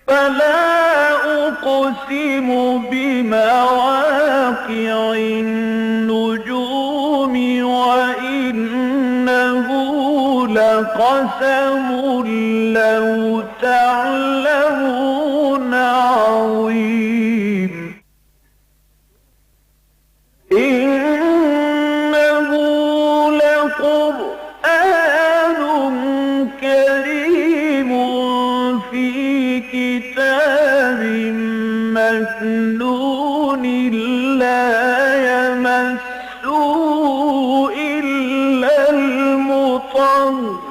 فلا أقسم بمواقع النجوم وإنه لقسم لو تعلمون عظيم إنه لقرآن كريم في كتاب مكنون لا يمسه إلا المطهرون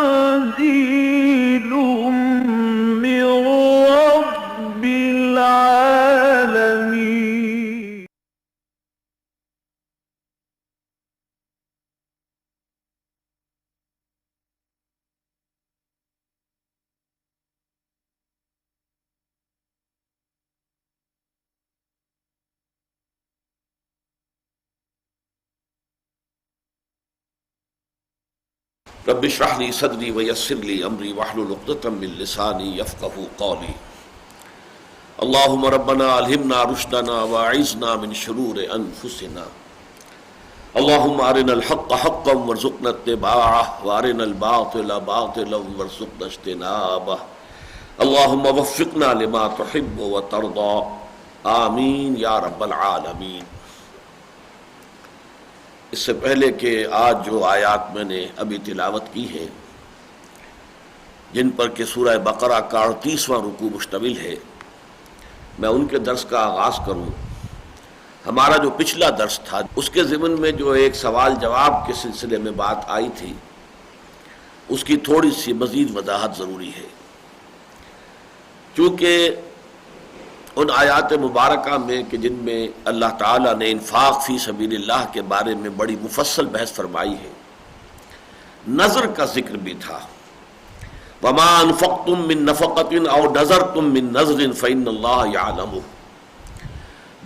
تنزيل من رب العالمين. رب اشرح لي صدري ويسر لي امري واحلل عقدة من لساني يفقهوا قولي. اللهم ربنا الهمنا رشدنا واعذنا من شرور انفسنا. اللهم ارنا الحق حقا وارزقنا اتباعه وارنا الباطل باطلا وارزقنا اجتنابه. اللهم وفقنا لما تحب وترضى. آمین یا رب العالمین. اس سے پہلے کہ آج جو آیات میں نے ابھی تلاوت کی ہیں جن پر کہ سورہ بقرہ کا 38واں رکوع مشتمل ہے، میں ان کے درس کا آغاز کروں. ہمارا جو پچھلا درس تھا اس کے ضمن میں جو ایک سوال جواب کے سلسلے میں بات آئی تھی اس کی تھوڑی سی مزید وضاحت ضروری ہے، چونکہ ان آیات مبارکہ میں کہ جن میں اللہ تعالیٰ نے انفاق فی سبیل اللہ کے بارے میں بڑی مفصل بحث فرمائی ہے، نظر کا ذکر بھی تھا. وَمَا أَنفَقْتُم مِّن نَفَقَةٍ أَوْ نَذَرْتُم مِّن نَذْرٍ فَإِنَّ اللَّهَ يَعْلَمُهُ.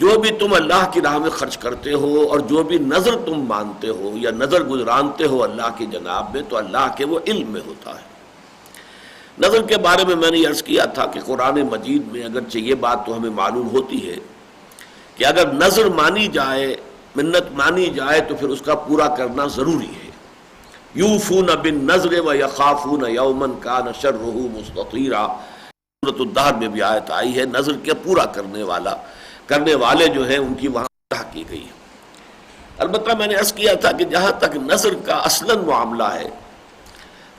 جو بھی تم اللہ کی راہ میں خرچ کرتے ہو اور جو بھی نظر تم مانتے ہو یا نظر گزرانتے ہو اللہ کی جناب میں، تو اللہ کے وہ علم میں ہوتا ہے. نظر کے بارے میں نے عرض کیا تھا کہ قرآن مجید میں اگرچہ یہ بات تو ہمیں معلوم ہوتی ہے کہ اگر نظر مانی جائے، منت مانی جائے، تو پھر اس کا پورا کرنا ضروری ہے. یوفون بالنذر ویخافون یوما کان شرہ مستطیرا. سورۃ الدہر میں بھی آیت آئی ہے، نظر کے پورا کرنے والے جو ہیں ان کی وہاں طرح کی گئی ہے. البتہ میں نے عرض کیا تھا کہ جہاں تک نظر کا اصلاً معاملہ ہے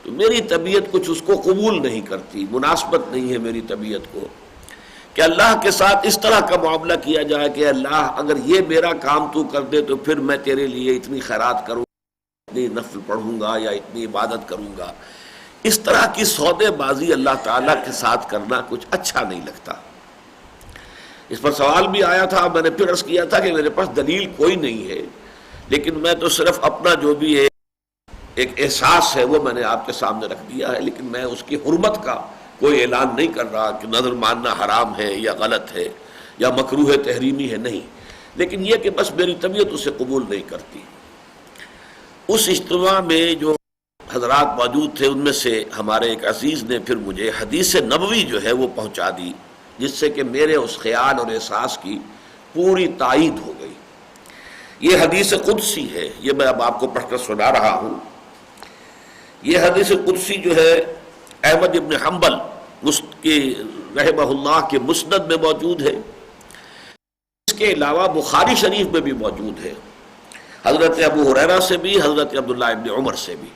تو میری طبیعت کچھ اس کو قبول نہیں کرتی، مناسبت نہیں ہے میری طبیعت کو کہ اللہ کے ساتھ اس طرح کا معاملہ کیا جائے کہ اللہ اگر یہ میرا کام تو کر دے تو پھر میں تیرے لیے اتنی خیرات کروں گا، اتنی نفل پڑھوں گا یا اتنی عبادت کروں گا. اس طرح کی سودے بازی اللہ تعالیٰ کے ساتھ کرنا کچھ اچھا نہیں لگتا. اس پر سوال بھی آیا تھا، میں نے پھر عرض کیا تھا کہ میرے پاس دلیل کوئی نہیں ہے، لیکن میں تو صرف اپنا جو بھی ہے ایک احساس ہے وہ میں نے آپ کے سامنے رکھ دیا ہے، لیکن میں اس کی حرمت کا کوئی اعلان نہیں کر رہا کہ نظر ماننا حرام ہے یا غلط ہے یا مکروہ تحریمی ہے، نہیں. لیکن یہ کہ بس میری طبیعت اسے قبول نہیں کرتی. اس اجتماع میں جو حضرات موجود تھے ان میں سے ہمارے ایک عزیز نے پھر مجھے حدیث نبوی جو ہے وہ پہنچا دی، جس سے کہ میرے اس خیال اور احساس کی پوری تائید ہو گئی. یہ حدیث قدسی ہے، یہ میں اب آپ کو پڑھ کر سنا رہا ہوں. یہ حدیث قدسی جو ہے احمد ابن حنبل رحمہ اللہ کے مسند میں موجود ہے. اس کے علاوہ بخاری شریف میں بھی موجود ہے، حضرت ابو ہریرہ سے بھی، حضرت عبداللہ ابن عمر سے بھی.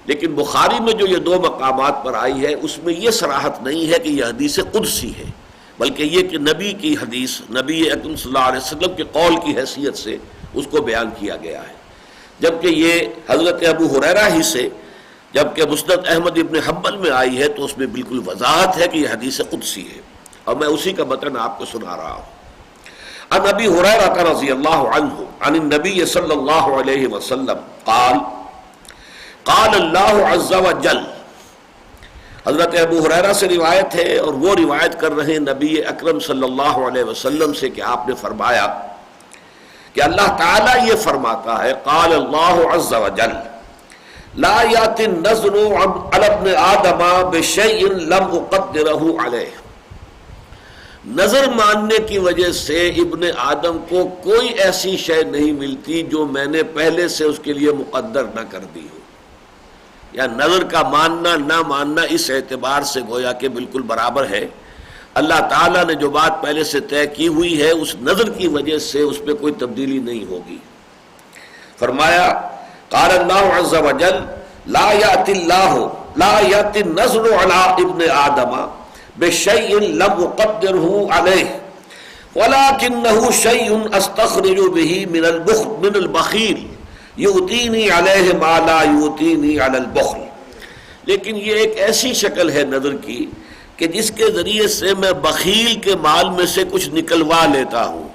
لیکن بخاری میں جو یہ دو مقامات پر آئی ہے اس میں یہ صراحت نہیں ہے کہ یہ حدیث قدسی ہے، بلکہ یہ کہ نبی کی حدیث، نبی اکرم صلی اللہ علیہ وسلم کے قول کی حیثیت سے اس کو بیان کیا گیا ہے. جبکہ یہ حضرت ابو ہریرہ ہی سے جبکہ مسند احمد ابن حنبل میں آئی ہے تو اس میں بالکل وضاحت ہے کہ یہ حدیث قدسی ہے، اور میں اسی کا متن آپ کو سنا رہا ہوں. عن ابی ہریرہ رضی اللہ عنہ عن النبی صلی اللہ علیہ وسلم قال قال اللہ عز وجل. حضرت ابو ہریرہ سے روایت ہے اور وہ روایت کر رہے ہیں نبی اکرم صلی اللہ علیہ وسلم سے کہ آپ نے فرمایا کہ اللہ تعالیٰ یہ فرماتا ہے، قال اللہ عز وجل لا یاتی النظر علی ابن آدم بشیء لم اقدرہ علیہ، نظر ماننے کی وجہ سے ابن آدم کو کوئی ایسی شے نہیں ملتی جو میں نے پہلے سے اس کے لیے مقدر نہ کر دی ہو. یا نظر کا ماننا نہ ماننا اس اعتبار سے گویا کہ بالکل برابر ہے. اللہ تعالیٰ نے جو بات پہلے سے طے کی ہوئی ہے اس نظر کی وجہ سے اس پہ کوئی تبدیلی نہیں ہوگی. فرمایا قال اللہ عز وجل لا یأتی النظر علی ابن آدم بشیء لم اقدرہ علیہ ولکنہ شیء استخرج بہ من البخیل یؤتینی علیہ ما لا یؤتینی علی البخل. لیکن یہ ایک ایسی شکل ہے نظر کی کہ جس کے ذریعے سے میں بخیل کے مال میں سے کچھ نکلوا لیتا ہوں.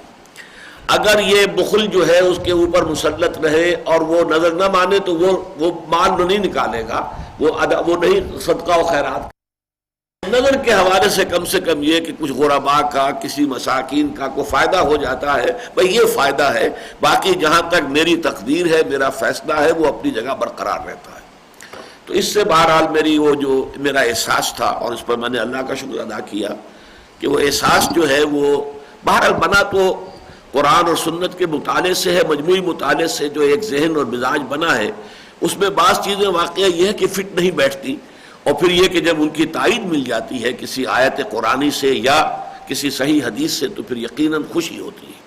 اگر یہ بخل جو ہے اس کے اوپر مسلط رہے اور وہ نظر نہ مانے تو وہ مال نہیں نکالے گا، وہ نہیں صدقہ و خیرات. نظر کے حوالے سے کم یہ کہ کچھ غرباء کا کسی مساکین کا کوئی فائدہ ہو جاتا ہے، بھئی یہ فائدہ ہے. باقی جہاں تک میری تقدیر ہے، میرا فیصلہ ہے، وہ اپنی جگہ برقرار رہتا ہے. تو اس سے بہرحال میرا احساس تھا اور اس پر میں نے اللہ کا شکر ادا کیا کہ وہ احساس جو ہے وہ بہرحال بنا تو قرآن اور سنت کے مطالعے سے ہے، مجموعی مطالعے سے جو ایک ذہن اور مزاج بنا ہے. اس میں بعض چیزیں واقعہ یہ ہے کہ فٹ نہیں بیٹھتی، اور پھر یہ کہ جب ان کی تائید مل جاتی ہے کسی آیت قرآنی سے یا کسی صحیح حدیث سے تو پھر یقیناً خوشی ہوتی ہے.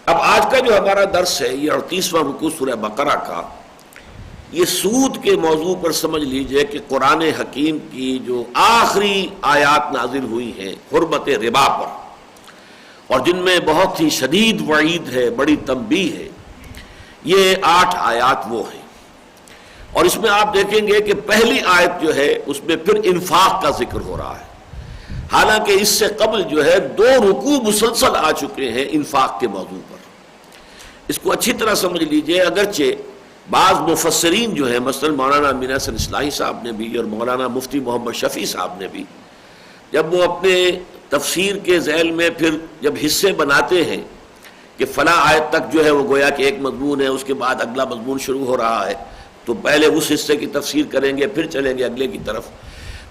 اب آج کا جو ہمارا درس ہے یہ 38واں رکوع سورہ بقرہ کا، یہ سود کے موضوع پر سمجھ لیجئے کہ قرآن حکیم کی جو آخری آیات نازل ہوئی ہیں حرمت ربا پر، اور جن میں بہت ہی شدید وعید ہے، بڑی تنبیہ ہے، یہ 8 آیات وہ ہیں. اور اس میں آپ دیکھیں گے کہ پہلی آیت جو ہے اس میں پھر انفاق کا ذکر ہو رہا ہے، حالانکہ اس سے قبل جو ہے 2 رکوع مسلسل آ چکے ہیں انفاق کے موضوع پر. اس کو اچھی طرح سمجھ لیجئے. اگرچہ بعض مفسرین جو ہیں مثلا مولانا امین حسن اصلاحی صاحب نے بھی اور مولانا مفتی محمد شفیع صاحب نے بھی، جب وہ اپنے تفسیر کے ذیل میں پھر جب حصے بناتے ہیں کہ فلاں آیت تک جو ہے وہ گویا کہ ایک مضمون ہے، اس کے بعد اگلا مضمون شروع ہو رہا ہے، تو پہلے اس حصے کی تفسیر کریں گے پھر چلیں گے اگلے کی طرف.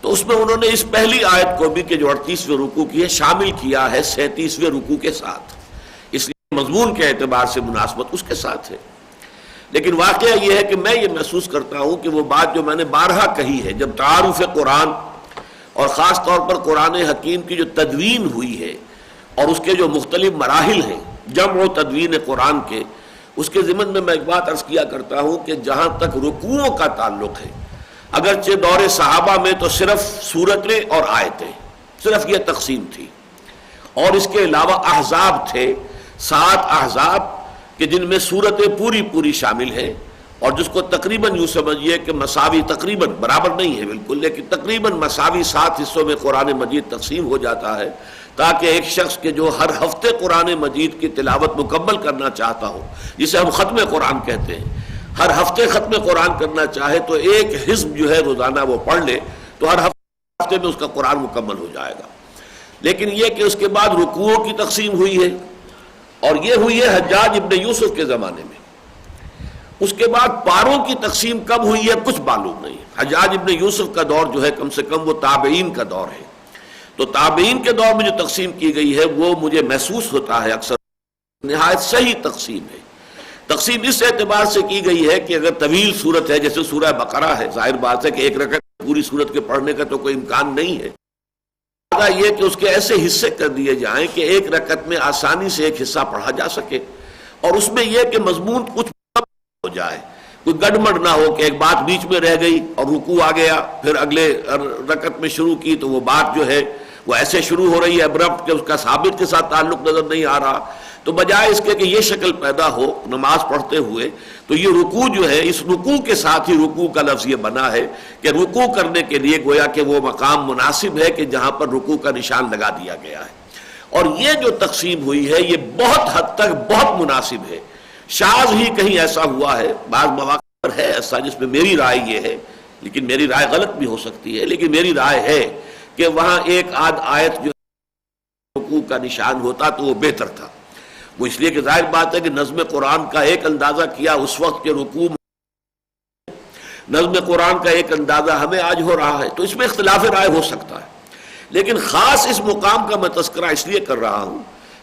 تو اس میں انہوں نے اس پہلی آیت کو بھی کہ جو 38ویں رکوع کی ہے شامل کیا ہے 37ویں رکوع کے ساتھ، اس لیے مضمون کے اعتبار سے مناسبت اس کے ساتھ ہے. لیکن واقعہ یہ ہے کہ میں یہ محسوس کرتا ہوں کہ وہ بات جو میں نے بارہا کہی ہے، جب تعارف قرآن اور خاص طور پر قرآن حکیم کی جو تدوین ہوئی ہے اور اس کے جو مختلف مراحل ہیں جمع و تدوین قرآن کے، اس کے ضمن میں ایک بات عرض کیا کرتا ہوں کہ جہاں تک رکوعوں کا تعلق ہے، اگرچہ دور صحابہ میں تو صرف سورتیں اور آیتیں، صرف یہ تقسیم تھی، اور اس کے علاوہ احزاب تھے، 7 احزاب کہ جن میں سورتیں پوری شامل ہیں، اور جس کو تقریباً یوں سمجھیے کہ مساوی، تقریباً برابر نہیں ہے بالکل، لیکن تقریباً مساوی 7 حصوں میں قرآن مجید تقسیم ہو جاتا ہے، تاکہ ایک شخص کے جو ہر ہفتے قرآن مجید کی تلاوت مکمل کرنا چاہتا ہو، جسے ہم ختم قرآن کہتے ہیں، ہر ہفتے ختم قرآن کرنا چاہے تو ایک حزب جو ہے روزانہ وہ پڑھ لے تو ہر ہفتے میں اس کا قرآن مکمل ہو جائے گا. لیکن یہ کہ اس کے بعد رکوعوں کی تقسیم ہوئی ہے، اور یہ ہوئی ہے حجاج ابن یوسف کے زمانے میں. اس کے بعد پاروں کی تقسیم کب ہوئی ہے کچھ معلوم نہیں. حجاج ابن یوسف کا دور جو ہے کم سے کم وہ تابعین کا دور ہے، تو تابعین کے دور میں جو تقسیم کی گئی ہے وہ مجھے محسوس ہوتا ہے اکثر نہایت صحیح تقسیم ہے. تقسیم اس اعتبار سے کی گئی ہے کہ اگر طویل صورت ہے جیسے سورہ بقرہ ہے، ظاہر بات ہے کہ ایک رکعت پوری صورت کے پڑھنے کا تو کوئی امکان نہیں ہے، یہ کہ اس کے ایسے حصے کر دیے جائیں کہ ایک رکعت میں آسانی سے ایک حصہ پڑھا جا سکے، اور اس میں یہ کہ مضمون کچھ ہو جائے، کوئی گڑبڑ نہ ہو کہ ایک بات بیچ میں رہ گئی اور رکوع آ گیا، پھر اگلے رکعت میں شروع کی تو وہ بات جو ہے وہ ایسے شروع ہو رہی ہے ابرپٹ کہ اس کا ثابت کے ساتھ تعلق نظر نہیں آ رہا. تو بجائے اس کے کہ یہ شکل پیدا ہو نماز پڑھتے ہوئے، تو یہ رکوع جو ہے اس رکوع کے ساتھ ہی رکوع کا لفظ یہ بنا ہے کہ رکوع کرنے کے لیے گویا کہ وہ مقام مناسب ہے کہ جہاں پر رکوع کا نشان لگا دیا گیا ہے. اور یہ جو تقسیم ہوئی ہے یہ بہت حد تک بہت مناسب ہے. شاذ ہی کہیں ایسا ہوا ہے، بعض مواقع پر ہے ایسا جس میں میری رائے یہ ہے، لیکن میری رائے غلط بھی ہو سکتی ہے، لیکن میری رائے ہے کہ وہاں ایک آدھ آیت جو رکوع کا نشان ہوتا تو وہ بہتر تھا. وہ اس لیے کہ ظاہر بات ہے کہ نظم قرآن کا ایک اندازہ کیا اس وقت کے رکوع نظم قرآن کا ایک اندازہ ہمیں آج ہو رہا ہے، تو اس میں اختلاف رائے ہو سکتا ہے، لیکن خاص اس مقام کا میں تذکرہ اس لیے کر رہا ہوں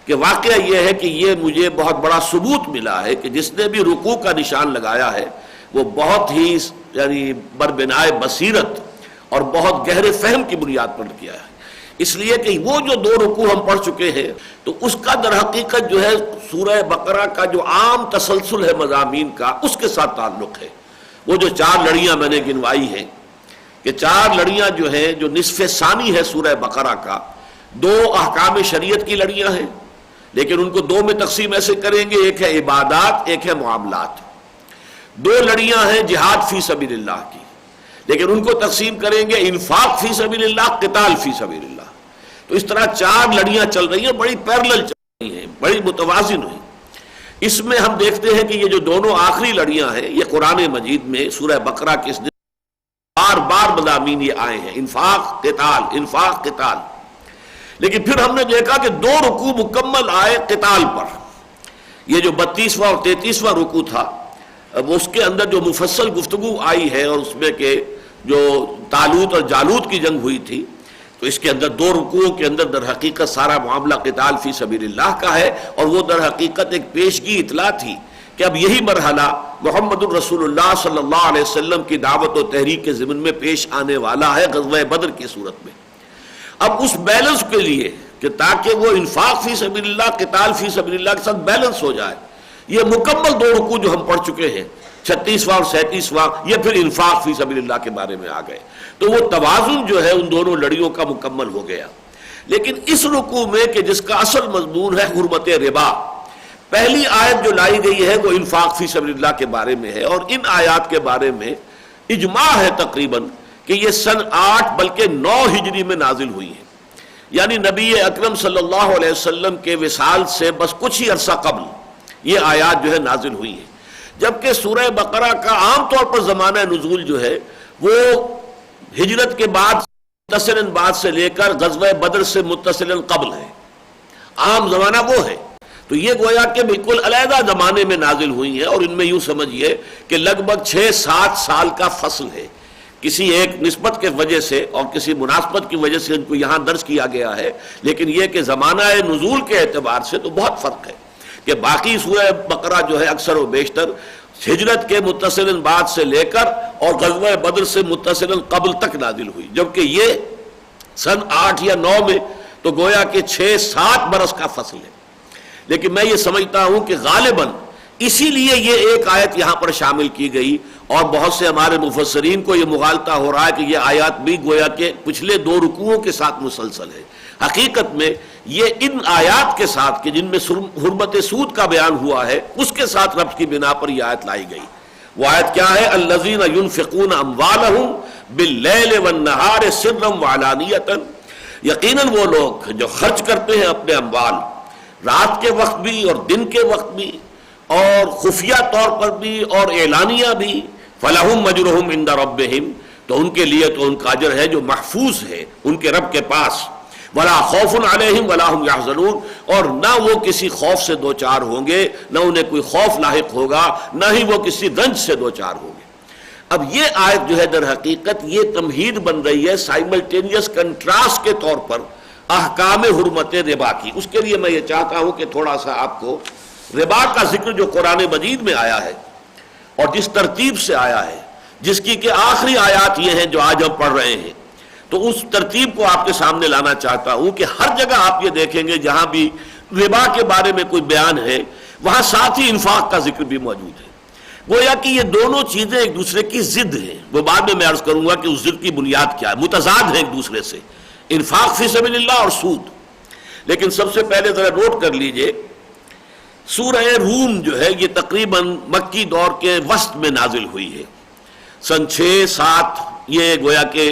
کہ واقعہ یہ ہے کہ یہ مجھے بہت بڑا ثبوت ملا ہے کہ جس نے بھی رکوع کا نشان لگایا ہے وہ بہت ہی یعنی بربنائے بصیرت اور بہت گہرے فہم کی بنیاد پر کیا ہے، اس لیے کہ وہ جو 2 رکوع ہم پڑھ چکے ہیں تو اس کا در حقیقت جو ہے سورہ بقرہ کا جو عام تسلسل ہے مضامین کا اس کے ساتھ تعلق ہے۔ وہ جو 4 لڑیاں میں نے گنوائی ہیں کہ 4 لڑیاں جو ہیں جو نصف ثانی ہے سورہ بقرہ کا، 2 احکام شریعت کی لڑیاں ہیں، لیکن ان کو 2 میں تقسیم ایسے کریں گے، ایک ہے عبادات، ایک ہے معاملات۔ 2 لڑیاں ہیں جہاد فی سبیل اللہ کی، لیکن ان کو تقسیم کریں گے انفاق فی سبیل اللہ، قتال فی سبیل اللہ۔ تو اس طرح 4 لڑیاں چل رہی ہیں، بڑی پیرلل چل رہی ہیں، بڑی متوازن ہیں۔ اس میں ہم دیکھتے ہیں کہ یہ جو دونوں آخری لڑیاں ہیں یہ قرآن مجید میں سورہ بقرہ کے بار بار مضامین یہ آئے ہیں، انفاق قتال، انفاق قتال۔ لیکن پھر ہم نے دیکھا کہ 2 رکوع مکمل آئے قتال پر۔ یہ جو 32واں اور 33واں رکوع تھا اب اس کے اندر جو مفصل گفتگو آئی ہے اور اس میں کہ جو طالوت اور جالوت کی جنگ ہوئی تھی، تو اس کے اندر 2 رکوعوں کے اندر در حقیقت سارا معاملہ قتال فی سبیل اللہ کا ہے، اور وہ در حقیقت ایک پیشگی اطلاع تھی کہ اب یہی مرحلہ محمد الرسول اللہ صلی اللہ علیہ وسلم کی دعوت و تحریک کے ضمن میں پیش آنے والا ہے غزوہ بدر کی صورت میں۔ اب اس بیلنس کے لیے کہ تاکہ وہ انفاق فی سبیل اللہ، قتال فی سبیل اللہ کے ساتھ بیلنس ہو جائے، یہ مکمل 2 رکوع جو ہم پڑھ چکے ہیں 36واں اور 37واں، یہ پھر انفاق فی سبیل اللہ کے بارے میں آ گئے، تو وہ توازن جو ہے ان دونوں لڑیوں کا مکمل ہو گیا۔ لیکن اس رکوع میں کہ جس کا اصل مضمون ہے حرمت ربا، پہلی آیت جو لائی گئی ہے وہ انفاق فی سبیل اللہ کے بارے میں ہے، اور ان آیات کے بارے میں اجماع ہے تقریباً کہ یہ سن 8 بلکہ 9 ہجری میں نازل ہوئی ہے، یعنی نبی اکرم صلی اللہ علیہ وسلم کے وصال سے بس کچھ ہی عرصہ قبل یہ آیات جو ہے نازل ہوئی ہیں، جبکہ سورہ بقرہ کا عام طور پر زمانہ نزول جو ہے وہ ہجرت کے بعد متصلاً بعد سے لے کر غزوہ بدر سے متصلاً قبل ہے، عام زمانہ وہ ہے۔ تو یہ گویا کہ بالکل علیحدہ زمانے میں نازل ہوئی ہیں، اور ان میں یوں سمجھیے کہ لگ بھگ 6-7 سال کا فصل ہے، کسی ایک نسبت کے وجہ سے اور کسی مناسبت کی وجہ سے ان کو یہاں درج کیا گیا ہے، لیکن یہ کہ زمانہ نزول کے اعتبار سے تو بہت فرق ہے کہ باقی سورہ بقرہ جو ہے اکثر و بیشتر ہجرت کے متصلاً بعد سے لے کر اور غزوہ بدر سے متصلاً قبل تک نازل ہوئی، جبکہ یہ سن 8 یا 9 میں تو گویا کہ 6-7 برس کا فصل ہے۔ لیکن میں یہ سمجھتا ہوں کہ غالباً اسی لیے یہ ایک آیت یہاں پر شامل کی گئی، اور بہت سے ہمارے مفسرین کو یہ مغالطہ ہو رہا ہے کہ یہ آیات بھی گویا کہ پچھلے 2 رکوعوں کے ساتھ مسلسل ہے۔ حقیقت میں یہ ان آیات کے ساتھ کہ جن میں حرمت سود کا بیان ہوا ہے اس کے ساتھ ربط کی بنا پر یہ آیت لائی گئی۔ وہ آیت کیا ہے؟ الذین ينفقون اموالهم باللیل والنہار سرا وعلانیۃ، یقیناً وہ لوگ جو خرچ کرتے ہیں اپنے اموال رات کے وقت بھی اور دن کے وقت بھی اور خفیہ طور پر بھی اور اعلانیہ بھی، فلہم اجرہم عند ربہم، تو ان کے لیے تو ان کا اجر ہے جو محفوظ ہے ان کے رب کے پاس، ولا خوف علیہم ولا ہم یحزنون، اور نہ وہ کسی خوف سے دوچار ہوں گے، نہ انہیں کوئی خوف لاحق ہوگا، نہ ہی وہ کسی رنج سے دوچار ہوں گے۔ اب یہ آیت جو ہے در حقیقت یہ تمہید بن رہی ہے سائملٹینیس کنٹراسٹ کے طور پر احکام حرمت ربا کی۔ اس کے لیے میں یہ چاہتا ہوں کہ تھوڑا سا آپ کو ربا کا ذکر جو قرآن مجید میں آیا ہے اور جس ترتیب سے آیا ہے، جس کی کہ آخری آیات یہ ہیں جو آج ہم پڑھ رہے ہیں، تو اس ترتیب کو آپ کے سامنے لانا چاہتا ہوں کہ ہر جگہ آپ یہ دیکھیں گے جہاں بھی ربا کے بارے میں کوئی بیان ہے وہاں ساتھ ہی انفاق کا ذکر بھی موجود ہے، گویا کہ یہ دونوں چیزیں ایک دوسرے کی ضد ہیں۔ وہ بعد میں عرض کروں گا کہ اس ضد کی بنیاد کیا ہے، متضاد ہیں ایک دوسرے سے، انفاق فی سبیل اللہ اور سود۔ لیکن سب سے پہلے ذرا نوٹ کر لیجئے، سورہ روم جو ہے یہ تقریباً مکی دور کے وسط میں نازل ہوئی ہے، سن 6-7 یہ گویا کہ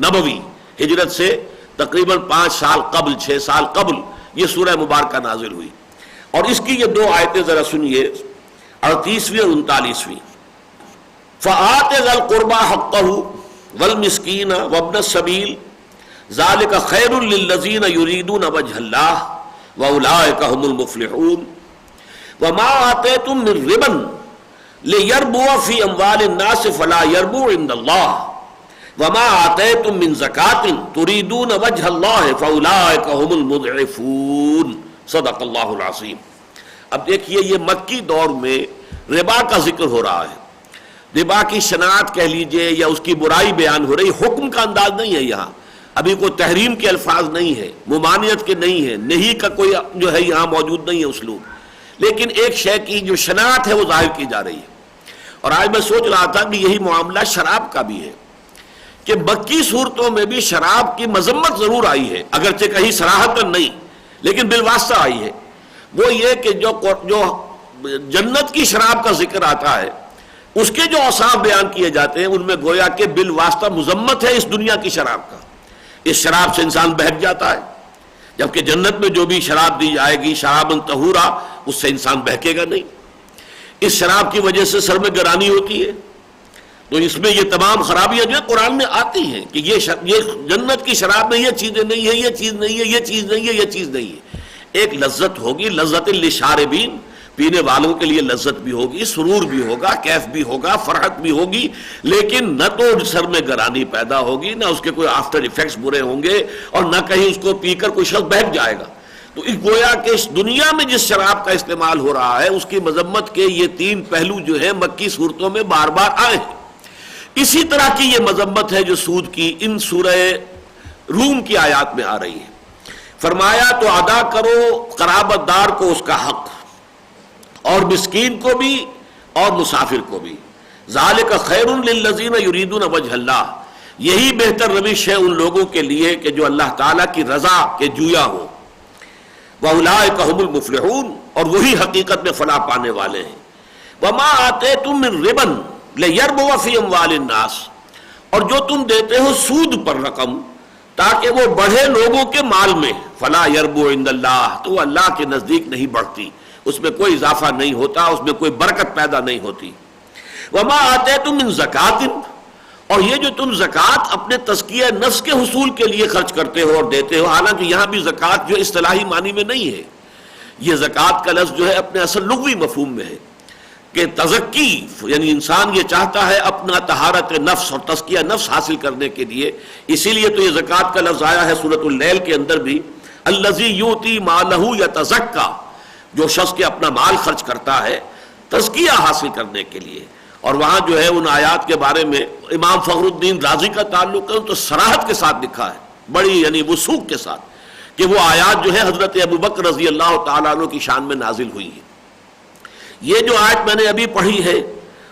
نبوی ہجرت سے تقریباً 5 سال قبل، 6 سال قبل یہ سورہ مبارکہ نازل ہوئی، اور اس کی یہ 2 آیتیں ذرا سنیے، 38ویں اور 39ویں۔ فآت ذی القربى حقہ والمسکین وابن السبیل ذلک خیر للذین یریدون وجہ اللہ واولئک هم المفلحون وما آتیتم من ربا لِيَرْبُوَ فِي أَمْوَالِ النَّاسِ فَلَا يَرْبُو عِنْدَ اللَّهِ وَمَا آتَيْتُم مِّن زَكَاةٍ تُرِيدُونَ وَجْهَ اللَّهِ فَأُولَٰئِكَ هُمُ الْمُضْعِفُونَ صدق اللہ العظیم۔ اب دیکھیے یہ مکی دور میں ربا کا ذکر ہو رہا ہے، ربا کی شناعت کہہ لیجئے یا اس کی برائی بیان ہو رہی، حکم کا انداز نہیں ہے یہاں، ابھی کوئی تحریم کے الفاظ نہیں ہے، ممانعت کے نہیں ہے، نہیں کا کوئی جو ہے یہاں موجود نہیں ہے اسلوب، لیکن ایک شے کی جو شناعت ہے وہ ظاہر کی جا رہی ہے۔ اور آج میں سوچ رہا تھا کہ یہی معاملہ شراب کا بھی ہے کہ مکی صورتوں میں بھی شراب کی مذمت ضرور آئی ہے، اگرچہ کہیں صراحتاً نہیں لیکن بالواسطہ آئی ہے۔ وہ یہ کہ جو جنت کی شراب کا ذکر آتا ہے اس کے جو اوصاف بیان کیے جاتے ہیں ان میں گویا کہ بالواسطہ مذمت ہے اس دنیا کی شراب کا، اس شراب سے انسان بہک جاتا ہے، جبکہ جنت میں جو بھی شراب دی جائے گی شرابً طہورا، اس سے انسان بہکے گا نہیں۔ اس شراب کی وجہ سے سر میں گرانی ہوتی ہے، تو اس میں یہ تمام خرابیاں جو قرآن میں آتی ہیں کہ یہ جنت کی شراب میں یہ چیزیں نہیں ہیں، یہ چیز نہیں ہے، یہ چیز نہیں ہے، یہ چیز نہیں ہے۔ ایک لذت ہوگی، لذت للشاربین، پینے والوں کے لیے لذت بھی ہوگی، سرور بھی ہوگا، کیف بھی ہوگا، فرحت بھی ہوگی، لیکن نہ تو سر میں گرانی پیدا ہوگی، نہ اس کے کوئی آفٹر ایفیکٹس برے ہوں گے، اور نہ کہیں اس کو پی کر کوئی شخص بہک جائے گا۔ تو اس گویا کہ اس دنیا میں جس شراب کا استعمال ہو رہا ہے اس کی مذمت کے یہ تین پہلو جو ہیں مکی صورتوں میں بار بار آئے ہیں۔ اسی طرح کی یہ مذمت ہے جو سود کی ان سورہ روم کی آیات میں آ رہی ہے۔ فرمایا تو ادا کرو قرابت دار کو اس کا حق، اور مسکین کو بھی اور مسافر کو بھی، ذالک خیر للذین یریدون وجہ اللہ، یہی بہتر روش ہے ان لوگوں کے لیے کہ جو اللہ تعالیٰ کی رضا کے جویا ہو، وَأُولَٰئِكَ هُمُ الْمُفْلِحُونَ، اور وہی حقیقت میں فلاح پانے والے ہیں۔ وَمَا آتَيْتُم مِّن رِّبًا لِيَرْبُوَ فِي أَمْوَالِ النَّاسِ، اور جو تم دیتے ہو سود پر رقم تاکہ وہ بڑھے لوگوں کے مال میں، فَلَا يَرْبُو عِندَ اللَّهِ، تو وہ اللہ کے نزدیک نہیں بڑھتی، اس میں کوئی اضافہ نہیں ہوتا، اس میں کوئی برکت پیدا نہیں ہوتی۔ وَمَا آتَيْتُم مِّن زَكَاةٍ، اور یہ جو تم زکوٰۃ اپنے تزکیہ نفس کے حصول کے لیے خرچ کرتے ہو اور دیتے ہو، حالانکہ یہاں بھی زکوٰۃ جو اصطلاحی معنی میں نہیں ہے، یہ زکوٰۃ کا لفظ جو ہے اپنے اصل لغوی مفہوم میں ہے کہ تزکی، یعنی انسان یہ چاہتا ہے اپنا طہارت نفس اور تزکیہ نفس حاصل کرنے کے لیے، اسی لیے تو یہ زکوٰۃ کا لفظ آیا ہے سورۃ اللیل کے اندر بھی، الذی یؤتی مالہ یتزکی، جو شخص کے اپنا مال خرچ کرتا ہے تزکیہ حاصل کرنے کے لیے۔ اور وہاں جو ہے ان آیات کے بارے میں امام فخر الدین رازی کا تعلق ہے تو صراحت کے ساتھ لکھا ہے، بڑی یعنی وثوق کے ساتھ، کہ وہ آیات جو ہے حضرت ابوبکر رضی اللہ تعالیٰ عنہ کی شان میں نازل ہوئی ہے۔ یہ جو آیت میں نے ابھی پڑھی ہے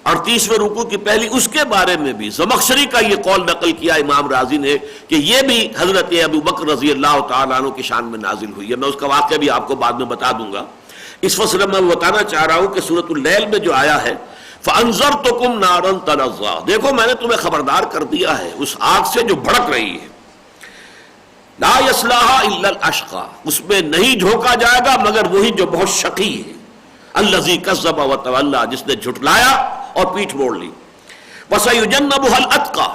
اور 30ویں رکوع کی پہلی، اس کے بارے میں بھی زمخشری کا یہ قول نقل کیا امام رازی نے کہ یہ بھی حضرت ابوبکر رضی اللہ تعالیٰ عنہ کی شان میں نازل ہوئی ہے۔ میں اس کا واقعہ بھی آپ کو بعد میں بتا دوں گا۔ اس فصل میں بتانا چاہ رہا ہوں کہ سورۃ اللیل میں جو آیا ہے فَأَنذَرْتُكُمْ نَارًا تَلَظَّىٰ، دیکھو میں نے تمہیں خبردار کر دیا ہے اس آگ سے جو بھڑک رہی ہے، لَا يَصْلَاهَا إِلَّا الْأَشْقَىٰ، اس میں نہیں جھونکا جائے گا مگر وہی جو بہت شقی ہے، الَّذِي كَذَّبَ وَتَوَلَّىٰ، جس نے جھٹلایا اور پیٹھ موڑ لی، وَسَيُجَنَّبُهَا الْأَتْقَىٰ،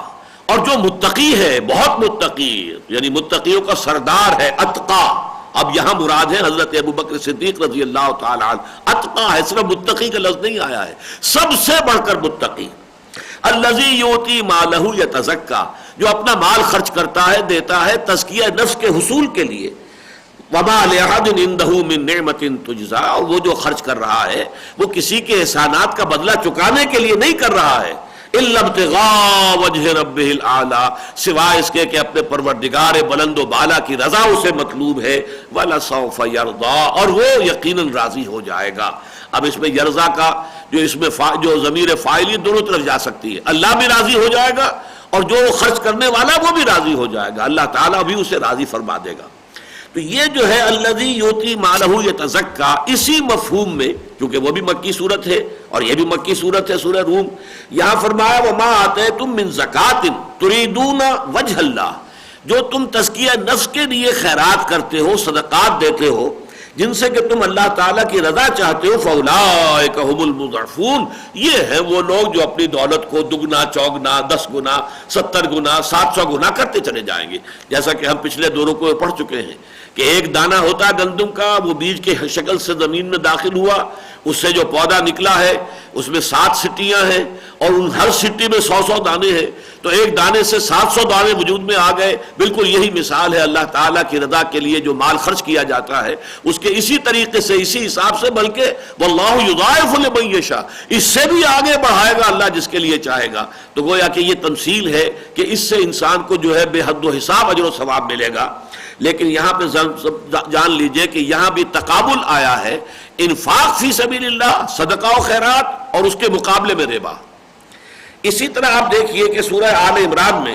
اور جو متقی ہے، بہت متقی، یعنی متقیوں کا سردار ہے، اتقا، اب یہاں مراد ہے حضرت ابوبکر صدیق رضی اللہ تعالیٰ عنہ، اتقا ہے، صرف متقی کا لفظ نہیں آیا ہے، سب سے بڑھ کر متقی، الذی یؤتی مالہ یتزکی، جو اپنا مال خرچ کرتا ہے، دیتا ہے تزکیہ نفس کے حصول کے لیے، وما لأحد عنده من نعمت تجزا، اور وہ جو خرچ کر رہا ہے وہ کسی کے احسانات کا بدلہ چکانے کے لیے نہیں کر رہا ہے، الا ابتغاء وجہ ربہ الاعلی، سوائے اس کے کہ اپنے پروردگار بلند و بالا کی رضا اسے مطلوب ہے، وَلَسَوْفَ يَرْضَىٰ، اور وہ یقیناً راضی ہو جائے گا۔ اب اس میں یرضا کا جو اس میں جو ضمیر فاعلی دونوں طرف جا سکتی ہے، اللہ بھی راضی ہو جائے گا اور جو خرچ کرنے والا وہ بھی راضی ہو جائے گا، اللہ تعالیٰ بھی اسے راضی فرما دے گا۔ تو یہ جو ہے الذی یؤتی مالہ یتزکی، اسی مفہوم میں، کیونکہ وہ بھی مکی صورت ہے اور یہ بھی مکی صورت ہے سورہ روم، یہاں فرمایا وما آتیتم من زکاۃ تریدون وجہ اللہ، جو تم تزکیہ نفس کے لیے خیرات کرتے ہو، صدقات دیتے ہو، جن سے کہ تم اللہ تعالیٰ کی رضا چاہتے ہو، فاولئک هم المضعفون، یہ ہیں وہ لوگ جو اپنی دولت کو دگنا چوگنا 10 گنا 70 گنا 700 گنا کرتے چلے جائیں گے، جیسا کہ ہم پچھلے دو رکوع میں پڑھ چکے ہیں کہ ایک دانہ ہوتا ہے گندم کا، وہ بیج کے شکل سے زمین میں داخل ہوا، اس سے جو پودا نکلا ہے اس میں 7 سٹیاں ہیں اور ان ہر سٹی میں 100 دانے ہیں، تو ایک دانے سے 700 دانے وجود میں آ گئے۔ بالکل یہی مثال ہے اللہ تعالیٰ کی رضا کے لیے جو مال خرچ کیا جاتا ہے اس کے اسی طریقے سے، اسی حساب سے، بلکہ واللہ یضاعف لمن یشاء، اس سے بھی آگے بڑھائے گا اللہ جس کے لیے چاہے گا۔ تو گویا کہ یہ تمثیل ہے کہ اس سے انسان کو جو ہے بے حد و حساب اجر و ثواب ملے گا۔ لیکن یہاں پہ جان لیجئے کہ یہاں بھی تقابل آیا ہے، انفاق فی سبیل اللہ، صدقہ و خیرات، اور اس کے مقابلے میں ربا۔ اسی طرح آپ دیکھیے کہ سورہ آل عمران میں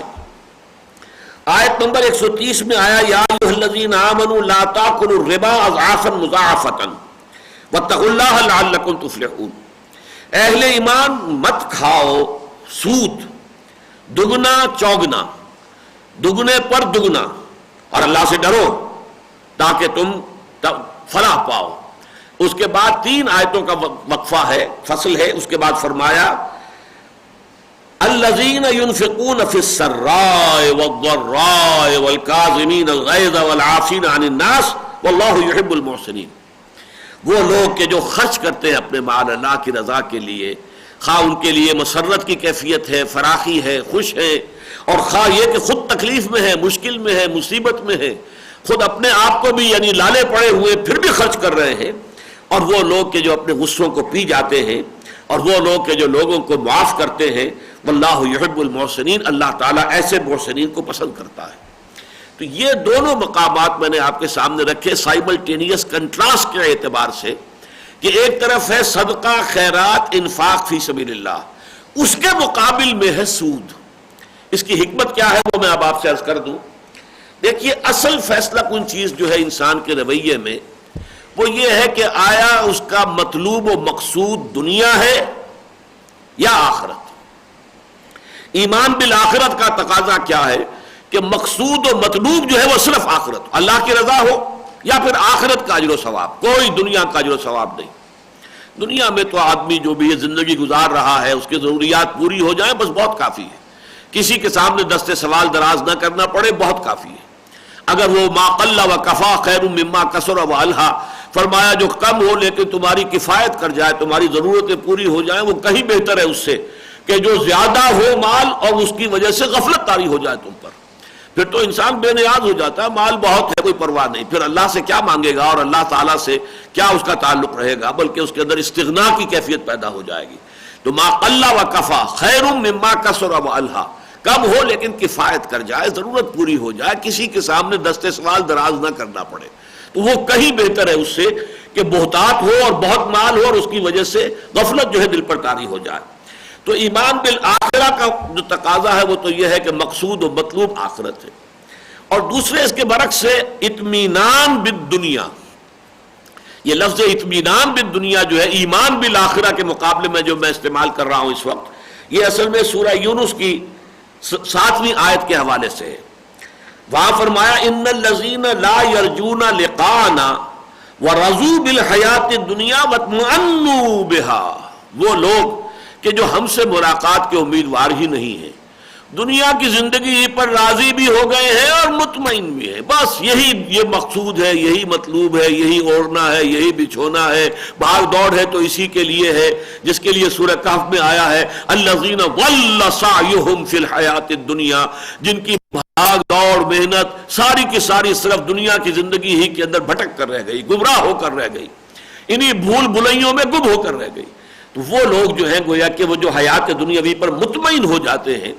آیت نمبر 130 میں آیا، یا ایھا الذین آمنوا لا تاکلوا الربا اضعافا مضاعفۃ واتقوا اللہ لعلکم تفلحون، اہل ایمان مت کھاؤ سود دگنا چوگنا، دگنے پر دگنا، اور اللہ سے ڈرو تاکہ تم فلاح پاؤ۔ اس کے بعد 3 آیتوں کا وقفہ ہے، فصل ہے، اس کے بعد فرمایا الذین ينفقون فی السراء والضراء والکاظمین الغیظ والعافین عن الناس واللہ یحب المحسنین، وہ لوگ کہ جو خرچ کرتے ہیں اپنے مال اللہ کی رضا کے لیے، خواہ ان کے لیے مسرت کی کیفیت ہے، فراخی ہے، خوش ہے، اور خواہ یہ کہ خود تکلیف میں ہے، مشکل میں ہے، مصیبت میں ہے، خود اپنے آپ کو بھی یعنی لالے پڑے ہوئے پھر بھی خرچ کر رہے ہیں، اور وہ لوگ کہ جو اپنے غصوں کو پی جاتے ہیں، اور وہ لوگ کہ جو لوگوں کو معاف کرتے ہیں، واللہ یحب المحسنین، اللہ تعالیٰ ایسے محسنین کو پسند کرتا ہے۔ تو یہ دونوں مقامات میں نے آپ کے سامنے رکھے سائملٹینیس کنٹراسٹ کے اعتبار سے، کہ ایک طرف ہے صدقہ خیرات انفاق فی سبیل اللہ، اس کے مقابل میں ہے سود۔ اس کی حکمت کیا ہے وہ میں اب آپ سے عرض کر دوں۔ دیکھیے اصل فیصلہ کن چیز جو ہے انسان کے رویے میں وہ یہ ہے کہ آیا اس کا مطلوب و مقصود دنیا ہے یا آخرت۔ ایمان بالآخرت کا تقاضا کیا ہے کہ مقصود و مطلوب جو ہے وہ صرف آخرت، اللہ کی رضا ہو یا پھر آخرت کا اجر و ثواب، کوئی دنیا کا اجر و ثواب نہیں۔ دنیا میں تو آدمی جو بھی زندگی گزار رہا ہے اس کی ضروریات پوری ہو جائیں بس بہت کافی ہے، کسی کے سامنے دست سوال دراز نہ کرنا پڑے بہت کافی ہے۔ اگر وہ ما قل و کفا خیر مما کثر و الہا، فرمایا جو کم ہو لیکن تمہاری کفایت کر جائے، تمہاری ضرورتیں پوری ہو جائیں، وہ کہیں بہتر ہے اس سے کہ جو زیادہ ہو مال اور اس کی وجہ سے غفلت طاری ہو جائے تم پر۔ پھر تو انسان بے نیاز ہو جاتا ہے، مال بہت ہے کوئی پرواہ نہیں، پھر اللہ سے کیا مانگے گا اور اللہ تعالیٰ سے کیا اس کا تعلق رہے گا، بلکہ اس کے اندر استغنا کی کیفیت پیدا ہو جائے گی۔ تو ما قل و کفا خیر مما کثر و الہا، کم ہو لیکن کفایت کر جائے، ضرورت پوری ہو جائے، کسی کے سامنے دست سوال دراز نہ کرنا پڑے، تو وہ کہیں بہتر ہے اس سے کہ بہتات ہو اور بہت مال ہو اور اس کی وجہ سے غفلت جو ہے دل پر طاری ہو جائے۔ تو ایمان بالآخرہ کا جو تقاضا ہے وہ تو یہ ہے کہ مقصود و مطلوب آخرت ہے، اور دوسرے اس کے برعکس ہے اطمینان بالدنیا۔ یہ لفظ اطمینان بالدنیا جو ہے ایمان بالآخرہ کے مقابلے میں جو میں استعمال کر رہا ہوں اس وقت، یہ اصل میں سورہ یونس کی 7ویں آیت کے حوالے سے ہے۔ وہاں فرمایا ان الذین لا یرجون لقاءنا ورضوا بالحیات الدنیا واطمأنوا بها، وہ لوگ کہ جو ہم سے ملاقات کے امیدوار ہی نہیں ہیں، دنیا کی زندگی پر راضی بھی ہو گئے ہیں اور مطمئن بھی ہیں، بس یہی یہ مقصود ہے، یہی مطلوب ہے، یہی اوڑھنا ہے، یہی بچھونا ہے، بھاگ دوڑ ہے تو اسی کے لیے ہے جس کے لیے سورہ کہف میں آیا ہے الذین ضل سعیہم فی الحیات الدنیا، جن کی بھاگ دوڑ محنت ساری کی ساری صرف دنیا کی زندگی ہی کے اندر بھٹک کر رہ گئی، گمراہ ہو کر رہ گئی، انہی بھول بھلائیوں میں گم ہو کر رہ گئی۔ تو وہ لوگ جو ہیں گویا کہ وہ جو حیات دنیاوی پر مطمئن ہو جاتے ہیں۔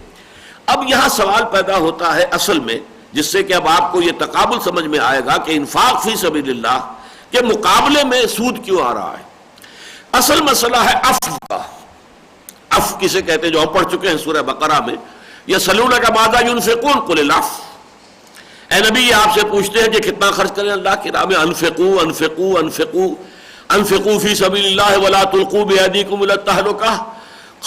اب یہاں سوال پیدا ہوتا ہے اصل میں، جس سے کہ اب آپ کو یہ تقابل سمجھ میں آئے گا کہ انفاق فی سبیل اللہ کے مقابلے میں سود کیوں آ رہا ہے۔ اصل مسئلہ ہے عفو کا۔ عفو کسے کہتے ہیں جو ہم پڑھ چکے ہیں سورہ بقرہ میں، یسألونک ماذا ينفقون قل العفو، اے نبی یہ آپ سے پوچھتے ہیں کہ کتنا خرچ کریں اللہ کی راہ میں، انفقوا انفقوا انفقوا انفقوا فی سبیل اللہ ولا تلقوا بایدیکم الی التہلکہ،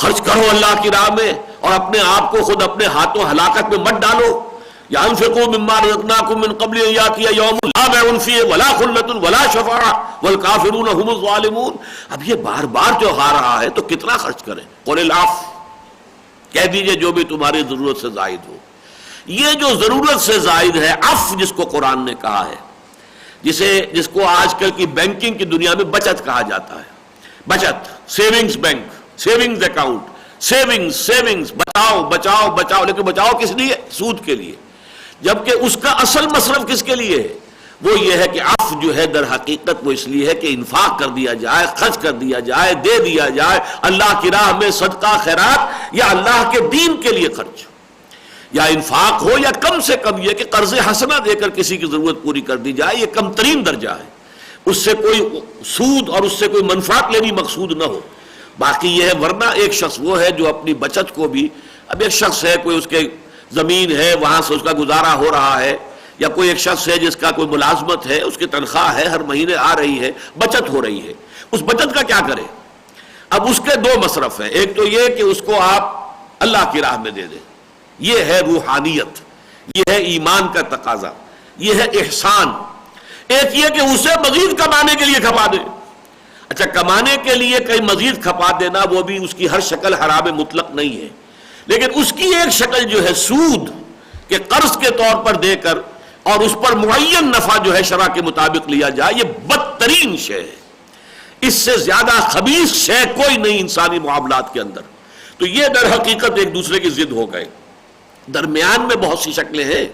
خرچ کرو اللہ کی راہ میں اور اپنے آپ کو خود اپنے ہاتھوں ہلاکت میں مت ڈالو۔ یا انفقوا مما رزقناکم من قبل ان یاتی یوم لا بیع فیہ ولا خلۃ ولا شفاعۃ والکافرون هم الظالمون۔ اب یہ بار بار جو آ رہا ہے تو کتنا خرچ کریں؟ قل العفو، کہہ دیجئے جو بھی تمہاری ضرورت سے زائد ہو۔ یہ جو ضرورت سے زائد ہے عفو جس کو قرآن نے کہا ہے، جس کو آج کل کی بینکنگ کی دنیا میں بچت کہا جاتا ہے، بچت، savings bank, savings account, savings, بچاؤ بچاؤ بچاؤ، لیکن بچاؤ کس لیے؟ سود کے لیے، جبکہ اس کا اصل مصرف کس کے لیے ہے؟ وہ یہ ہے کہ عفو جو ہے در حقیقت وہ اس لیے ہے کہ انفاق کر دیا جائے، خرچ کر دیا جائے، دے دیا جائے اللہ کی راہ میں، صدقہ خیرات یا اللہ کے دین کے لیے خرچ، یا انفاق ہو یا کم سے کم یہ کہ قرض حسنہ دے کر کسی کی ضرورت پوری کر دی جائے، یہ کم ترین درجہ ہے، اس سے کوئی سود اور اس سے کوئی منفعت لینی مقصود نہ ہو۔ باقی یہ ہے، ورنہ ایک شخص وہ ہے جو اپنی بچت کو بھی، اب ایک شخص ہے کوئی اس کے زمین ہے وہاں سے اس کا گزارا ہو رہا ہے، یا کوئی ایک شخص ہے جس کا کوئی ملازمت ہے، اس کی تنخواہ ہے ہر مہینے آ رہی ہے، بچت ہو رہی ہے، اس بچت کا کیا کرے؟ اب اس کے دو مصرف ہیں، ایک تو یہ کہ اس کو آپ اللہ کی راہ میں دے دیں، یہ ہے روحانیت، یہ ہے ایمان کا تقاضا، یہ ہے احسان۔ ایک یہ کہ اسے مزید کمانے کے لیے کھپا دے۔ اچھا، کمانے کے لیے کہیں مزید کھپا دینا وہ بھی اس کی ہر شکل حرام مطلق نہیں ہے، لیکن اس کی ایک شکل جو ہے سود کہ قرض کے طور پر دے کر اور اس پر معین نفع جو ہے شرع کے مطابق لیا جائے، یہ بدترین شے ہے، اس سے زیادہ خبیث شے کوئی نہیں انسانی معاملات کے اندر۔ تو یہ در حقیقت ایک دوسرے کی ضد ہو گئے۔ درمیان میں بہت سی شکلیں ہیں،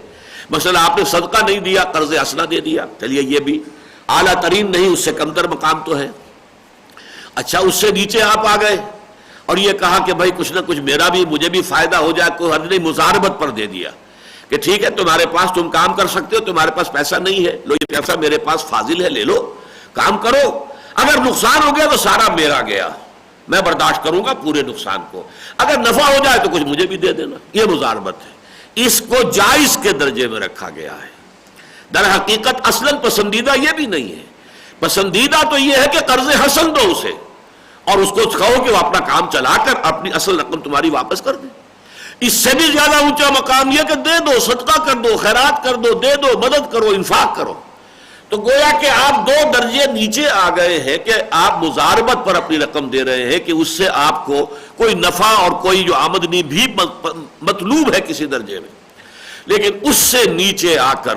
مثلا آپ نے صدقہ نہیں دیا، قرض حسنہ دے دیا، چلیے یہ بھی اعلیٰ ترین نہیں، اس سے کم تر مقام تو ہے۔ اچھا، اس سے نیچے آپ آ گئے اور یہ کہا کہ بھائی کچھ نہ کچھ مجھے بھی فائدہ ہو جائے، کوئی حد نہیں، مزاربت پر دے دیا کہ ٹھیک ہے تمہارے پاس تم کام کر سکتے ہو، تمہارے پاس پیسہ نہیں ہے، لو یہ پیسہ میرے پاس فاضل ہے، لے لو، کام کرو، اگر نقصان ہو گیا تو سارا میرا گیا، میں برداشت کروں گا پورے نقصان کو، اگر نفع ہو جائے تو کچھ مجھے بھی دے دینا، یہ مزاربت ہے۔ اس کو جائز کے درجے میں رکھا گیا ہے۔ در حقیقت اصلاً پسندیدہ یہ بھی نہیں ہے، پسندیدہ تو یہ ہے کہ قرض حسن دو اسے اور اس کو کہو کہ وہ اپنا کام چلا کر اپنی اصل رقم تمہاری واپس کر دے۔ اس سے بھی زیادہ اونچا مقام یہ کہ دے دو، صدقہ کر دو، خیرات کر دو، دے دو، مدد کرو، انفاق کرو۔ تو گویا کہ آپ دو درجے نیچے آ گئے ہیں کہ آپ مزاربت پر اپنی رقم دے رہے ہیں کہ اس سے آپ کو کوئی نفع اور کوئی جو آمدنی بھی مطلوب ہے کسی درجے میں، لیکن اس سے نیچے آ کر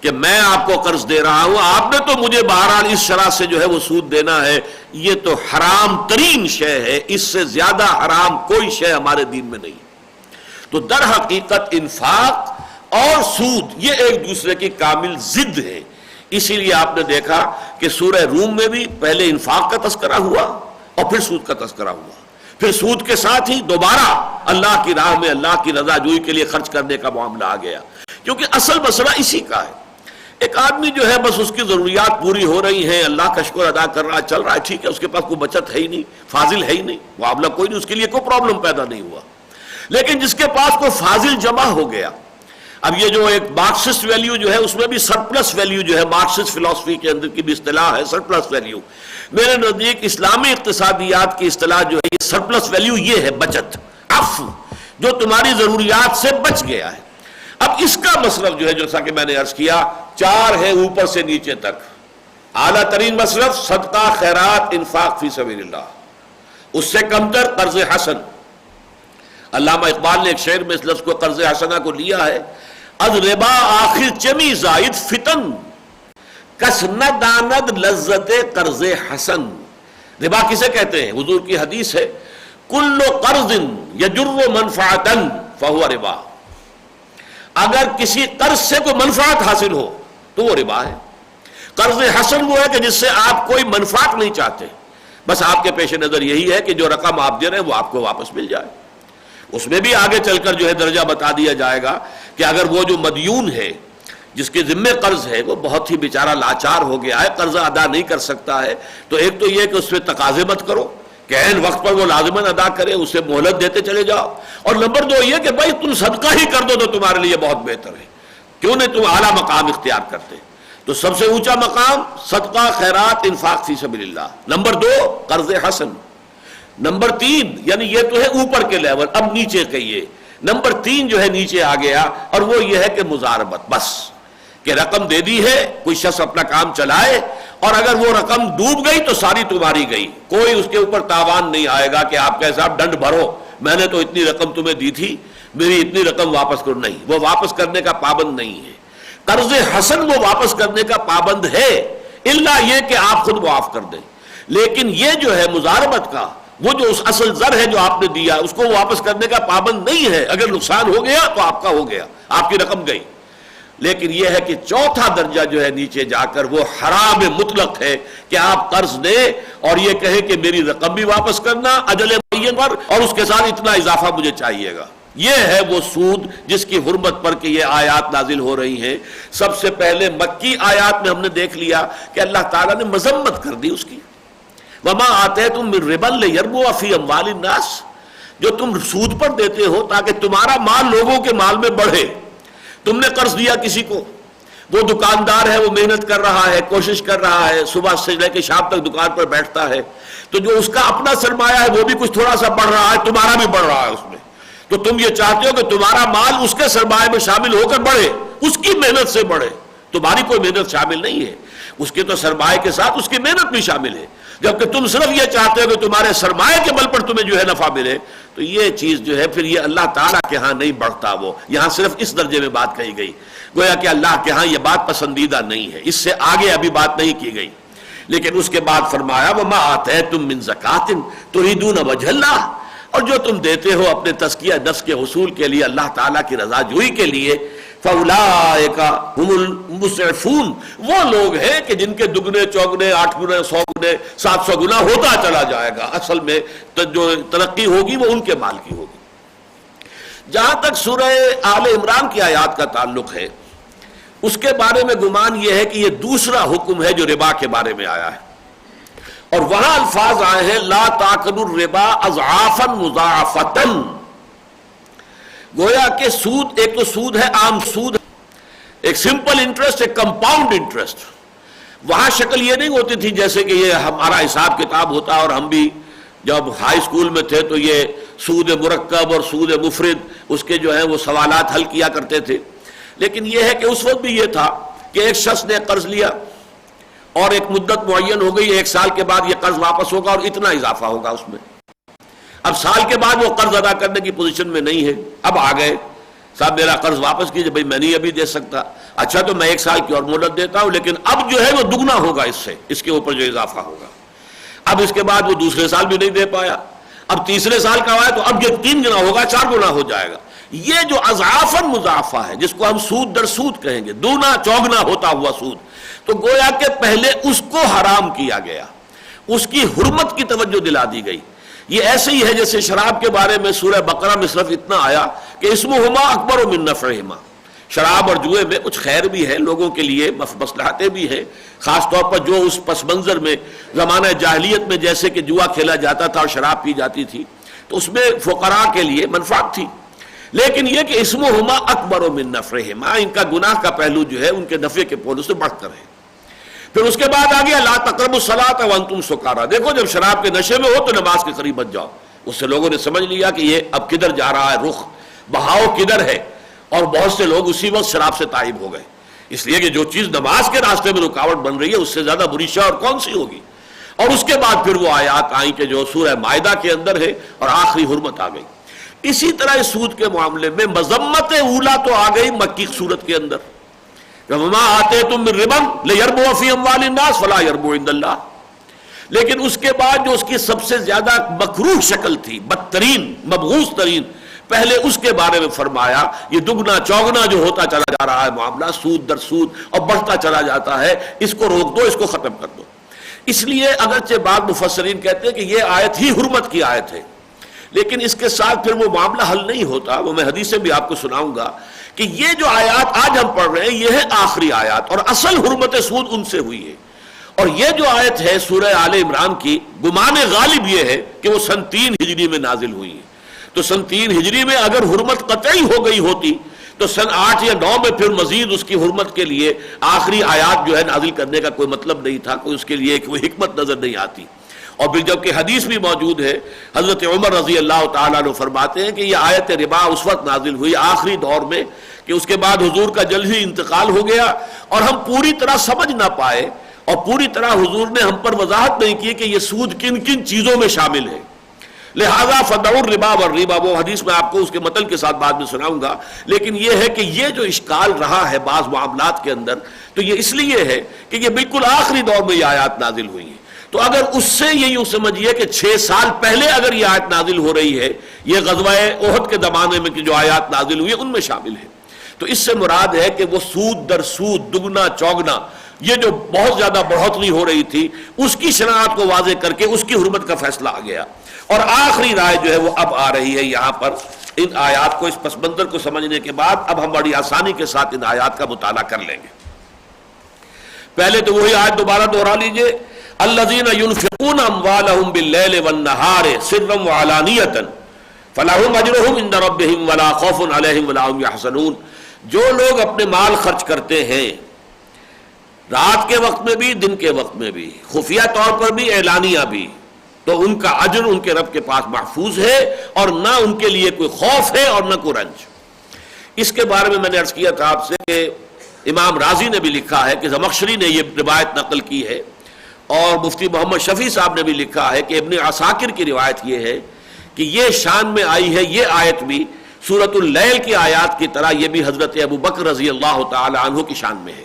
کہ میں آپ کو قرض دے رہا ہوں، آپ نے تو مجھے بہرحال اس شرح سے جو ہے وہ سود دینا ہے، یہ تو حرام ترین شے ہے، اس سے زیادہ حرام کوئی شے ہمارے دین میں نہیں۔ تو در حقیقت انفاق اور سود یہ ایک دوسرے کی کامل ضد ہے۔ اسی لیے آپ نے دیکھا کہ سورہ روم میں بھی پہلے انفاق کا تذکرہ ہوا اور پھر سود کا تذکرہ ہوا، پھر سود کے ساتھ ہی دوبارہ اللہ کی راہ میں اللہ کی رضا جوئی کے لیے خرچ کرنے کا معاملہ آ گیا، کیونکہ اصل مسئلہ اسی کا ہے۔ ایک آدمی جو ہے بس اس کی ضروریات پوری ہو رہی ہیں، اللہ کا شکر ادا کر رہا ہے، چل رہا ہے، ٹھیک ہے، اس کے پاس کوئی بچت ہے ہی نہیں، فاضل ہے ہی نہیں، معاملہ کوئی نہیں، اس کے لیے کوئی پرابلم پیدا نہیں ہوا۔ لیکن جس کے پاس کوئی فاضل جمع ہو گیا، اب یہ جو ایک مارکسسٹ ویلیو جو ہے اس میں بھی سرپلس ویلیو جو ہے، مارکسسٹ فلسفی کے اندر کی بھی اصطلاح ہے سرپلس ویلیو، میرے نزدیک اسلامی اقتصادیات کی اصطلاح جو ہے یہ سرپلس ویلیو یہ ہے بچت، عفو، جو تمہاری ضروریات سے بچ گیا ہے۔ اب اس کا مصرف جو ہے جیسا کہ میں نے عرض کیا 4 ہے اوپر سے نیچے تک۔ اعلیٰ ترین مصرف صدقہ، خیرات، انفاق فی سبیل اللہ، اس سے کم تر قرض حسن۔ علامہ اقبال نے ایک شعر میں اس لفظ کو قرض حسنہ کو لیا ہے، از ربا آخر چمی زائد فتن، کس نہ داند لذت قرض حسن۔ ربا کسے کہتے ہیں؟ حضور کی حدیث ہے، کل قرض یجر منفعتا فہو ربا، اگر کسی قرض سے کوئی منفعت حاصل ہو تو وہ ربا ہے۔ قرض حسن وہ ہے کہ جس سے آپ کوئی منفعت نہیں چاہتے، بس آپ کے پیش نظر یہی ہے کہ جو رقم آپ دے رہے ہیں وہ آپ کو واپس مل جائے۔ اس میں بھی آگے چل کر جو ہے درجہ بتا دیا جائے گا کہ اگر وہ جو مدیون ہے جس کے ذمے قرض ہے وہ بہت ہی بیچارہ لاچار ہو گیا ہے، قرضہ ادا نہیں کر سکتا ہے، تو ایک تو یہ کہ اس پہ تقاضے مت کرو کہ عین وقت پر وہ لازماً ادا کرے، اسے مہلت دیتے چلے جاؤ، اور نمبر 2 یہ کہ بھائی تم صدقہ ہی کر دو تو تمہارے لیے بہت بہتر ہے، کیوں نہیں تم اعلیٰ مقام اختیار کرتے۔ تو سب سے اونچا مقام صدقہ، خیرات، انفاق فی سبیل اللہ، نمبر 2 قرض حسن، نمبر 3 یعنی یہ تو ہے اوپر کے لیول، اب نیچے کہیے نمبر 3 جو ہے نیچے آ گیا، اور وہ یہ ہے کہ مزاربت، بس کہ رقم دے دی ہے، کوئی شخص اپنا کام چلائے، اور اگر وہ رقم ڈوب گئی تو ساری تمہاری گئی، کوئی اس کے اوپر تاوان نہیں آئے گا کہ آپ کا حساب ڈنڈ بھرو، میں نے تو اتنی رقم تمہیں دی تھی، میری اتنی رقم واپس کرو، نہیں، وہ واپس کرنے کا پابند نہیں ہے۔ قرض حسن وہ واپس کرنے کا پابند ہے، الا یہ کہ آپ خود معاف کر دیں، لیکن یہ جو ہے مضاربت کا، وہ جو اس اصل زر ہے جو آپ نے دیا اس کو واپس کرنے کا پابند نہیں ہے. اگر نقصان ہو گیا تو آپ کا ہو گیا، آپ کی رقم گئی. لیکن یہ ہے کہ چوتھا درجہ جو ہے نیچے جا کر وہ حرام مطلق ہے کہ آپ قرض دیں اور یہ کہیں کہ میری رقم بھی واپس کرنا اجل معین پر، اور اس کے ساتھ اتنا اضافہ مجھے چاہیے گا. یہ ہے وہ سود جس کی حرمت پر کہ یہ آیات نازل ہو رہی ہیں. سب سے پہلے مکی آیات میں ہم نے دیکھ لیا کہ اللہ تعالیٰ نے مذمت کر دی اس کی. وما آتیتم من ربا لیربو فی اموال الناس، جو تم سود پر دیتے ہو تاکہ تمہارا مال لوگوں کے مال میں بڑھے. تم نے قرض دیا کسی کو، وہ دکاندار ہے، وہ محنت کر رہا ہے، کوشش کر رہا ہے، صبح سے لے کے شام تک دکان پر بیٹھتا ہے، تو جو اس کا اپنا سرمایہ ہے وہ بھی کچھ تھوڑا سا بڑھ رہا ہے، تمہارا بھی بڑھ رہا ہے اس میں. تو تم یہ چاہتے ہو کہ تمہارا مال اس کے سرمایہ میں شامل ہو کر بڑھے، اس کی محنت سے بڑھے. تمہاری کوئی محنت شامل نہیں ہے، اس کے تو سرمایہ کے ساتھ اس کی محنت بھی شامل ہے. جبکہ تم صرف یہ چاہتے ہو کہ تمہارے سرمایہ کے بل پر تمہیں جو ہے نفع ملے، تو یہ چیز جو ہے پھر یہ اللہ تعالیٰ کے ہاں نہیں بڑھتا. وہ یہاں صرف اس درجے میں بات کہی گئی، گویا کہ اللہ کے ہاں یہ بات پسندیدہ نہیں ہے. اس سے آگے ابھی بات نہیں کی گئی. لیکن اس کے بعد فرمایا وما آتیتم من زکاۃ تریدون وجہ اللہ، اور جو تم دیتے ہو اپنے تزکیہ نفس کے حصول کے لیے، اللہ تعالیٰ کی رضا جوئی کے لیے، فَأُولَٰئِكَ هُمُ الْمُسْرِفُونَ، وہ لوگ ہیں کہ جن کے دگنے چوگنے 8 گنے 100 گنے 700 گنا ہوتا چلا جائے گا. اصل میں جو ترقی ہوگی وہ ان کے مال کی ہوگی. جہاں تک سورہ آل عمران کی آیات کا تعلق ہے، اس کے بارے میں گمان یہ ہے کہ یہ دوسرا حکم ہے جو ربا کے بارے میں آیا ہے، اور وہاں الفاظ آئے ہیں لا تاکلوا الربا اضعافا مضاعفتا. گویا کہ سود، ایک تو سود ہے عام سود، ایک سمپل انٹرسٹ، ایک کمپاؤنڈ انٹرسٹ. وہاں شکل یہ نہیں ہوتی تھی جیسے کہ یہ ہمارا حساب کتاب ہوتا، اور ہم بھی جب ہائی اسکول میں تھے تو یہ سود مرکب اور سود مفرد اس کے جو ہیں وہ سوالات حل کیا کرتے تھے. لیکن یہ ہے کہ اس وقت بھی یہ تھا کہ ایک شخص نے قرض لیا اور ایک مدت معین ہو گئی، 1 سال کے بعد یہ قرض واپس ہوگا اور اتنا اضافہ ہوگا اس میں. اب سال کے بعد وہ قرض ادا کرنے کی پوزیشن میں نہیں ہے، اب آ گئے صاحب میرا قرض واپس کیجئے. بھائی میں نہیں ابھی دے سکتا. اچھا تو میں 1 سال کی اور مہلت دیتا ہوں، لیکن اب جو ہے وہ دگنا ہوگا اس سے، اس کے اوپر جو اضافہ ہوگا. اب اس کے بعد وہ دوسرے سال بھی نہیں دے پایا، اب تیسرے سال کا آیا تو اب یہ 3 گنا ہوگا، 4 گنا ہو جائے گا. یہ جو اضعافاً مضاعفہ ہے جس کو ہم سود در سود کہیں گے، دونا چوگنا ہوتا ہوا سود، تو گویا کہ پہلے اس کو حرام کیا گیا، اس کی حرمت کی توجہ دلا دی گئی. یہ ایسے ہی ہے جیسے شراب کے بارے میں سورہ بقرہ میں صرف اتنا آیا کہ اسمہما اکبر من نفعہما. شراب اور جوئے میں کچھ خیر بھی ہے لوگوں کے لیے، مصلحتیں بھی ہیں، خاص طور پر جو اس پس منظر میں زمانہ جاہلیت میں جیسے کہ جوا کھیلا جاتا تھا اور شراب پی جاتی تھی، تو اس میں فقراء کے لیے منفعت تھی. لیکن یہ کہ اسمہما اکبر من نفعہما، ان کا گناہ کا پہلو جو ہے ان کے نفع کے پہلو سے بڑھ کر ہے. پھر اس کے بعد آ گیا لا تقربوا الصلاۃ وانتم سکارا. دیکھو جب شراب کے نشے میں ہو تو نماز کے قریب مت جاؤ. اس سے لوگوں نے سمجھ لیا کہ یہ اب کدھر جا رہا ہے، رخ بہاؤ کدھر ہے، اور بہت سے لوگ اسی وقت شراب سے تائب ہو گئے. اس لیے کہ جو چیز نماز کے راستے میں رکاوٹ بن رہی ہے اس سے زیادہ بری شے اور کون سی ہوگی. اور اس کے بعد پھر وہ آیات آئیں کہ جو سورہ مائدہ کے اندر ہے، اور آخری حرمت آ گئی. اسی طرح اس سود کے معاملے میں مذمت اولا تو آ گئی مکی صورت کے اندر، وما آتیتم من ربا لیربو فی اموال الناس فلا یربو عند اللہ. لیکن اس کے بعد جو اس کی سب سے زیادہ مکروہ شکل تھی، بدترین مبغوض ترین، پہلے اس کے بارے میں فرمایا یہ دگنا چوگنا جو ہوتا چلا جا رہا ہے معاملہ، سود در سود اور بڑھتا چلا جاتا ہے، اس کو روک دو، اس کو ختم کر دو. اس لیے اگرچہ بعض مفسرین کہتے ہیں کہ یہ آیت ہی حرمت کی آیت ہے، لیکن اس کے ساتھ پھر وہ معاملہ حل نہیں ہوتا. وہ میں حدیثیں بھی آپ کو سناؤں گا کہ یہ جو آیات آج ہم پڑھ رہے ہیں یہ ہے آخری آیات، اور اصل حرمت سود ان سے ہوئی ہے. اور یہ جو آیت ہے سورہ آل عمران کی، گمان غالب یہ ہے کہ وہ سن 3 ہجری میں نازل ہوئی ہے. تو سن 3 ہجری میں اگر حرمت قطعی ہو گئی ہوتی تو سن 8 یا 9 میں پھر مزید اس کی حرمت کے لیے آخری آیات جو ہے نازل کرنے کا کوئی مطلب نہیں تھا، کوئی اس کے لیے کوئی حکمت نظر نہیں آتی. اور پھر جبکہ حدیث بھی موجود ہے، حضرت عمر رضی اللہ تعالیٰ عنہ فرماتے ہیں کہ یہ آیت ربا اس وقت نازل ہوئی آخری دور میں کہ اس کے بعد حضور کا جلد ہی انتقال ہو گیا، اور ہم پوری طرح سمجھ نہ پائے، اور پوری طرح حضور نے ہم پر وضاحت نہیں کی کہ یہ سود کن کن چیزوں میں شامل ہے. لہذا فدعوا الربا والربا، وہ حدیث میں آپ کو اس کے متن کے ساتھ بعد میں سناؤں گا. لیکن یہ ہے کہ یہ جو اشکال رہا ہے بعض معاملات کے اندر، تو یہ اس لیے ہے کہ یہ بالکل آخری دور میں یہ آیات نازل ہوئی ہیں. تو اگر اس سے یہ یوں سمجھیے کہ 6 سال پہلے اگر یہ آیت نازل ہو رہی ہے، یہ غزوہ احد کے زمانے میں جو آیات نازل ہوئی ان میں شامل ہے، تو اس سے مراد ہے کہ وہ سود در سود، دگنا چوگنا، یہ جو بہت زیادہ بڑھوتری ہو رہی تھی اس کی شناخت کو واضح کر کے اس کی حرمت کا فیصلہ آ گیا۔ اور آخری رائے جو ہے وہ اب آ رہی ہے یہاں پر ان آیات کو، اس پس منظر کو سمجھنے کے بعد اب ہم بڑی آسانی کے ساتھ ان آیات کا مطالعہ کر لیں گے۔ پہلے تو وہی آیت دوبارہ دوہرا لیجئے، الذین ينفقون اموالهم باللیل والنہار سرا وعلانیۃ فلہم اجرہم عند ربہم ولا خوف علیہم ولا هم یحزنون، جو لوگ اپنے مال خرچ کرتے ہیں رات کے وقت میں بھی دن کے وقت میں بھی، خفیہ طور پر بھی اعلانیہ بھی، تو ان کا اجر ان کے رب کے پاس محفوظ ہے اور نہ ان کے لیے کوئی خوف ہے اور نہ کوئی رنج۔ اس کے بارے میں نے عرض کیا تھا آپ سے کہ امام رازی نے بھی لکھا ہے کہ زمخشری نے یہ روایت نقل کی ہے، اور مفتی محمد شفیع صاحب نے بھی لکھا ہے کہ ابن عساکر کی روایت یہ ہے کہ یہ شان میں آئی ہے، یہ آیت بھی سورۃ اللیل کی آیات کی طرح یہ بھی حضرت ابو بکر رضی اللہ تعالی عنہ کی شان میں ہے،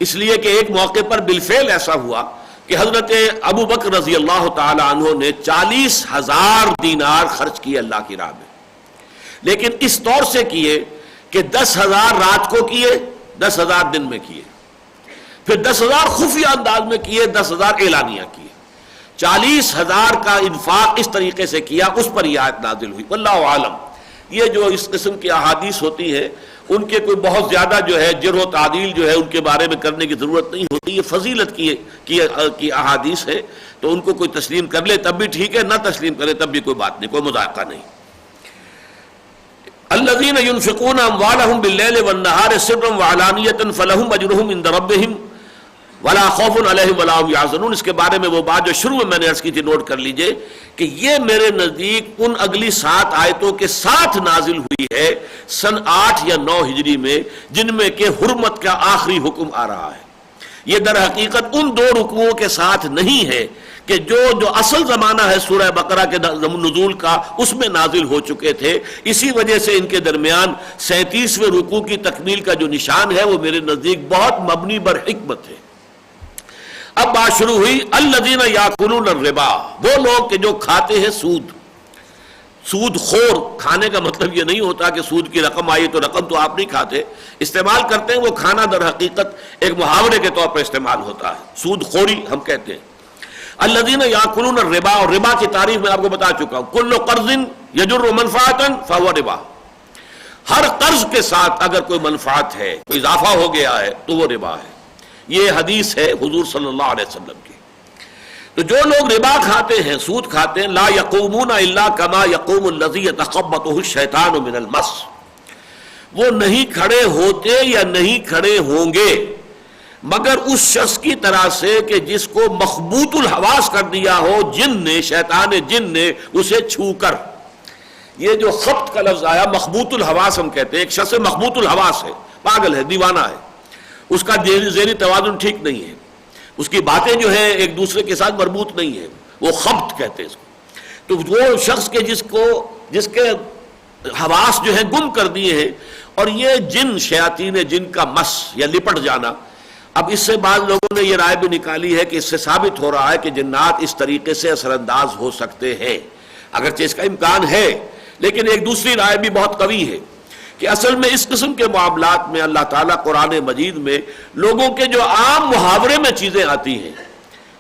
اس لیے کہ ایک موقع پر بالفعل ایسا ہوا کہ حضرت ابو بکر رضی اللہ تعالی عنہ نے 40,000 دینار خرچ کیے اللہ کی راہ میں، لیکن اس طور سے کیے کہ 10,000 رات کو کیے، 10,000 دن میں کیے، پھر 10,000 خفیہ انداز میں کیے، 10,000 اعلانیہ کیے، 40,000 کا انفاق اس طریقے سے کیا، اس پر یہ آیت نازل ہوئی۔ واللہ عالم، یہ جو اس قسم کی احادیث ہوتی ہیں ان کے کوئی بہت زیادہ جو ہے جرح و تعدیل جو ہے ان کے بارے میں کرنے کی ضرورت نہیں ہوتی، یہ فضیلت کی احادیث ہے، تو ان کو کوئی تسلیم کر لے تب بھی ٹھیک ہے، نہ تسلیم کرے تب بھی کوئی بات نہیں، کوئی مذائقہ نہیں۔ الذین ينفقون اموالهم باللیل والنہار سرا وعلانیۃ فلہم اجرہم عند ربہم ولا خوف علیہم ولا هم یحزنون، اس کے بارے میں وہ بات جو شروع میں نے عرض کی تھی نوٹ کر لیجئے کہ یہ میرے نزدیک ان اگلی 7 آیتوں کے ساتھ نازل ہوئی ہے سن 8 یا 9 ہجری میں، جن میں کہ حرمت کا آخری حکم آ رہا ہے۔ یہ در حقیقت ان 2 رکوعوں کے ساتھ نہیں ہے کہ جو اصل زمانہ ہے سورہ بقرہ کے نزول کا اس میں نازل ہو چکے تھے، اسی وجہ سے ان کے درمیان 37ویں رکوع کی تکمیل کا جو نشان ہے وہ میرے نزدیک بہت مبنی بر حکمت ہے۔ اب بات شروع ہوئی، الذین یاکلون الربا، وہ لوگ کہ جو کھاتے ہیں سود خور۔ کھانے کا مطلب یہ نہیں ہوتا کہ سود کی رقم آئی تو رقم تو آپ نہیں کھاتے، استعمال کرتے ہیں، وہ کھانا در حقیقت ایک محاورے کے طور پر استعمال ہوتا ہے، سود خوری ہم کہتے ہیں۔ الذین یاکلون الربا، اور ربا کی تعریف میں آپ کو بتا چکا ہوں، کل قرض یجر منفعۃ فہو ربا، ہر قرض کے ساتھ اگر کوئی منفعت ہے، کوئی اضافہ ہو گیا ہے تو وہ ربا ہے۔ یہ حدیث ہے حضور صلی اللہ علیہ وسلم کی۔ تو جو لوگ ربا کھاتے ہیں، سود کھاتے ہیں، لا یقومون الا کما یقوم الذی یتخبطہ الشیطان من المس، وہ نہیں کھڑے ہوتے یا نہیں کھڑے ہوں گے مگر اس شخص کی طرح سے کہ جس کو مخبوط الحواس کر دیا ہو جن نے، شیطان جن نے اسے چھو کر۔ یہ جو خبط کا لفظ آیا، مخبوط الحواس ہم کہتے ہیں، ایک شخص مخبوط الحواس ہے، پاگل ہے، دیوانہ ہے، اس کا ذہنی توازن ٹھیک نہیں ہے، اس کی باتیں جو ہیں ایک دوسرے کے ساتھ مربوط نہیں ہے، وہ خبط کہتے ہیں اس کو۔ تو وہ شخص کے جس کے حواس جو ہیں گم کر دیے ہیں، اور یہ جن، شیاطین جن کا مس یا لپٹ جانا۔ اب اس سے بعض لوگوں نے یہ رائے بھی نکالی ہے کہ اس سے ثابت ہو رہا ہے کہ جنات اس طریقے سے اثر انداز ہو سکتے ہیں، اگرچہ اس کا امکان ہے، لیکن ایک دوسری رائے بھی بہت قوی ہے کہ اصل میں اس قسم کے معاملات میں اللہ تعالیٰ قرآن مجید میں لوگوں کے جو عام محاورے میں چیزیں آتی ہیں،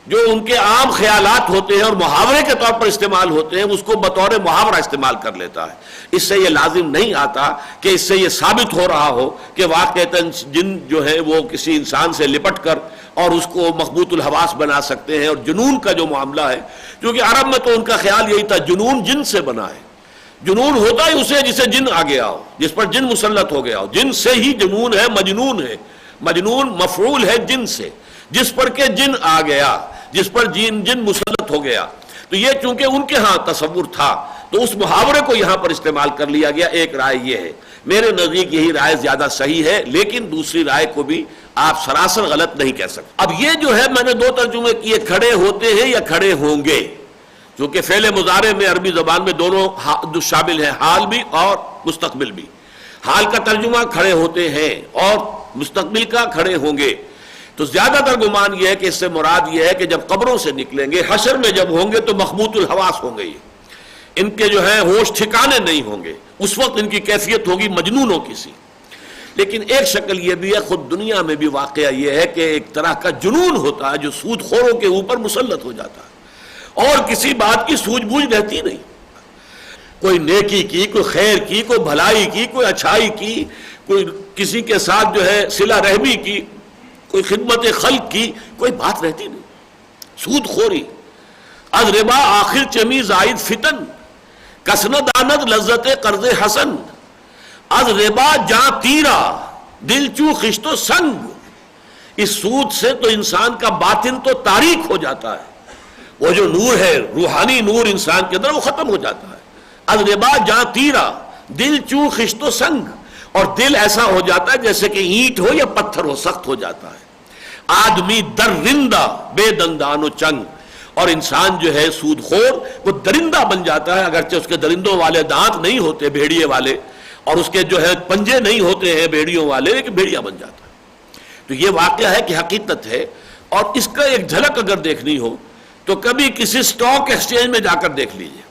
جو ان کے عام خیالات ہوتے ہیں اور محاورے کے طور پر استعمال ہوتے ہیں، اس کو بطور محاورہ استعمال کر لیتا ہے۔ اس سے یہ لازم نہیں آتا کہ اس سے یہ ثابت ہو رہا ہو کہ واقعتاً جن جو ہے وہ کسی انسان سے لپٹ کر اور اس کو مخبوط الحواس بنا سکتے ہیں۔ اور جنون کا جو معاملہ ہے، کیونکہ عرب میں تو ان کا خیال یہی تھا جنون جن سے بنا ہے، جنون ہوتا ہی اسے جسے جن آ گیا ہو، جس پر جن مسلط ہو گیا ہو، جن سے ہی جنون ہے، مجنون ہے، مجنون مفعول ہے جن سے، جس پر کہ جن آ گیا، جس پر جن مسلط ہو گیا۔ تو یہ چونکہ ان کے ہاں تصور تھا تو اس محاورے کو یہاں پر استعمال کر لیا گیا۔ ایک رائے یہ ہے، میرے نزدیک یہی رائے زیادہ صحیح ہے، لیکن دوسری رائے کو بھی آپ سراسر غلط نہیں کہہ سکتے۔ اب یہ جو ہے میں نے 2 ترجمے کیے، کھڑے ہوتے ہیں یا کھڑے ہوں گے، کیونکہ فعل مضارع میں عربی زبان میں دونوں شامل ہیں، حال بھی اور مستقبل بھی۔ حال کا ترجمہ کھڑے ہوتے ہیں اور مستقبل کا کھڑے ہوں گے۔ تو تو زیادہ تر گمان یہ ہے کہ اس سے مراد یہ ہے کہ جب قبروں سے نکلیں گے، حشر میں جب ہوں گے تو مخبوط الحواس ہوں گے، ان کے جو ہے ہوش ٹھکانے نہیں ہوں گے، اس وقت ان کی کیفیت ہوگی مجنونوں کی سی۔ لیکن ایک شکل یہ بھی ہے، خود دنیا میں بھی واقعہ یہ ہے کہ ایک طرح کا جنون ہوتا ہے جو سود خوروں کے اوپر مسلط ہو جاتا ہے، اور کسی بات کی سوجھ بوجھ رہتی نہیں، کوئی نیکی کی، کوئی خیر کی، کوئی بھلائی کی، کوئی اچھائی کی، کوئی کسی کے ساتھ جو ہے صلہ رحمی کی، کوئی خدمت خلق کی، کوئی بات رہتی نہیں۔ سود خوری از ربا آخر چمی زائد فتن، کسن داند لذت قرض حسن، از ربا جاں تیرا دل چو خشت و سنگ۔ اس سود سے تو انسان کا باطن تو تاریک ہو جاتا ہے، وہ جو نور ہے، روحانی نور انسان کے اندر، وہ ختم ہو جاتا ہے۔ از ربا جاں تیرا دل چو خشت و سنگ، اور دل ایسا ہو جاتا ہے جیسے کہ اینٹ ہو یا پتھر ہو، سخت ہو جاتا ہے۔ آدمی درندہ بے دندان و چنگ، اور انسان جو ہے سود خور وہ درندہ بن جاتا ہے، اگرچہ اس کے درندوں والے دانت نہیں ہوتے بھیڑیے والے، اور اس کے جو ہے پنجے نہیں ہوتے ہیں بھیڑیوں والے، لیکن بھیڑیا بن جاتا ہے۔ تو یہ واقعہ ہے کہ حقیقت ہے، اور اس کا ایک جھلک اگر دیکھنی ہو تو کبھی کسی سٹاک ایکسچینج میں جا کر دیکھ لیجئے،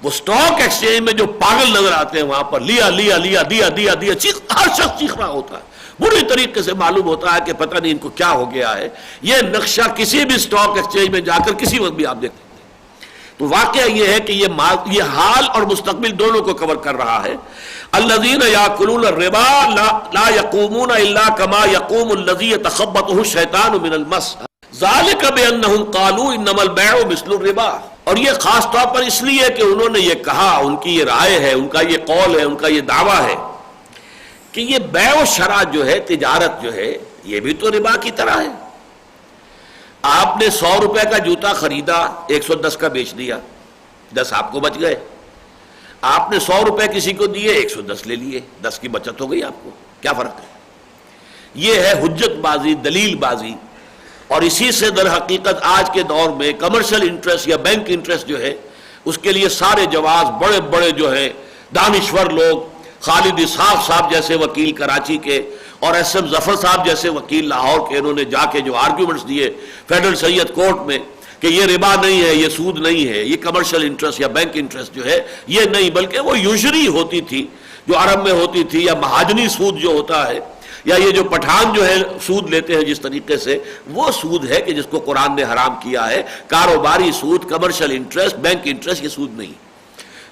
وہ سٹاک ایکسچینج میں جو پاگل نظر آتے ہیں وہاں پر لیا لیا لیا دیا دیا دیا ہر شخص چیخ رہا ہوتا ہے، بری طریقے سے معلوم ہوتا ہے کہ پتہ نہیں ان کو کیا ہو گیا ہے۔ یہ نقشہ کسی بھی سٹاک ایکسچینج میں جا کر کسی وقت بھی آپ دیکھ سکتے ہیں۔ تو واقعہ یہ ہے کہ یہ حال اور مستقبل دونوں کو کور کر رہا ہے۔ الذین یاکلون الربا لا یقومون الا کما یقوم الذی یتخبطہ الشیطان من المس ذالک بانہم قالوا انما البیع مثل الربا۔ اور یہ خاص طور پر اس لیے کہ انہوں نے یہ کہا، ان کی یہ رائے ہے، ان کا یہ قول ہے، ان کا یہ دعویٰ ہے کہ یہ بیع و شرع جو ہے، تجارت جو ہے، یہ بھی تو ربا کی طرح ہے۔ آپ نے 100 روپے کا جوتا خریدا، 110 کا بیچ دیا، 10 آپ کو بچ گئے۔ آپ نے 100 روپے کسی کو دیے، 110 لے لیے، 10 کی بچت ہو گئی آپ کو، کیا فرق ہے؟ یہ ہے حجت بازی، دلیل بازی، اور اسی سے در حقیقت آج کے دور میں کمرشل انٹرسٹ یا بینک انٹرسٹ جو ہے، اس کے لیے سارے جواز بڑے بڑے جو ہیں دانشور لوگ، خالد اسحاق صاحب جیسے وکیل کراچی کے، اور ایس ایم ظفر صاحب جیسے وکیل لاہور کے، انہوں نے جا کے جو آرگیومنٹس دیے فیڈرل سید کورٹ میں کہ یہ ربا نہیں ہے، یہ سود نہیں ہے، یہ کمرشل انٹرسٹ یا بینک انٹرسٹ جو ہے یہ نہیں، بلکہ وہ یوزری ہوتی تھی جو عرب میں ہوتی تھی، یا مہاجنی سود جو ہوتا ہے، یا یہ جو پٹھان جو ہے سود لیتے ہیں جس طریقے سے، وہ سود ہے کہ جس کو قرآن نے حرام کیا ہے۔ کاروباری سود، کمرشل انٹرسٹ، بینک انٹرسٹ، یہ سود نہیں۔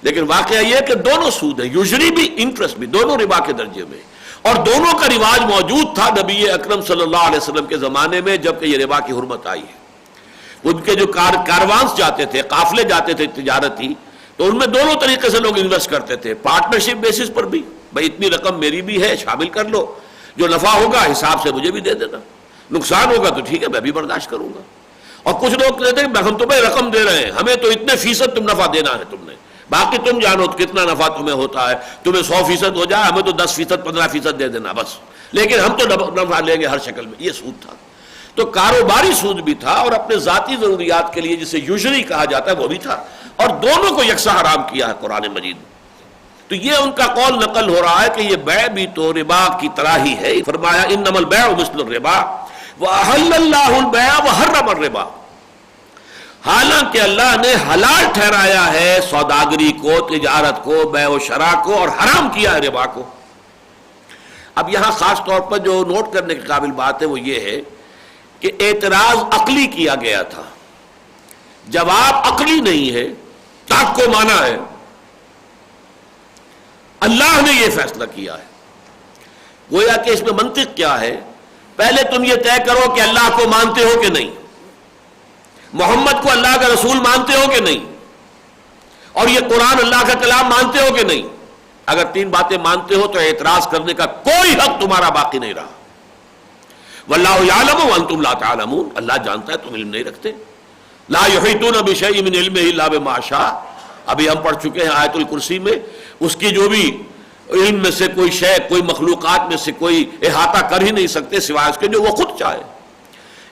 لیکن واقعہ یہ ہے کہ دونوں سود ہے، یوزری بھی انٹرسٹ بھی، دونوں ربا کے درجے میں، اور دونوں کا رواج موجود تھا نبی اکرم صلی اللہ علیہ وسلم کے زمانے میں جبکہ یہ ربا کی حرمت آئی ہے۔ ان کے جو کاروانس جاتے تھے، قافلے جاتے تھے تجارتی، تو ان میں دونوں طریقے سے لوگ انویسٹ کرتے تھے، پارٹنرشپ بیسس پر بھی، بھائی اتنی رقم میری بھی ہے، شامل کر لو، جو نفع ہوگا حساب سے مجھے بھی دے دینا، نقصان ہوگا تو ٹھیک ہے میں بھی برداشت کروں گا۔ اور کچھ لوگ کہتے ہیں ہم تمہیں رقم دے رہے ہیں، ہمیں تو اتنے فیصد تم نفع دینا ہے تم نے، باقی تم جانو کتنا نفع تمہیں ہوتا ہے، تمہیں 100% ہو جائے، ہمیں تو 10%، 15% دے دینا بس، لیکن ہم تو نفع لیں گے ہر شکل میں۔ یہ سود تھا، تو کاروباری سود بھی تھا، اور اپنے ذاتی ضروریات کے لیے جسے یوزری کہا جاتا ہے وہ بھی تھا، اور دونوں کو یکساں حرام کیا ہے قرآن مجید۔ تو یہ ان کا قول نقل ہو رہا ہے کہ یہ بیع بھی تو ربا کی طرح ہی ہے۔ فرمایا انما البیع مثل الربا واحل اللہ البیع وحرم الربا، حالانکہ اللہ نے حلال ٹھہرایا ہے سوداگری کو، تجارت کو، بیع و شرع کو، اور حرام کیا ہے ربا کو۔ اب یہاں خاص طور پر جو نوٹ کرنے کے قابل بات ہے وہ یہ ہے کہ اعتراض عقلی کیا گیا تھا، جواب عقلی نہیں ہے، تاک کو مانا ہے، اللہ نے یہ فیصلہ کیا ہے۔ گویا کہ اس میں منطق کیا ہے، پہلے تم یہ طے کرو کہ اللہ کو مانتے ہو کہ نہیں، محمد کو اللہ کا رسول مانتے ہو کہ نہیں، اور یہ قرآن اللہ کا کلام مانتے ہو کہ نہیں۔ اگر 3 باتیں مانتے ہو تو اعتراض کرنے کا کوئی حق تمہارا باقی نہیں رہا۔ واللہ یعلم وانتم لا تعلمون، اللہ جانتا ہے تم علم نہیں رکھتے۔ لا یحیطون بشیء من علمہ الا بما شاء، ابھی ہم پڑھ چکے ہیں آیت الکرسی میں، اس کی جو بھی علم میں سے کوئی شے، کوئی مخلوقات میں سے کوئی احاطہ کر ہی نہیں سکتے سوائے اس کے جو وہ خود چاہے۔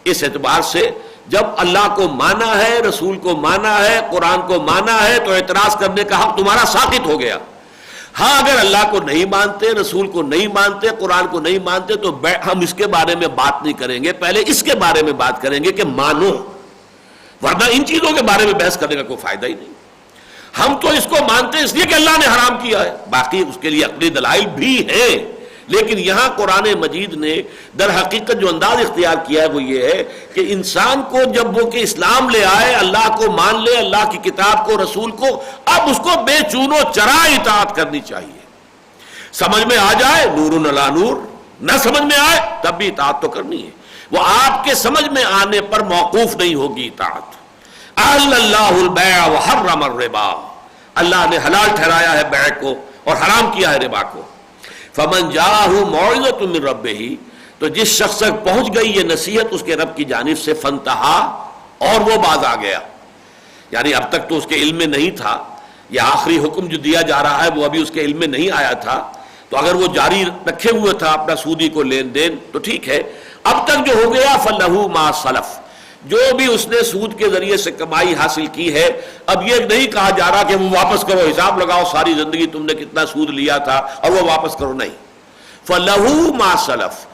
اس اعتبار سے جب اللہ کو مانا ہے، رسول کو مانا ہے، قرآن کو مانا ہے، تو اعتراض کرنے کا حق تمہارا ساقط ہو گیا۔ ہاں اگر اللہ کو نہیں مانتے، رسول کو نہیں مانتے، قرآن کو نہیں مانتے تو ہم اس کے بارے میں بات نہیں کریں گے، پہلے اس کے بارے میں بات کریں گے کہ مانو، ورنہ ان چیزوں کے بارے میں بحث کرنے کا کوئی فائدہ ہی نہیں۔ ہم تو اس کو مانتے اس لیے کہ اللہ نے حرام کیا ہے، باقی اس کے لیے عقلی دلائل بھی ہیں، لیکن یہاں قرآن مجید نے در حقیقت جو انداز اختیار کیا ہے وہ یہ ہے کہ انسان کو جب وہ کہ اسلام لے آئے، اللہ کو مان لے، اللہ کی کتاب کو، رسول کو، اب اس کو بے چون و چرا اطاعت کرنی چاہیے۔ سمجھ میں آ جائے نور علی نور، نہ سمجھ میں آئے تب بھی اطاعت تو کرنی ہے، وہ آپ کے سمجھ میں آنے پر موقوف نہیں ہوگی اطاعت۔ احل اللہ البیع وحرم الربا، اللہ نے حلال ٹھہرایا ہے بیع کو اور حرام کیا ہے ربا کو۔ فمن جاءہ موعظۃ من ربہ، تو جس شخص تک پہنچ گئی یہ نصیحت اس کے رب کی جانب سے، فانتہا، اور وہ باز آ گیا، یعنی اب تک تو اس کے علم میں نہیں تھا، یہ آخری حکم جو دیا جا رہا ہے وہ ابھی اس کے علم میں نہیں آیا تھا، تو اگر وہ جاری رکھے ہوئے تھا اپنا سودی کو لین دین تو ٹھیک ہے، اب تک جو ہو گیا فلہ ما سلف، جو بھی اس نے سود کے ذریعے سے کمائی حاصل کی ہے، اب یہ نہیں کہا جا رہا کہ وہ واپس کرو، حساب لگاؤ ساری زندگی تم نے کتنا سود لیا تھا اور وہ واپس کرو، نہیں، فلہ ما سلف،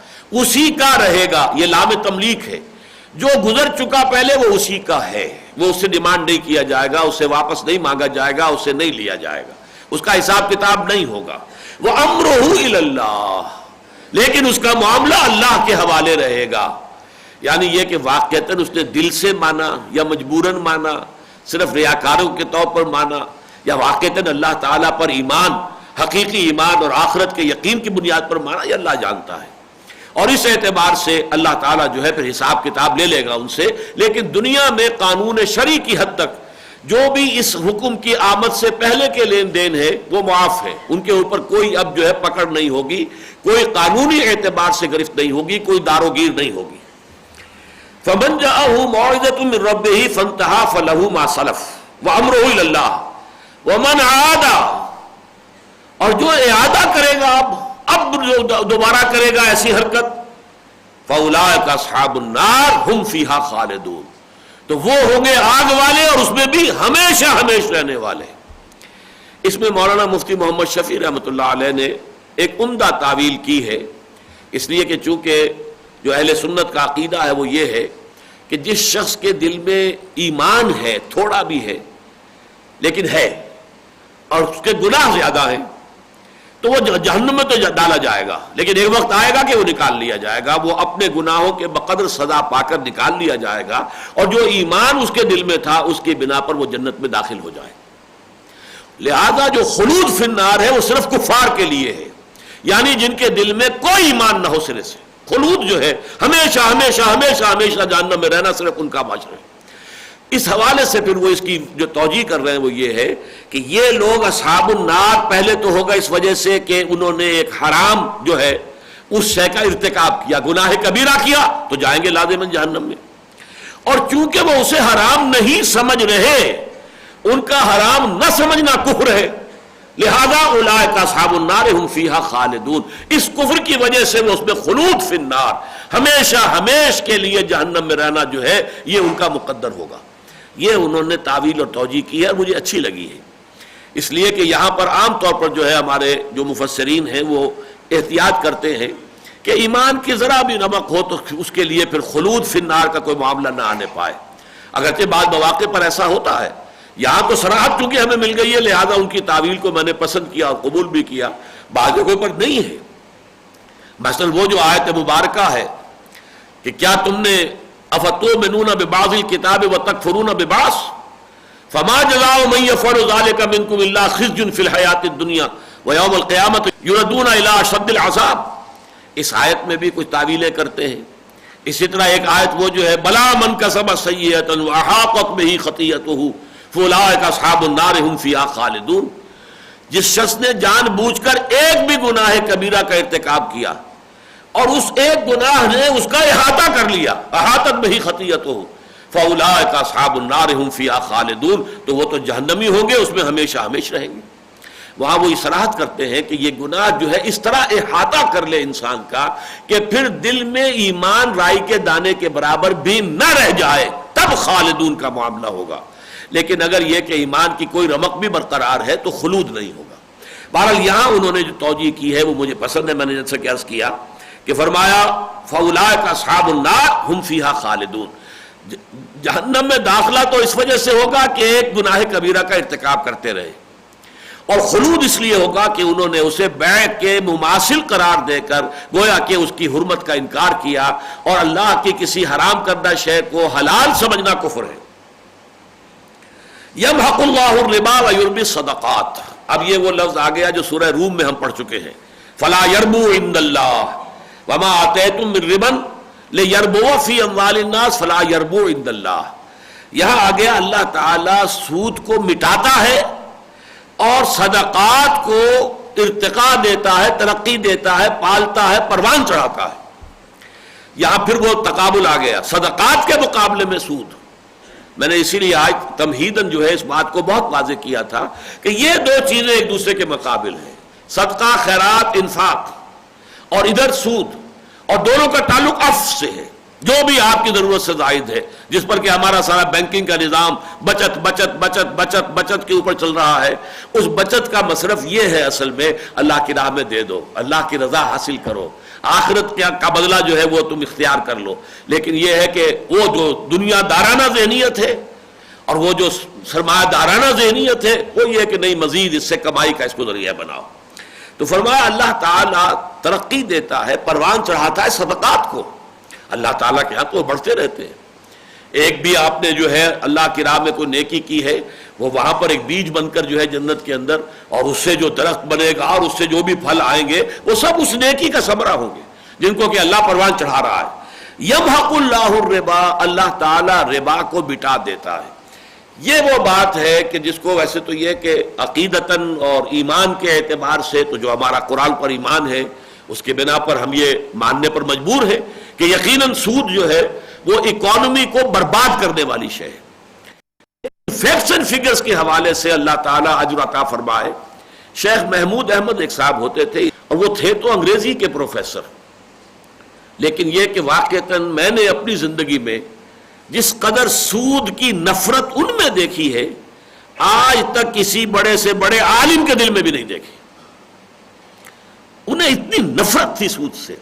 اسی کا رہے گا، یہ لام تملیک ہے، جو گزر چکا پہلے وہ اسی کا ہے، وہ اس سے ڈیمانڈ نہیں کیا جائے گا، اس سے واپس نہیں مانگا جائے گا، اس سے نہیں لیا جائے گا، اس کا حساب کتاب نہیں ہوگا۔ وَأَمْرُهُ إِلَى اللَّهِ، لیکن اس کا معاملہ اللہ کے حوالے رہے گا، یعنی یہ کہ واقعتاً اس نے دل سے مانا یا مجبوراً مانا، صرف ریاکاروں کے طور پر مانا، یا واقعتاً اللہ تعالیٰ پر ایمان، حقیقی ایمان اور آخرت کے یقین کی بنیاد پر مانا، یہ اللہ جانتا ہے، اور اس اعتبار سے اللہ تعالیٰ جو ہے پھر حساب کتاب لے لے گا ان سے۔ لیکن دنیا میں قانون شرعی کی حد تک جو بھی اس حکم کی آمد سے پہلے کے لین دین ہے وہ معاف ہے، ان کے اوپر کوئی اب جو ہے پکڑ نہیں ہوگی، کوئی قانونی اعتبار سے گرفت نہیں ہوگی، کوئی داروگیر نہیں ہوگی۔ فمن جاءہ موعظۃ من ربہ فانتہا فلہ ما سلف وامرہ الی اللہ ومن عاد، اور جو اعادہ کرے گا اب جو دوبارہ کرے گا ایسی حرکت، فاولئک اصحاب النار ھم فیہا خالدون، تو وہ ہوں گے آگ والے اور اس میں بھی ہمیشہ ہمیشہ رہنے والے۔ اس میں مولانا مفتی محمد شفیع رحمۃ اللہ علیہ نے ایک عمدہ تعویل کی ہے، اس لیے کہ چونکہ جو اہل سنت کا عقیدہ ہے وہ یہ ہے کہ جس شخص کے دل میں ایمان ہے، تھوڑا بھی ہے لیکن ہے، اور اس کے گناہ زیادہ ہیں، تو وہ جہنم میں تو ڈالا جائے گا، لیکن ایک وقت آئے گا کہ وہ نکال لیا جائے گا، وہ اپنے گناہوں کے بقدر سزا پا کر نکال لیا جائے گا، اور جو ایمان اس کے دل میں تھا اس کی بنا پر وہ جنت میں داخل ہو جائے۔ لہذا جو خلود فی النار ہے وہ صرف کفار کے لیے ہے، یعنی جن کے دل میں کوئی ایمان نہ ہو سرے سے، خلود جو ہے ہمیشہ ہمیشہ ہمیشہ ہمیشہ جہنم میں رہنا، صرف ان کا معاشرہ ہے۔ اس حوالے سے پھر وہ اس کی جو توجیہ کر رہے ہیں وہ یہ ہے کہ یہ لوگ اصحاب النار پہلے تو ہوگا اس وجہ سے کہ انہوں نے ایک حرام جو ہے اس شے کا ارتکاب کیا، گناہ کبیرہ کیا، تو جائیں گے لازماً جہنم میں، اور چونکہ وہ اسے حرام نہیں سمجھ رہے، ان کا حرام نہ سمجھنا کفر ہے، لہذا اولئک اصحاب النار ھم فیہا خالدون، اس کفر کی وجہ سے وہ اس میں خلود فی النار، ہمیشہ ہمیشہ کے لیے جہنم میں رہنا جو ہے یہ ان کا مقدر ہوگا۔ یہ انہوں نے تعویل اور توجیہ کی ہے، مجھے اچھی لگی ہے، اس لیے کہ یہاں پر عام طور پر جو ہے ہمارے جو مفسرین ہیں وہ احتیاط کرتے ہیں کہ ایمان کی ذرا بھی نمک ہو تو اس کے لیے پھر خلود فی النار کا کوئی معاملہ نہ آنے پائے، اگرچہ بعض مواقع پر ایسا ہوتا ہے، یہاں تو صراحت چونکہ ہمیں مل گئی ہے لہذا ان کی تعویل کو میں نے پسند کیا اور قبول بھی کیا، بعض جگہوں پر نہیں ہے۔ مثلا وہ جو آیت مبارکہ ہے کہ کیا تم نے افتؤمنون ببعض الکتاب وتکفرون ببعض فما جزاء من يفعل ذلك منكم الا خزي في الحیاۃ الدنیا ویوم القیامۃ یردون الی اشد العذاب، اس آیت میں بھی کچھ تعویلیں کرتے ہیں۔ اسی طرح ایک آیت وہ جو ہے بلا من کسب سیئۃ واحاطت به خطیئته فاولئک اصحاب النار ھم فیہا خالدون، جس شخص نے جان بوجھ کر ایک بھی گناہ کبیرہ کا ارتکاب کیا اور اس ایک گناہ نے اس کا احاطہ کر لیا، احاطت به خطیئته فاولئک اصحاب النار ھم فیہا خالدون، تو وہ تو جہنمی ہوں گے، اس میں ہمیشہ ہمیشہ رہیں گے۔ وہاں وہ اصراحت کرتے ہیں کہ یہ گناہ جو ہے اس طرح احاطہ کر لے انسان کا کہ پھر دل میں ایمان رائی کے دانے کے برابر بھی نہ رہ جائے، تب خالدون کا معاملہ ہوگا، لیکن اگر یہ کہ ایمان کی کوئی رمق بھی برقرار ہے تو خلود نہیں ہوگا۔ بہرحال یہاں انہوں نے جو توجیہ کی ہے وہ مجھے پسند ہے. میں نے جیسا کہ عرض کیا کہ فرمایا فَأُولَٰئِكَ أَصْحَابُ النَّارِ هُمْ فِيهَا خَالِدُونَ. جہنم میں داخلہ تو اس وجہ سے ہوگا کہ ایک گناہ کبیرہ کا ارتکاب کرتے رہے, اور خلود اس لیے ہوگا کہ انہوں نے اسے بیع کے مماثل قرار دے کر گویا کہ اس کی حرمت کا انکار کیا, اور اللہ کی کسی حرام کردہ شے کو حلال سمجھنا کفر ہے. یمحق اللہ الربا ویربی الصدقات. اب یہ وہ لفظ آ گیا جو سورہ روم میں ہم پڑھ چکے ہیں, فلا یربو عند اللہ وما آتیتم من ربا لیربو فی اموال الناس فلا یربو عند اللہ. یہاں آ گیا اللہ تعالی سود کو مٹاتا ہے اور صدقات کو ارتقاء دیتا ہے, ترقی دیتا ہے, پالتا ہے, پروان چڑھاتا ہے. یہاں پھر وہ تقابل آ گیا صدقات کے مقابلے میں سود. میں نے اسی لیے آج تمہیداً جو ہے اس بات کو بہت واضح کیا تھا کہ یہ دو چیزیں ایک دوسرے کے مقابل ہیں, صدقہ, خیرات, انفاق, اور ادھر سود, اور دونوں کا تعلق عفو سے ہے. جو بھی آپ کی ضرورت سے زائد ہے, جس پر کہ ہمارا سارا بینکنگ کا نظام بچت بچت بچت بچت بچت کے اوپر چل رہا ہے, اس بچت کا مصرف یہ ہے اصل میں اللہ کی راہ میں دے دو, اللہ کی رضا حاصل کرو, آخرت کا بدلہ جو ہے وہ تم اختیار کر لو. لیکن یہ ہے کہ وہ جو دنیا دارانہ ذہنیت ہے اور وہ جو سرمایہ دارانہ ذہنیت ہے وہ یہ ہے کہ نہیں مزید اس سے کمائی کا اس کو ذریعہ بناؤ. تو فرمایا اللہ تعالیٰ ترقی دیتا ہے, پروان چڑھاتا ہے صدقات کو. اللہ تعالیٰ کے ہاں تو بڑھتے رہتے ہیں. ایک بھی آپ نے جو ہے اللہ کی راہ میں کوئی نیکی کی ہے, وہ وہاں پر ایک بیج بن کر جو ہے جنت کے اندر, اور اس سے جو درخت بنے گا اور اس سے جو بھی پھل آئیں گے وہ سب اس نیکی کا ثمرہ ہوں گے جن کو کہ اللہ پروان چڑھا رہا ہے. یمحق اللہ الربا, اللہ تعالیٰ ربا کو مٹا دیتا ہے. یہ وہ بات ہے کہ جس کو ویسے تو یہ کہ عقیدتاً اور ایمان کے اعتبار سے تو جو ہمارا قرآن پر ایمان ہے اس کے بنا پر ہم یہ ماننے پر مجبور ہے کہ یقیناً سود جو ہے وہ اکانومی کو برباد کرنے والی شے ہے. فیکٹس اینڈ فگرز کے حوالے سے اللہ تعالیٰ اجر عطا فرمائے. شیخ محمود احمد ایک صاحب ہوتے تھے, اور وہ تھے تو انگریزی کے پروفیسر, لیکن یہ کہ واقعتاً میں نے اپنی زندگی میں جس قدر سود کی نفرت ان میں دیکھی ہے آج تک کسی بڑے سے بڑے عالم کے دل میں بھی نہیں دیکھی. انہیں اتنی نفرت تھی سود سے,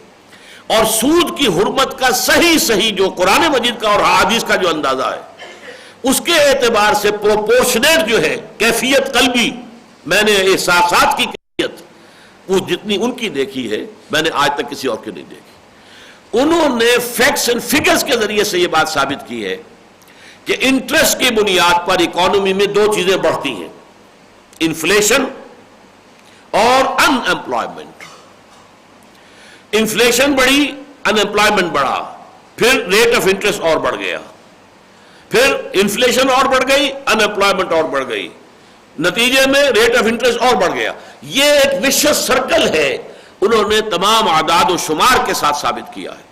اور سود کی حرمت کا صحیح جو قرآن مجید کا اور حدیث کا جو اندازہ ہے اس کے اعتبار سے پروپورشنیٹ جو ہے کیفیت قلبی, میں نے احساسات کی کیفیت وہ جتنی ان کی دیکھی ہے میں نے آج تک کسی اور کی نہیں دیکھی. انہوں نے فیکٹس اینڈ فگرز کے ذریعے سے یہ بات ثابت کی ہے کہ انٹرسٹ کی بنیاد پر اکانومی میں دو چیزیں بڑھتی ہیں, انفلیشن اور ان امپلائمنٹ. انفلیشن بڑھی, ان امپلائمنٹ بڑھا, پھر ریٹ آف انٹرسٹ اور بڑھ گیا, پھر انفلیشن اور بڑھ گئی, ان امپلائمنٹ اور بڑھ گئی, نتیجے میں ریٹ آف انٹرسٹ اور بڑھ گیا. یہ ایک وشس سرکل ہے, انہوں نے تمام اعداد و شمار کے ساتھ ثابت کیا ہے.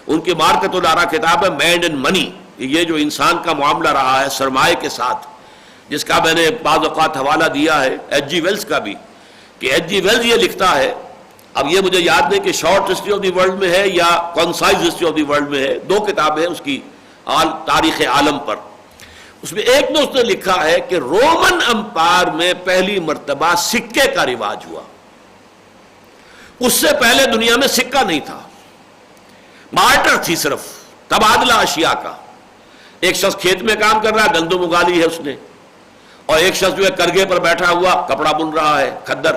ان کی مارکت الارا کتاب ہے مینڈ اینڈ منی, یہ جو انسان کا معاملہ رہا ہے سرمایہ کے ساتھ, جس کا میں نے بعض اوقات حوالہ دیا ہے ایچ جی ویلز کا بھی, کہ ایچ جی ویلز یہ لکھتا ہے, اب یہ مجھے یاد نہیں کہ short history of the world میں ہے یا concise history of the world میں ہے, دو کتابیں ہیں اس کی تاریخ عالم پر. اس میں ایک نے اس نے لکھا ہے کہ رومن امپائر میں پہلی مرتبہ سکے کا رواج ہوا, اس سے پہلے دنیا میں سکہ نہیں تھا, بارٹر تھی صرف, تبادلہ اشیاء کا. ایک شخص کھیت میں کام کر رہا ہے, گندم اگا لی ہے اس نے, اور ایک شخص جو ہے کرگے پر بیٹھا ہوا کپڑا بن رہا ہے, کھدر,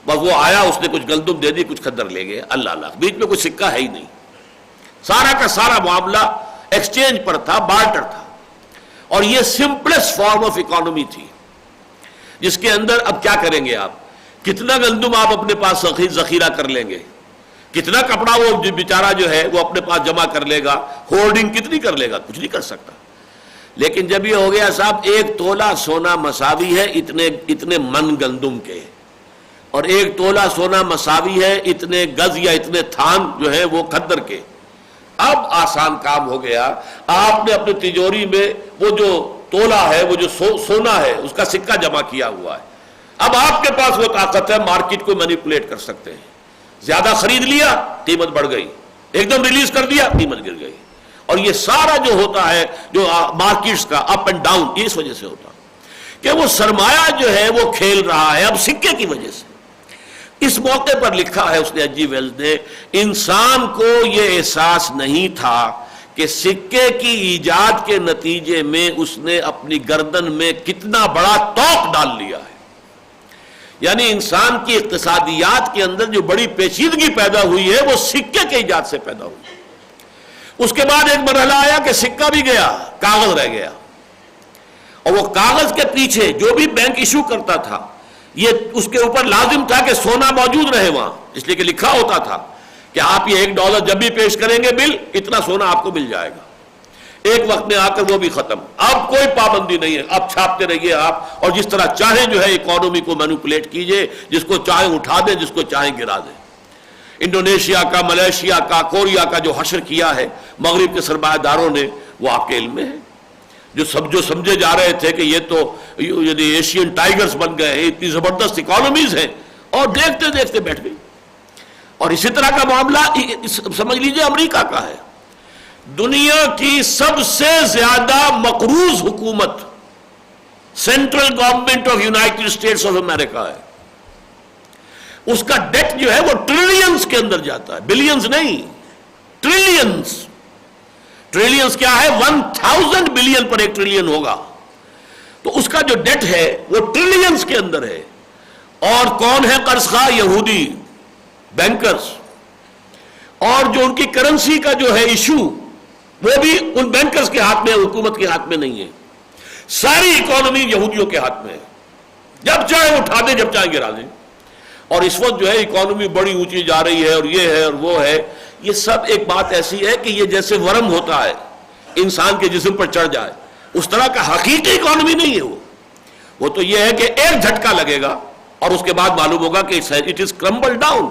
بس وہ آیا اس نے کچھ گندم دے دی, کچھ کھدر لے گئے, اللہ اللہ, بیچ میں کوئی سکہ ہے ہی نہیں. سارا کا سارا معاملہ ایکسچینج پر تھا, بارٹر تھا. اور یہ سمپلسٹ فارم آف اکانومی تھی, جس کے اندر اب کیا کریں گے آپ, کتنا گندم آپ اپنے پاس ذخیرہ کر لیں گے, کتنا کپڑا وہ بیچارہ جو ہے وہ اپنے پاس جمع کر لے گا, ہولڈنگ کتنی کر لے گا, کچھ نہیں کر سکتا. لیکن جب یہ ہو گیا صاحب ایک تولہ سونا مساوی ہے اتنے من گندم کے, اور ایک تولہ سونا مساوی ہے اتنے گز یا اتنے تھان جو ہے وہ کھدر کے, اب آسان کام ہو گیا. آپ نے اپنے تجوری میں وہ جو تولا ہے, وہ جو سونا ہے, اس کا سکہ جمع کیا ہوا ہے. اب آپ کے پاس وہ طاقت ہے, مارکیٹ کو مینیپولیٹ کر سکتے ہیں. زیادہ خرید لیا, قیمت بڑھ گئی, ایک دم ریلیز کر دیا, قیمت گر گئی. اور یہ سارا جو ہوتا ہے جو مارکیٹس کا اپ اینڈ ڈاؤن, اس وجہ سے ہوتا. کہ وہ سرمایہ جو ہے وہ کھیل رہا ہے اب سکے کی وجہ سے۔ اس موقع پر لکھا ہے اس نے ایچ جی ویلز نے، انسان کو یہ احساس نہیں تھا کہ سکے کی ایجاد کے نتیجے میں اس نے اپنی گردن میں کتنا بڑا توق ڈال لیا ہے۔ یعنی انسان کی اقتصادیات کے اندر جو بڑی پیچیدگی پیدا ہوئی ہے وہ سکے کے ایجاد سے پیدا ہوئی۔ اس کے بعد ایک مرحلہ آیا کہ سکہ بھی گیا، کاغذ رہ گیا، اور وہ کاغذ کے پیچھے جو بھی بینک ایشو کرتا تھا یہ اس کے اوپر لازم تھا کہ سونا موجود رہے وہاں، اس لیے کہ لکھا ہوتا تھا کہ آپ یہ $1 جب بھی پیش کریں گے بل اتنا سونا آپ کو مل جائے گا۔ ایک وقت میں آ کر وہ بھی ختم، اب کوئی پابندی نہیں ہے، اب چھاپتے رہیے آپ اور جس طرح چاہیں جو ہے اکانومی کو مینوپولیٹ کیجئے، جس کو چاہیں اٹھا دیں، جس کو چاہیں گرا دیں۔ انڈونیشیا کا، ملیشیا کا، کوریا کا جو حشر کیا ہے مغرب کے سرمایہ داروں نے وہ آپ کے علم میں ہے، جو سمجھے جا رہے تھے کہ یہ تو ایشین ٹائیگرز بن گئے ہیں، اتنی زبردست اکانومیز ہیں، اور دیکھتے دیکھتے بیٹھ گئی۔ اور اسی طرح کا معاملہ سمجھ لیجئے امریکہ کا ہے۔ دنیا کی سب سے زیادہ مقروض حکومت central government of United States of America ہے۔ اس کا ڈیٹ جو ہے وہ ٹریلینز کے اندر جاتا ہے، بلینز نہیں، ٹریلینز۔ ٹریلینز کیا ہے؟ 1000 بلین پر ایک ٹریلین ہوگا، تو اس کا جو ڈیٹ ہے وہ ٹریلینز کے اندر ہے۔ اور کون ہے قرض خواہ؟ یہودی بینکرز، اور جو ان کی کرنسی کا جو ہے ایشو وہ بھی ان بینکرز کے ہاتھ میں ہے، حکومت کے ہاتھ میں نہیں ہے۔ ساری اکانومی یہودیوں کے ہاتھ میں ہے، جب چاہے اٹھا دیں، جب چاہے گرا دیں۔ اور اس وقت جو ہے اکانومی بڑی اونچی جا رہی ہے، اور یہ ہے اور وہ ہے، یہ سب ایک بات ایسی ہے کہ یہ جیسے ورم ہوتا ہے انسان کے جسم پر چڑھ جائے، اس طرح کا حقیقی اکانومی نہیں ہے وہ تو یہ ہے کہ ایک جھٹکا لگے گا اور اس کے بعد معلوم ہوگا کہ اٹ از کرمبل ڈاؤن۔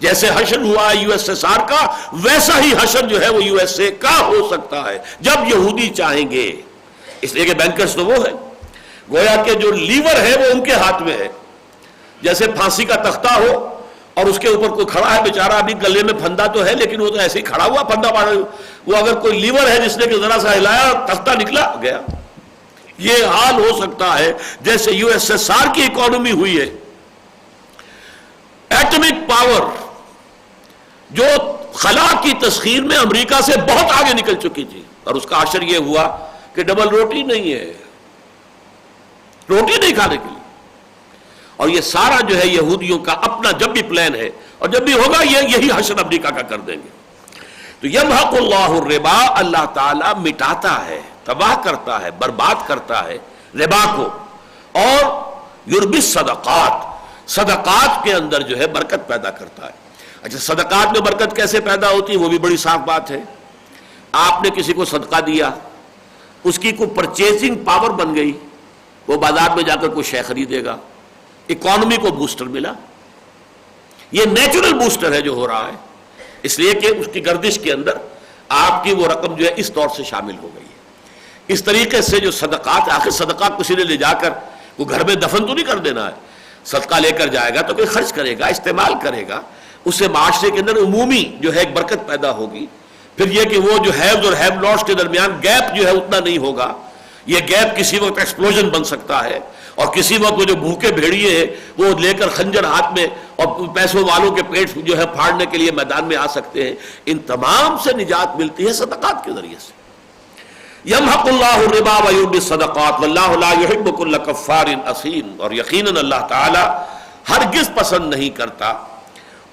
جیسے حشر ہوا یو ایس ایس آر کا، ویسا ہی حشر جو ہے وہ یو ایس اے کا ہو سکتا ہے جب یہودی چاہیں گے۔ اس لیے کہ بینکرز تو وہ ہے، گویا کہ جو لیور ہے وہ ان کے ہاتھ میں ہے۔ جیسے پھانسی کا تختہ ہو اور اس کے اوپر کوئی کھڑا ہے بیچارہ، ابھی گلے میں پھندا تو ہے لیکن وہ تو ایسے ہی کھڑا ہوا پھندا پڑا، وہ اگر کوئی لیور ہے جس نے کہ ذرا سا ہلایا تختہ نکلا گیا۔ یہ حال ہو سکتا ہے جیسے یو ایس ایس آر کی اکانومی ہوئی ہے۔ ایٹمک پاور جو خلا کی تسخیر میں امریکہ سے بہت آگے نکل چکی تھی، اور اس کا اثر یہ ہوا کہ ڈبل روٹی نہیں ہے، روٹی نہیں کھانے کے لیے۔ اور یہ سارا جو ہے یہودیوں کا اپنا جب بھی پلان ہے، اور جب بھی ہوگا یہی حشر امریکہ کا کر دیں گے۔ تو یمحق اللہ الربا، اللہ تعالیٰ مٹاتا ہے، تباہ کرتا ہے، برباد کرتا ہے ربا کو، اور یربی صدقات، صدقات کے اندر جو ہے برکت پیدا کرتا ہے۔ اچھا، صدقات میں برکت کیسے پیدا ہوتی ہے وہ بھی بڑی صاف بات ہے۔ آپ نے کسی کو صدقہ دیا، اس کی کوئی پرچیزنگ پاور بن گئی، وہ بازار میں جا کر کوئی شے خریدے گا، اکانومی کو بوسٹر ملا۔ یہ نیچرل بوسٹر ہے جو ہو رہا ہے، اس لیے کہ اس کی گردش کے اندر آپ کی وہ رقم جو ہے اس طور سے شامل ہو گئی ہے۔ اس طریقے سے جو صدقات، آخر صدقہ کسی نے لے جا کر وہ گھر میں دفن تو نہیں کر دینا ہے، صدقہ لے کر جائے گا تو کوئی خرچ کرے گا، استعمال کرے گا، اس سے معاشرے کے اندر عمومی جو ہے ایک برکت پیدا ہوگی۔ پھر یہ کہ وہ جو ہیوز اور ہیو ناٹس کے درمیان گیپ جو ہے اتنا نہیں ہوگا، یہ گیپ کسی وقت ایکسپلوژن بن سکتا ہے، اور کسی وقت وہ جو بھوکے بھیڑیے ہیں وہ لے کر خنجر ہاتھ میں اور پیسوں والوں کے پیٹ جو ہے پھاڑنے کے لیے میدان میں آ سکتے ہیں۔ ان تمام سے نجات ملتی ہے صدقات کے ذریعے سے۔ یمحق اللہ الربا ویربی الصدقات واللہ لا یحب کل کفار اثیم، اور یقیناً اللہ تعالی ہرگز پسند نہیں کرتا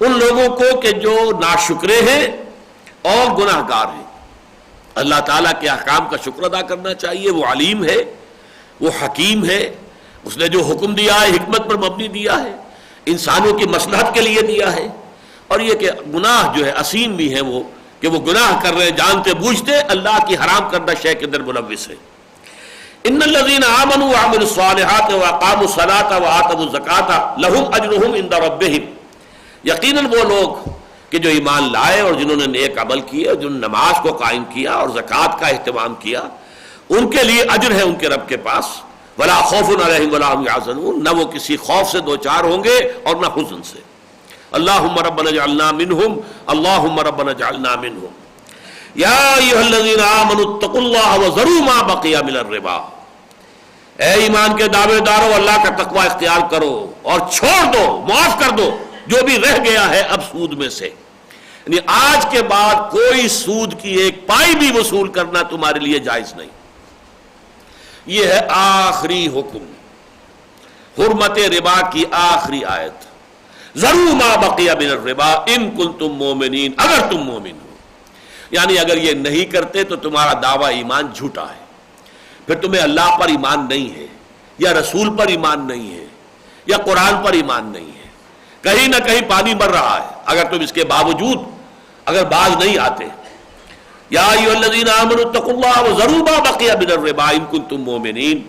ان لوگوں کو کہ جو ناشکرے ہیں اور گناہ گار ہیں۔ اللہ تعالیٰ کے احکام کا شکر ادا کرنا چاہیے، وہ علیم ہے، وہ حکیم ہے، اس نے جو حکم دیا ہے حکمت پر مبنی دیا ہے، انسانوں کی مصلحت کے لیے دیا ہے۔ اور یہ کہ گناہ جو ہے اسیم بھی ہے وہ کہ وہ گناہ کر رہے جانتے بوجھتے اللہ کی حرام کردہ شے کے اندر ملوث ہے۔ ان الذين آمنوا وعملوا الصالحات واقاموا الصلاة وآتوا الزکاة لهم اجرهم عند ربهم، یقیناً وہ لوگ کہ جو ایمان لائے اور جنہوں نے نیک عمل کیے اور جنہوں نے نماز کو قائم کیا اور زکوٰۃ کا اہتمام کیا، ان کے لیے اجر ہے ان کے رب کے پاس۔ ولا خوف علیہم ولا هم يحزنون، نہ وہ کسی خوف سے دوچار ہوں گے اور نہ حزن سے۔ اللہم ربنا اجعلنا منہم، اللہم ربنا اجعلنا منہم۔ یا ایھا الذین آمنوا اتقوا اللہ وذروا ما بقی من الربا، اے ایمان کے دعوے دارو اللہ کا تقوی اختیار کرو اور چھوڑ دو، معاف کر دو جو بھی رہ گیا ہے اب سود میں سے، یعنی آج کے بعد کوئی سود کی ایک پائی بھی وصول کرنا تمہارے لیے جائز نہیں۔ یہ ہے آخری حکم، حرمت ربا کی آخری آیت، ذروا ما بقی من الربا ان کنتم مومنین، اگر تم مومن ہو، یعنی اگر یہ نہیں کرتے تو تمہارا دعویٰ ایمان جھوٹا ہے، پھر تمہیں اللہ پر ایمان نہیں ہے یا رسول پر ایمان نہیں ہے یا قرآن پر ایمان نہیں ہے، کہیں نہ کہیں پانی مر رہا ہے اگر تم اس کے باوجود اگر باز نہیں آتے۔ یا ایھا الذین آمنوا اتقوا اللہ وذروا ما بقی من الربا ان کنتم مومنین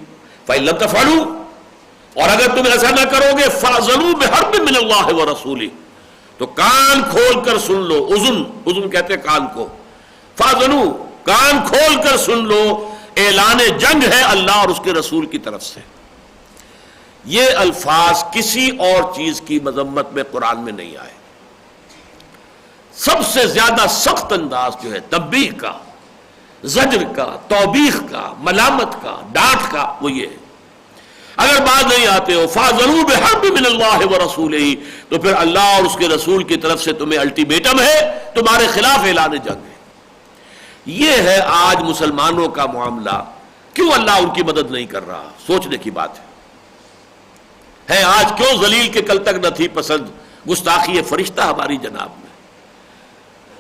فإن لم تفعلوا، اور اگر تم ایسا نہ کرو گے فاذنوا بحرب من اللہ ورسولہ، تو کان کھول کر سن لو، اذن کہتے ہیں کان کو، فاذنوا کان کھول کر سن لو، اعلان جنگ ہے اللہ اور اس کے رسول کی طرف سے۔ یہ الفاظ کسی اور چیز کی مذمت میں قرآن میں نہیں آئے۔ سب سے زیادہ سخت انداز جو ہے تنبیہ کا، زجر کا، توبیخ کا، ملامت کا، ڈانٹ کا، وہ یہ ہے اگر بات نہیں آتے ہو فاذنوا بحرب من اللہ ورسولہ، تو پھر اللہ اور اس کے رسول کی طرف سے تمہیں الٹیمیٹم ہے، تمہارے خلاف اعلان جنگ ہے۔ یہ ہے آج مسلمانوں کا معاملہ، کیوں اللہ ان کی مدد نہیں کر رہا؟ سوچنے کی بات ہے آج کیوں ذلیل کے کل تک نہ تھی پسند گستاخی فرشتہ ہماری جناب میں،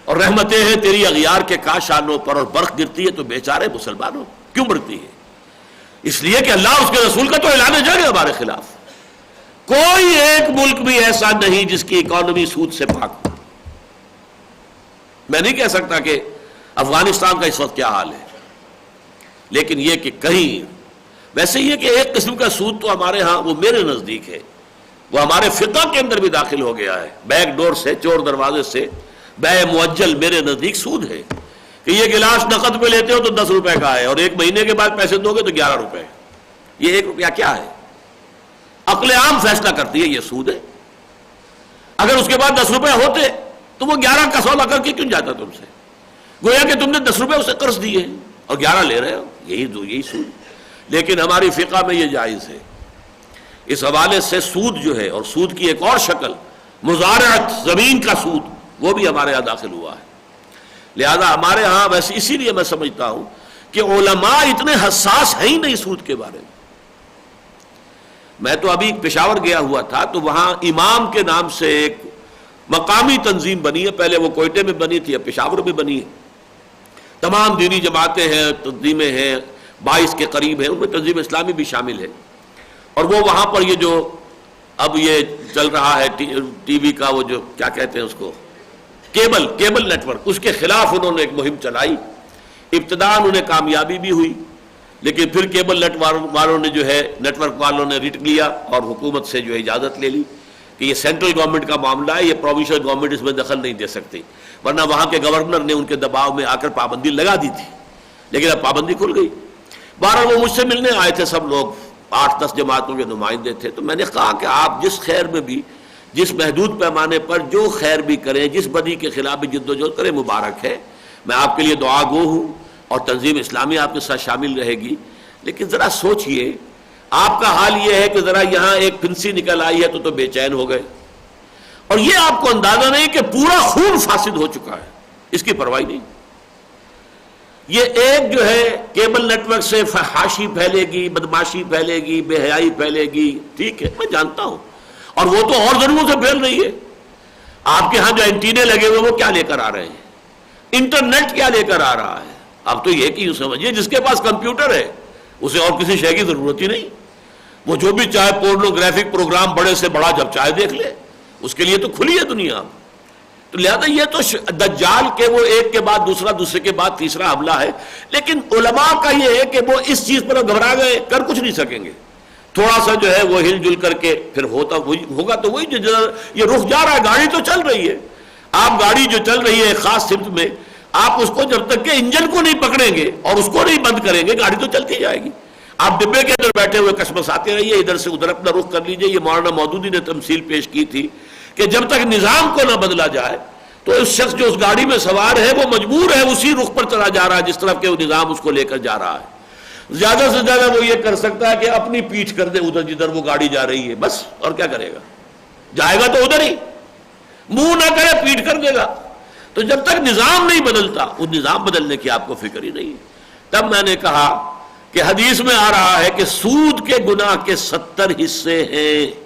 اور رحمتیں ہیں تیری اغیار کے کاشانوں پر، اور برق گرتی ہے تو بیچارے مسلمانوں کیوں مرتی ہے؟ اس لیے کہ اللہ اور اس کے رسول کا تو اعلان جنگ ہے ہمارے خلاف۔ کوئی ایک ملک بھی ایسا نہیں جس کی اکانومی سود سے پاک ہو۔ میں نہیں کہہ سکتا کہ افغانستان کا اس وقت کیا حال ہے، لیکن یہ کہ کہیں ویسے یہ کہ ایک قسم کا سود تو ہمارے ہاں وہ میرے نزدیک ہے، وہ ہمارے فقہ کے اندر بھی داخل ہو گیا ہے، بیک ڈور سے، چور دروازے سے بے معجل میرے نزدیک سود ہے کہ یہ گلاس نقد پہ لیتے ہو تو 10 روپے کا ہے، اور ایک مہینے کے بعد پیسے دو گے تو 11 روپے۔ یہ 1 روپیہ کیا ہے؟ عقل عام فیصلہ کرتی ہے یہ سود ہے۔ اگر اس کے بعد 10 روپے ہوتے تو وہ 11 کا سودا کر کے کیوں جاتا تم سے؟ گویا کہ تم نے 10 روپے اسے قرض دیے اور 11 لے رہے ہو، یہی سود۔ لیکن ہماری فقہ میں یہ جائز ہے۔ اس حوالے سے سود جو ہے، اور سود کی ایک اور شکل مزارعت، زمین کا سود، وہ بھی ہمارے یہاں داخل ہوا ہے۔ لہذا ہمارے ہاں ویسے اسی لیے میں سمجھتا ہوں کہ علماء اتنے حساس ہیں ہی نہیں سود کے بارے میں۔ میں تو ابھی پشاور گیا ہوا تھا تو وہاں امام کے نام سے ایک مقامی تنظیم بنی ہے، پہلے وہ کوئٹے میں بنی تھی، اب پشاور میں بنی ہے۔ تمام دینی جماعتیں ہیں، تنظیمیں ہیں، 22 کے قریب ہیں، ان میں تنظیم اسلامی بھی شامل ہے، اور وہ وہاں پر یہ جو اب یہ چل رہا ہے ٹی وی کا وہ جو کیا کہتے ہیں اس کو، کیبل نیٹ ورک، اس کے خلاف انہوں نے ایک مہم چلائی۔ ابتداء انہیں کامیابی بھی ہوئی، لیکن پھر کیبل نیٹ والوں نے جو ہے، نیٹ ورک والوں نے رٹ لیا اور حکومت سے جو ہے اجازت لے لی کہ یہ سینٹرل گورنمنٹ کا معاملہ ہے، یہ پروونشل گورنمنٹ اس میں دخل نہیں دے سکتی، ورنہ وہاں کے گورنر نے ان کے دباؤ میں آ کر پابندی لگا دی تھی، لیکن اب پابندی کھل گئی۔ بہرحال وہ مجھ سے ملنے آئے تھے سب لوگ، 8-10 جماعتوں کے نمائندے تھے، تو میں نے کہا کہ آپ جس خیر میں بھی، جس محدود پیمانے پر جو خیر بھی کریں، جس بدی کے خلاف بھی جد و جہد کریں، مبارک ہے، میں آپ کے لیے دعا گو ہوں، اور تنظیم اسلامی آپ کے ساتھ شامل رہے گی، لیکن ذرا سوچئے آپ کا حال یہ ہے کہ ذرا یہاں ایک پھنسی نکل آئی ہے تو بے چین ہو گئے، اور یہ آپ کو اندازہ نہیں کہ پورا خون فاسد ہو چکا ہے، اس کی پرواہ نہیں۔ یہ ایک جو ہے کیبل نیٹ ورک سے فحاشی پھیلے گی، بدماشی پھیلے گی، بے حیائی پھیلے گی، ٹھیک ہے میں جانتا ہوں، اور وہ تو اور ضروروں سے پھیل رہی ہے۔ آپ کے ہاں جو اینٹینے لگے ہوئے وہ کیا لے کر آ رہے ہیں؟ انٹرنیٹ کیا لے کر آ رہا ہے؟ اب تو یہ کہ یوں سمجھیے جس کے پاس کمپیوٹر ہے اسے اور کسی شے کی ضرورت ہی نہیں، وہ جو بھی چاہے پورنوگرافک پروگرام بڑے سے بڑا جب چاہے دیکھ لے، اس کے لیے تو کھلی ہے دنیا۔ تو لہذا یہ تو دجال کے وہ ایک کے بعد دوسرا، دوسرے کے بعد تیسرا حملہ ہے، لیکن علماء کا یہ ہے کہ وہ اس چیز پر گھبرا گئے، کر کچھ نہیں سکیں گے، تھوڑا سا جو ہے وہ ہل جل کر کے پھر ہوگا تو وہی جو یہ رخ جا رہا ہے، گاڑی تو چل رہی ہے، آپ گاڑی جو چل رہی ہے ایک خاص سمت میں، آپ اس کو جب تک کہ انجن کو نہیں پکڑیں گے اور اس کو نہیں بند کریں گے گاڑی تو چلتی جائے گی۔ آپ ڈبے کے اندر بیٹھے ہوئے کشمکش آتے رہیے، ادھر سے ادھر اپنا رخ کر لیجئے۔ یہ مولانا مودودی نے تمثیل پیش کی تھی کہ جب تک نظام کو نہ بدلا جائے تو اس شخص جو اس گاڑی میں سوار ہے وہ مجبور ہے اسی رخ پر چلا جا رہا ہے جس طرف کہ وہ نظام اس کو لے کر جا رہا ہے۔ زیادہ سے زیادہ وہ یہ کر سکتا ہے کہ اپنی پیٹھ کر دے ادھر جدھر وہ گاڑی جا رہی ہے، بس، اور کیا کرے گا؟ جائے گا تو ادھر ہی، منہ نہ کرے پیٹھ کر دے گا۔ تو جب تک نظام نہیں بدلتا، اس نظام بدلنے کی آپ کو فکر ہی نہیں ہے۔ تب میں نے کہا کہ حدیث میں آ رہا ہے کہ سود کے گناہ کے 70 حصے ہیں،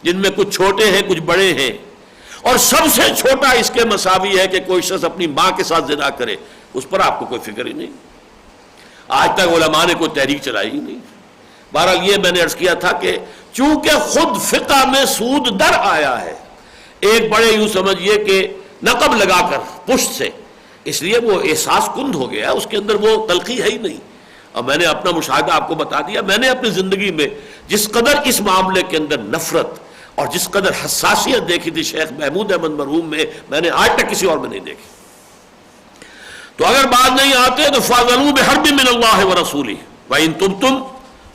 جن میں کچھ چھوٹے ہیں کچھ بڑے ہیں، اور سب سے چھوٹا اس کے مساوی ہے کہ کوئی شخص اپنی ماں کے ساتھ زنا کرے، اس پر آپ کو کوئی فکر ہی نہیں۔ آج تک علماء نے کوئی تحریک چلائی ہی نہیں۔ بہرحال یہ میں نے عرض کیا تھا کہ چونکہ خود فقہ میں سود در آیا ہے، ایک بڑے یوں سمجھیے کہ نقب لگا کر پشت سے، اس لیے وہ احساس کند ہو گیا، اس کے اندر وہ تلخی ہے ہی نہیں۔ اور میں نے اپنا مشاہدہ آپ کو بتا دیا، میں نے اپنی زندگی میں جس قدر اس معاملے کے اندر نفرت اور جس قدر حساسیت دیکھی تھی شیخ محمود احمد مرحوم میں نے آج تک کسی اور میں نہیں دیکھی۔ تو اگر بات نہیں آتے تو فَاذَنُوا بِحَرْبٍ مِّنَ اللَّهِ وَرَسُولِهِ وَإِن تُبْتُمْ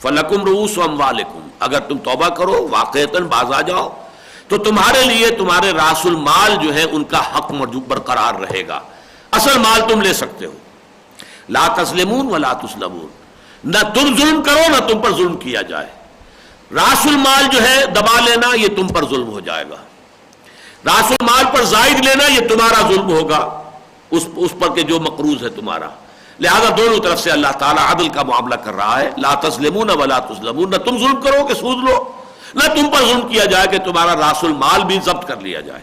فَلَكُمْ رُءُوسُ أَمْوَالِكُمْ، اگر تم توبہ کرو، واقعتاً باز آ جاؤ، تو تمہارے لیے تمہارے راس المال جو ہے ان کا حق برقرار رہے گا، اصل مال تم لے سکتے ہو۔ لا تظلمون ولا تظلمون، نہ تم ظلم کرو نہ تم پر ظلم کیا جائے۔ راس المال جو ہے دبا لینا یہ تم پر ظلم ہو جائے گا، راس المال پر زائد لینا یہ تمہارا ظلم ہوگا اس پر کہ جو مقروض ہے تمہارا۔ لہذا دونوں طرف سے اللہ تعالیٰ عدل کا معاملہ کر رہا ہے۔ لا تظلمون ولا تظلمون، نہ تم ظلم کرو کہ سود لو، نہ تم پر ظلم کیا جائے کہ تمہارا راس المال بھی ضبط کر لیا جائے۔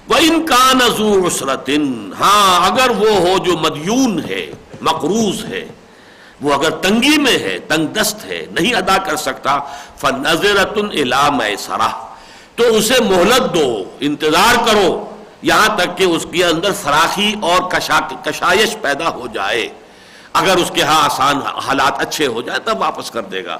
وَإِن كَانَ ذُو عُسْرَةٍ، ہاں اگر وہ ہو جو مدیون ہے، مقروض ہے، وہ اگر تنگی میں ہے، تنگ دست ہے، نہیں ادا کر سکتا، فَنَظِرَةٌ إِلَىٰ مَيْسَرَةٍ، تو اسے مہلت دو، انتظار کرو یہاں تک کہ اس کے اندر فراخی اور کشائش پیدا ہو جائے۔ اگر اس کے ہاں آسان حالات اچھے ہو جائے تب واپس کر دے گا۔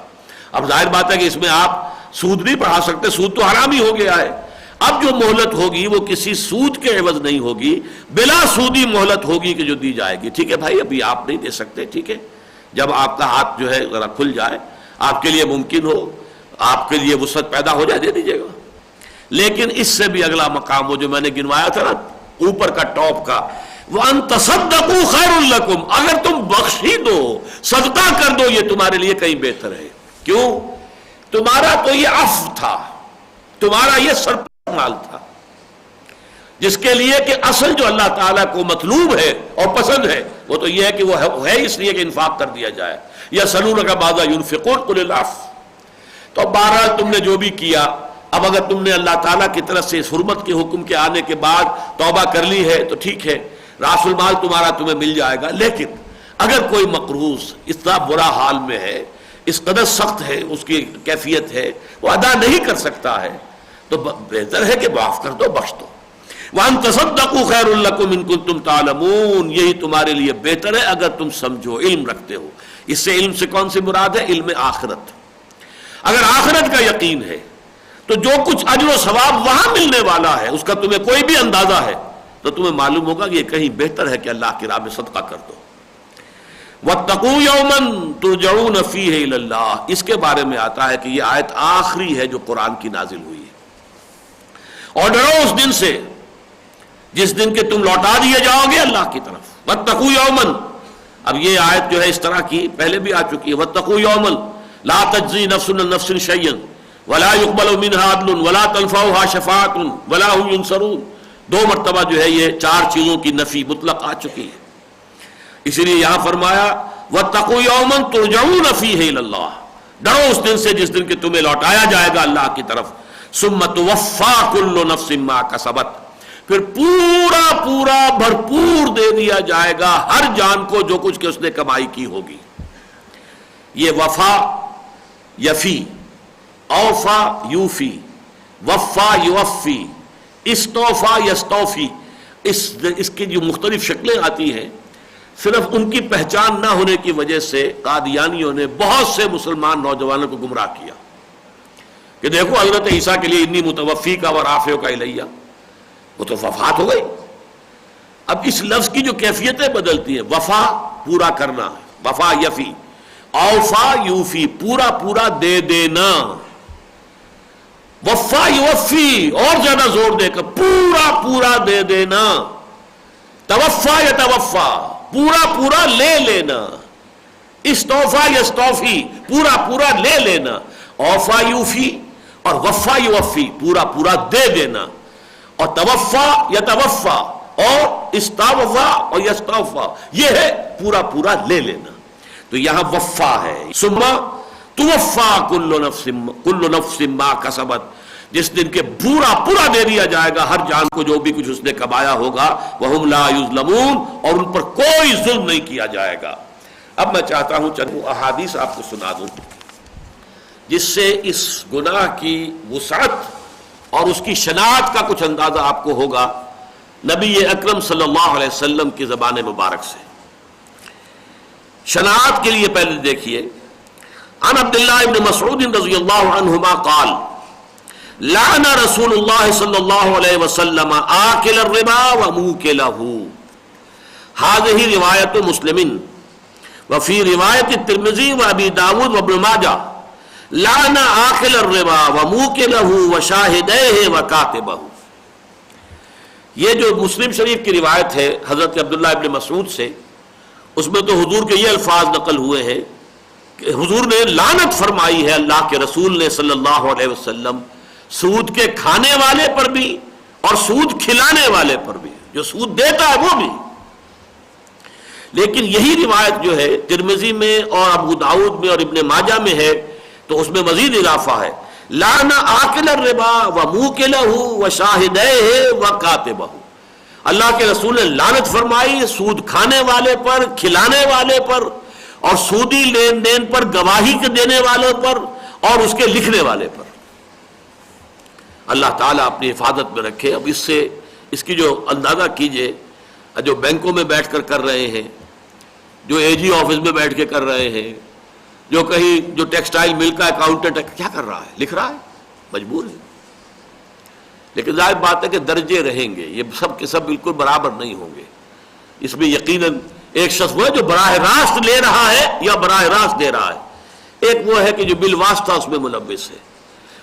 اب ظاہر بات ہے کہ اس میں آپ سود نہیں بڑھا سکتے، سود تو حرام ہی ہو گیا ہے۔ اب جو مہلت ہوگی وہ کسی سود کے عوض نہیں ہوگی، بلا سودی مہلت ہوگی کہ جو دی جائے گی۔ ٹھیک ہے بھائی، ابھی آپ نہیں دے سکتے، ٹھیک ہے، جب آپ کا ہاتھ جو ہے ذرا کھل جائے، آپ کے لیے ممکن ہو، آپ کے لیے وسعت پیدا ہو جائے، دے دیجیے گا۔ لیکن اس سے بھی اگلا مقام وہ جو میں نے گنوایا تھا نا اوپر کا ٹاپ کا، وَأَن تَصَدَّقُوا خَيْرٌ لَكُمْ، اگر تم بخش ہی دو، صدقہ کر دو، یہ تمہارے لیے کہیں بہتر ہے۔ کیوں؟ تمہارا تو یہ عفو تھا، تمہارا یہ سرپلس مال تھا، جس کے لیے کہ اصل جو اللہ تعالیٰ کو مطلوب ہے اور پسند ہے وہ تو یہ ہے کہ وہ ہے اس لیے کہ انفاق کر دیا جائے۔ یسألونک ماذا ينفقون قل العفو۔ تو بہرحال تم نے جو بھی کیا، اب اگر تم نے اللہ تعالیٰ کی طرف سے اس حرمت کے حکم کے آنے کے بعد توبہ کر لی ہے تو ٹھیک ہے، راس المال تمہارا تمہیں مل جائے گا۔ لیکن اگر کوئی مقروض اتنا برا حال میں ہے، اس قدر سخت ہے، اس کی کیفیت ہے، وہ ادا نہیں کر سکتا ہے، تو بہتر ہے کہ معاف کر دو، بخش دو۔ وَأَن تَصَدَّقُوا خَيْرٌ لَكُمْ إِن كُنتُمْ تَعْلَمُونَ، یہی تمہارے لیے بہتر ہے اگر تم سمجھو، علم رکھتے ہو۔ اس سے علم سے کون سی مراد ہے؟ علم آخرت۔ اگر آخرت کا یقین ہے تو جو کچھ اجر و ثواب وہاں ملنے والا ہے اس کا تمہیں کوئی بھی اندازہ ہے تو تمہیں معلوم ہوگا کہ یہ کہیں بہتر ہے کہ اللہ کی راہ میں صدقہ کر دو۔ وَاتَّقُوا يَوْمًا تُرْجَعُونَ فِيهِ إِلَى اللَّهِ، اس کے بارے میں آتا ہے کہ یہ آیت آخری ہے جو قرآن کی نازل ہوئی ہے۔ اور ڈرو اس دن سے جس دن کے تم لوٹا دیے جاؤ گے اللہ کی طرف۔ وَاتَّقُوا يَوْمًا، اب یہ آیت جو ہے اس طرح کی پہلے بھی آ چکی ہے۔ وَاتَّقُوا يَوْمًا لَا تَجْزِي نَفْسٌ عَن نَفْسٍ شَيْئًا وَلَا يُقْبَلُ مِنْهَا عَدْلٌ وَلَا تَنْفَعُهَا شَفَاعَةٌ وَلَا هُمْ يُنصَرُونَ، دو مرتبہ جو ہے یہ چار چیزوں کی نفی مطلق آ چکی ہے۔ اسی لیے یہاں فرمایا وَاتَّقُوا يَوْمًا تُرْجَعُونَ فِيهِ إِلَى اللَّهِ، ڈرو اس دن سے جس دن کہ تمہیں لوٹایا جائے گا اللہ کی طرف۔ ثُمَّ تُوَفَّىٰ كُلُّ نَفْسٍ مَا كَسَبَتْ، پھر پورا پورا بھرپور دے دیا جائے گا ہر جان کو جو کچھ کہ اس نے کمائی کی ہوگی۔ یہ وفا یفی، اوفا یوفی، وفا یوفی، استوفا یستوفی، اس کی جو مختلف شکلیں آتی ہیں، صرف ان کی پہچان نہ ہونے کی وجہ سے قادیانیوں نے بہت سے مسلمان نوجوانوں کو گمراہ کیا کہ دیکھو حضرت عیسیٰ کے لیے انی متوفی کا ورافع کا الیہ، وہ تو وفات ہو گئی۔ اب اس لفظ کی جو کیفیتیں بدلتی ہیں، وفا پورا کرنا، وفا یفی، اوفا یوفی پورا پورا دے دینا، وفا یوفی اور زیادہ زور دے کر پورا پورا دے دینا، توفا یا توفا پورا پورا لے لینا۔ استوفا یستوفی پورا پورا لے لینا، اوفا یوفی اور وفا یوفی پورا پورا دے دینا، اور توفا یتوفا اور استوفا اور یستوفا یہ ہے پورا پورا لے لینا. تو یہاں وفا ہے. ثم توفا کل نفس ما کسبت، جس دن کے پورا پورا دے دیا جائے گا ہر جان کو جو بھی کچھ اس نے کمایا ہوگا. وہم لا یظلمون، اور ان پر کوئی ظلم نہیں کیا جائے گا. اب میں چاہتا ہوں چند احادیث آپ کو سنا دوں جس سے اس گناہ کی وسعت اور اس کی شناعت کا کچھ اندازہ آپ کو ہوگا نبی اکرم صلی اللہ علیہ وسلم کی زبان مبارک سے. شناعت کے لیے پہلے دیکھیے، عن عبداللہ ابن مسعود رضی اللہ عنہما قال لعن رسول اللہ صلی اللہ علیہ وسلم آکل الربا وموکلہ. هذه روایت مسلم وفی روایت الترمذی وابی داود وابن ماجہ لعن آکل الربا وموکلہ وشاہدیہ وکاتبہ. یہ جو مسلم شریف کی روایت ہے حضرت عبداللہ ابن مسعود سے، اس میں تو حضور کے یہ الفاظ نقل ہوئے ہیں کہ حضور نے لعنت فرمائی ہے اللہ کے رسول نے صلی اللہ علیہ وسلم سود کے کھانے والے پر بھی اور سود کھلانے والے پر بھی، جو سود دیتا ہے وہ بھی. لیکن یہی روایت جو ہے ترمذی میں اور ابو داؤد میں اور ابن ماجہ میں ہے تو اس میں مزید اضافہ ہے، لعن آکل الربا وموکلہ وشاہدیہ وکاتبہ. اللہ کے رسول نے لعنت فرمائی سود کھانے والے پر، کھلانے والے پر، اور سودی لین دین پر گواہی کے دینے والے پر اور اس کے لکھنے والے پر. اللہ تعالیٰ اپنی حفاظت میں رکھے. اب اس سے اس کی جو اندازہ کیجئے، جو بینکوں میں بیٹھ کر رہے ہیں، جو اے جی آفس میں بیٹھ کے کر رہے ہیں، جو کہیں جو ٹیکسٹائل مل کا اکاؤنٹنٹ ہے، کیا کر رہا ہے؟ لکھ رہا ہے، مجبور ہے. لیکن ظاہر بات ہے کہ درجے رہیں گے، یہ سب کے سب بالکل برابر نہیں ہوں گے. اس میں یقیناً ایک شخص وہ ہے جو براہ راست لے رہا ہے یا براہ راست دے رہا ہے، ایک وہ ہے کہ جو بالواسطہ اس میں ملوث ہے.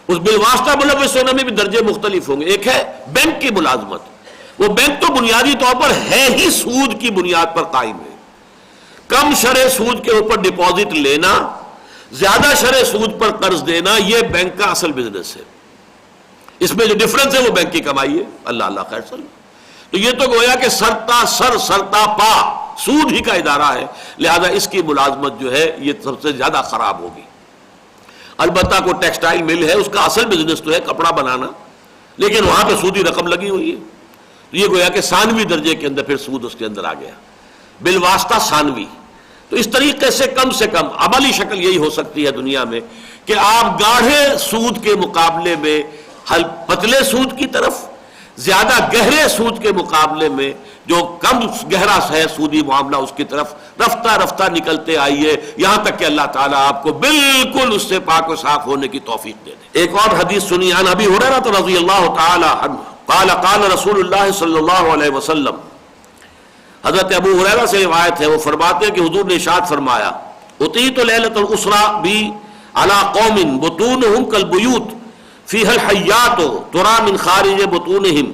اس بالواسطہ ملوث ہونے میں بھی درجے مختلف ہوں گے. ایک ہے بینک کی ملازمت، وہ بینک تو بنیادی طور پر ہے ہی سود کی بنیاد پر قائم ہے. کم شرح سود کے اوپر ڈپازٹ لینا، زیادہ شرح سود پر قرض دینا، یہ بینک کا اصل بزنس ہے. اس میں جو ڈفرنس ہے وہ بینک کی کمائی ہے. اللہ اللہ خیر صلی. تو یہ تو گویا کہ سرتا سر سرتا پا سود ہی کا ادارہ ہے، لہذا اس کی ملازمت جو ہے یہ سب سے زیادہ خراب ہوگی. البتہ کوئی ٹیکسٹائل مل ہے، اس کا اصل بزنس تو ہے کپڑا بنانا، لیکن وہاں پہ سودی رقم لگی ہوئی ہے. یہ گویا کہ ثانوی درجے کے اندر پھر سود اس کے اندر آ گیا، بالواسطہ ثانوی. تو اس طریقے سے کم عملی شکل یہی ہو سکتی ہے دنیا میں کہ آپ گاڑھے سود کے مقابلے میں پتلے سود کی طرف، زیادہ گہرے سود کے مقابلے میں جو کم گہرا ہے سودی معاملہ اس کی طرف رفتہ رفتہ نکلتے آئیے، یہاں تک کہ اللہ تعالیٰ آپ کو بالکل اس سے پاک و صاف ہونے کی توفیق دے دے. ایک اور حدیث سنی عن ابی ہریرہ رضی اللہ تعالی عنہ قال قال رسول اللہ صلی اللہ علیہ وسلم. حضرت ابو ہریرہ سے روایت ہے، وہ فرماتے ہیں کہ حضور نے ارشاد فرمایا اتیت لیلۃ الاسرا بی علی قوم بطونہم کالبیوت فیہا الحیات ترا من خارج بطونہم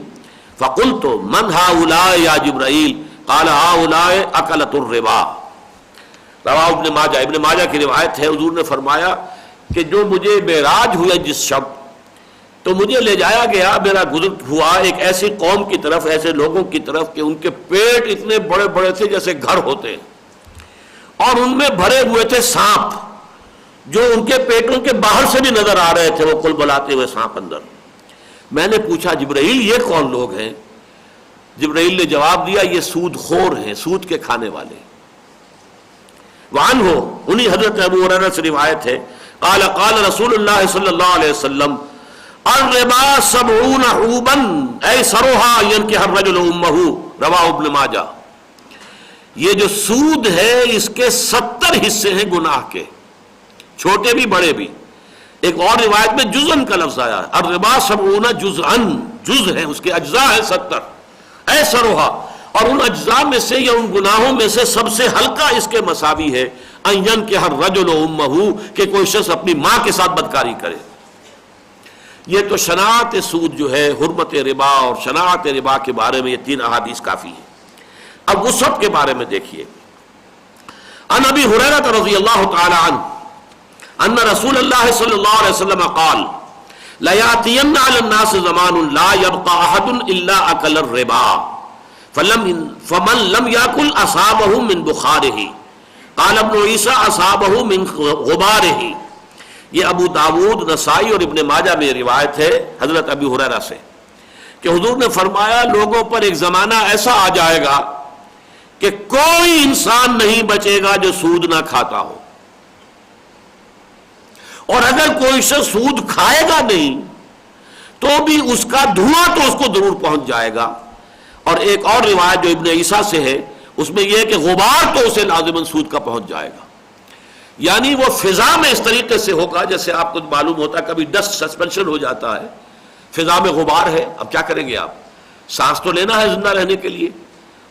فقلت من ہؤلاء یا جبرائیل قال ہؤلاء اکلۃ الربا. رواہ ابن ماجہ. ابن ماجہ کی روایت ہے، حضور نے فرمایا کہ جو مجھے معراج ہوا جس شب، تو مجھے لے جایا گیا، میرا گزر ہوا ایک ایسی قوم کی طرف، ایسے لوگوں کی طرف کہ ان کے پیٹ اتنے بڑے بڑے تھے جیسے گھر ہوتے ہیں، اور ان میں بھرے ہوئے تھے سانپ جو ان کے پیٹوں کے باہر سے بھی نظر آ رہے تھے، وہ کل بلاتے ہوئے سانپ اندر. میں نے پوچھا جبرائیل یہ کون لوگ ہیں؟ جبرائیل نے جواب دیا یہ سود خور ہیں، سود کے کھانے والے. وعنہ انہی حضرت ابو ہریرہ سے روایت ہے قال قال رسول اللہ صلی اللہ علیہ وسلم الربا 70 حوبا ایسرها ينكح الرجل امه رواہ ابن ماجہ. یہ جو سود ہے اس کے 70 حصے ہیں گناہ کے، چھوٹے بھی بڑے بھی. ایک اور روایت میں جزءن کا لفظ آیا ہے، الربا 70 جزءا، جز ہے اس کے اجزاء ہیں 70 ایسرها، اور ان اجزاء میں سے یا ان گناہوں میں سے سب سے ہلکا اس کے مساوی ہے ان ينكح الرجل امه، کہ کوئی شخص اپنی ماں کے ساتھ بدکاری کرے. یہ تو شناعت سود جو ہے، حرمت ربا اور شناعت ربا کے بارے میں یہ 3 احادیث کافی ہیں. اب وسعت کے بارے میں دیکھیے. عن ابی ہریرہ رضی اللہ تعالی عنہ ان رسول اللہ صلی اللہ علیہ وسلم قال لَيَأْتِيَنَّ عَلَى النَّاسِ زَمَانٌ لَا يَبْقَى أَحَدٌ إِلَّا أَكَلَ الرِّبَا فَمَنْ لَمْ يَأْكُلْ أَصَابَهُ مِنْ بُخَارِهِ قال ابن عیسیٰ أَصَابَهُ مِنْ غُبَارِهِ۔ یہ ابو داود، نسائی اور ابن ماجہ میں روایت ہے حضرت ابی ہریرہ سے کہ حضور نے فرمایا لوگوں پر ایک زمانہ ایسا آ جائے گا کہ کوئی انسان نہیں بچے گا جو سود نہ کھاتا ہو، اور اگر کوئی شخص سود کھائے گا نہیں تو بھی اس کا دھواں تو اس کو ضرور پہنچ جائے گا۔ اور ایک اور روایت جو ابن عیسیٰ سے ہے اس میں یہ ہے کہ غبار تو اسے لازماً سود کا پہنچ جائے گا، یعنی وہ فضا میں اس طریقے سے ہوگا جیسے آپ کو معلوم ہوتا ہے کبھی ڈسٹ سسپینشن ہو جاتا ہے، فضا میں غبار ہے، اب کیا کریں گے آپ؟ سانس تو لینا ہے زندہ رہنے کے لیے،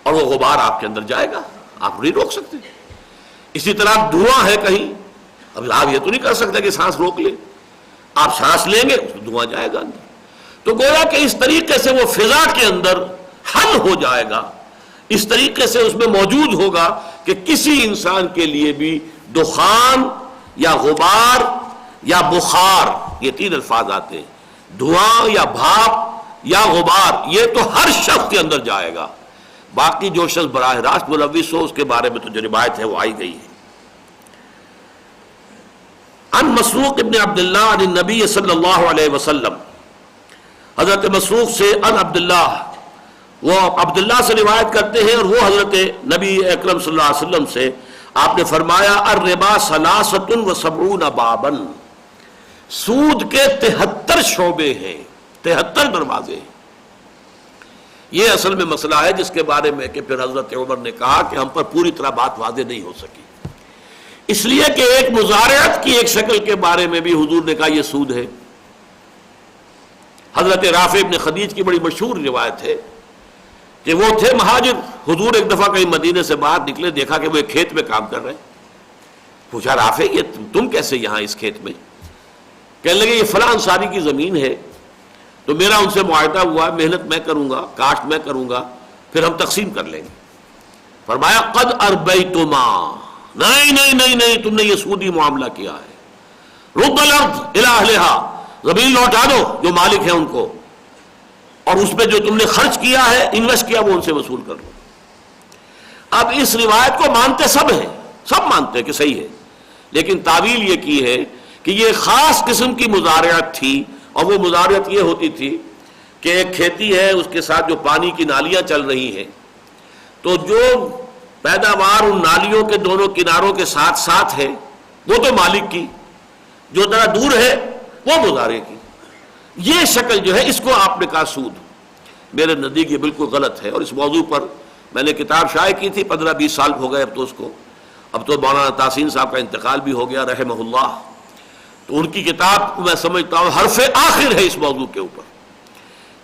اور وہ غبار آپ کے اندر جائے گا، آپ نہیں روک سکتے۔ اسی طرح دھواں ہے کہیں، اب آپ یہ تو نہیں کر سکتے کہ سانس روک لیں، آپ سانس لیں گے اس میں دھواں جائے گا اندر، تو گویا کہ اس طریقے سے وہ فضا کے اندر حل ہو جائے گا، اس طریقے سے اس میں موجود ہوگا کہ کسی انسان کے لیے بھی دخان یا غبار یا بخار، یہ تین الفاظ آتے ہیں، دھواں یا بھاپ یا غبار، یہ تو ہر شخص کے اندر جائے گا۔ باقی جو شخص براہ راست ملوث ہو اس کے بارے میں تو جو روایت ہے وہ آئی گئی ہے۔ عن مسروق ابن عبداللہ عن النبی صلی اللہ علیہ وسلم، حضرت مسروق سے عن عبداللہ، وہ عبداللہ سے روایت کرتے ہیں اور وہ حضرت نبی اکرم صلی اللہ علیہ وسلم سے، آپ نے فرمایا الربا ثلاثۃ وسبعون بابا، سود کے 73 شعبے ہیں، 73 دروازے ہیں۔ یہ اصل میں مسئلہ ہے جس کے بارے میں کہ پھر حضرت عمر نے کہا کہ ہم پر پوری طرح بات واضح نہیں ہو سکی، اس لیے کہ ایک مزارعت کی ایک شکل کے بارے میں بھی حضور نے کہا یہ سود ہے۔ حضرت رافع ابن خدیج کی بڑی مشہور روایت ہے کہ وہ تھے مہاجر، حضور ایک دفعہ کہیں مدینے سے باہر نکلے، دیکھا کہ وہ ایک کھیت میں کام کر رہے ہیں، پوچھا رافع یہ تم کیسے یہاں اس کھیت میں؟ کہنے لگے یہ فلاں انصاری کی زمین ہے، تو میرا ان سے معاہدہ ہوا، محنت میں کروں گا، کاشت میں کروں گا، پھر ہم تقسیم کر لیں گے۔ فرمایا قد اربیتما، نہیں نہیں نہیں نہیں، تم نے یہ سودی معاملہ کیا ہے، رد الارض الی اہلہا، زمین لوٹا دو جو مالک ہیں ان کو، اور اس پہ جو تم نے خرچ کیا ہے، انویسٹ کیا، وہ ان سے وصول کر لو۔ اب اس روایت کو مانتے سب ہیں، سب مانتے ہیں کہ صحیح ہے، لیکن تعویل یہ کی ہے کہ یہ خاص قسم کی مزارعت تھی، اور وہ مزارعت یہ ہوتی تھی کہ ایک کھیتی ہے، اس کے ساتھ جو پانی کی نالیاں چل رہی ہیں، تو جو پیداوار ان نالیوں کے دونوں کناروں کے ساتھ ساتھ ہے وہ تو مالک کی، جو ذرا دور ہے وہ مزارع کی۔ یہ شکل جو ہے اس کو آپ نے کہا سود، میرے نزدیک یہ بالکل غلط ہے، اور اس موضوع پر میں نے کتاب شائع کی تھی، 15-20 سال ہو گئے اب تو اس کو، اب تو مولانا تحسین صاحب کا انتقال بھی ہو گیا رحمہ اللہ، تو ان کی کتاب کو میں سمجھتا ہوں حرف آخر ہے اس موضوع کے اوپر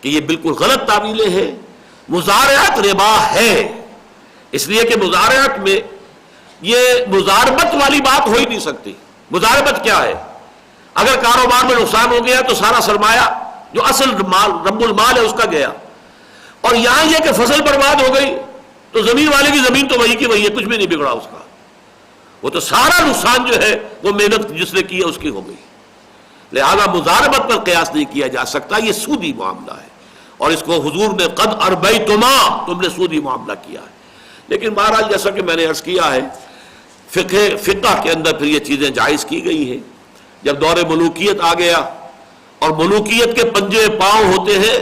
کہ یہ بالکل غلط تعویلیں ہیں۔ مزارعت ربا ہے، اس لیے کہ مزارعت میں یہ مزاربت والی بات ہو ہی نہیں سکتی۔ مزاربت کیا ہے؟ اگر کاروبار میں نقصان ہو گیا تو سارا سرمایہ جو اصل مال رب المال ہے اس کا گیا، اور یہاں یہ کہ فصل برباد ہو گئی تو زمین والے کی زمین تو وہی کی وہی ہے، کچھ بھی نہیں بگڑا اس کا، وہ تو سارا نقصان جو ہے وہ محنت جس نے کی ہے اس کی ہو گئی۔ لہذا مزاربت پر قیاس نہیں کیا جا سکتا، یہ سودی معاملہ ہے، اور اس کو حضور نے قد اربیتما، تم نے سودی معاملہ کیا ہے۔ لیکن بہرحال جیسا کہ میں نے عرض کیا ہے، فقہ کے اندر پھر یہ چیزیں جائز کی گئی ہیں۔ جب دور ملوکیت آ گیا، اور ملوکیت کے پنجے پاؤں ہوتے ہیں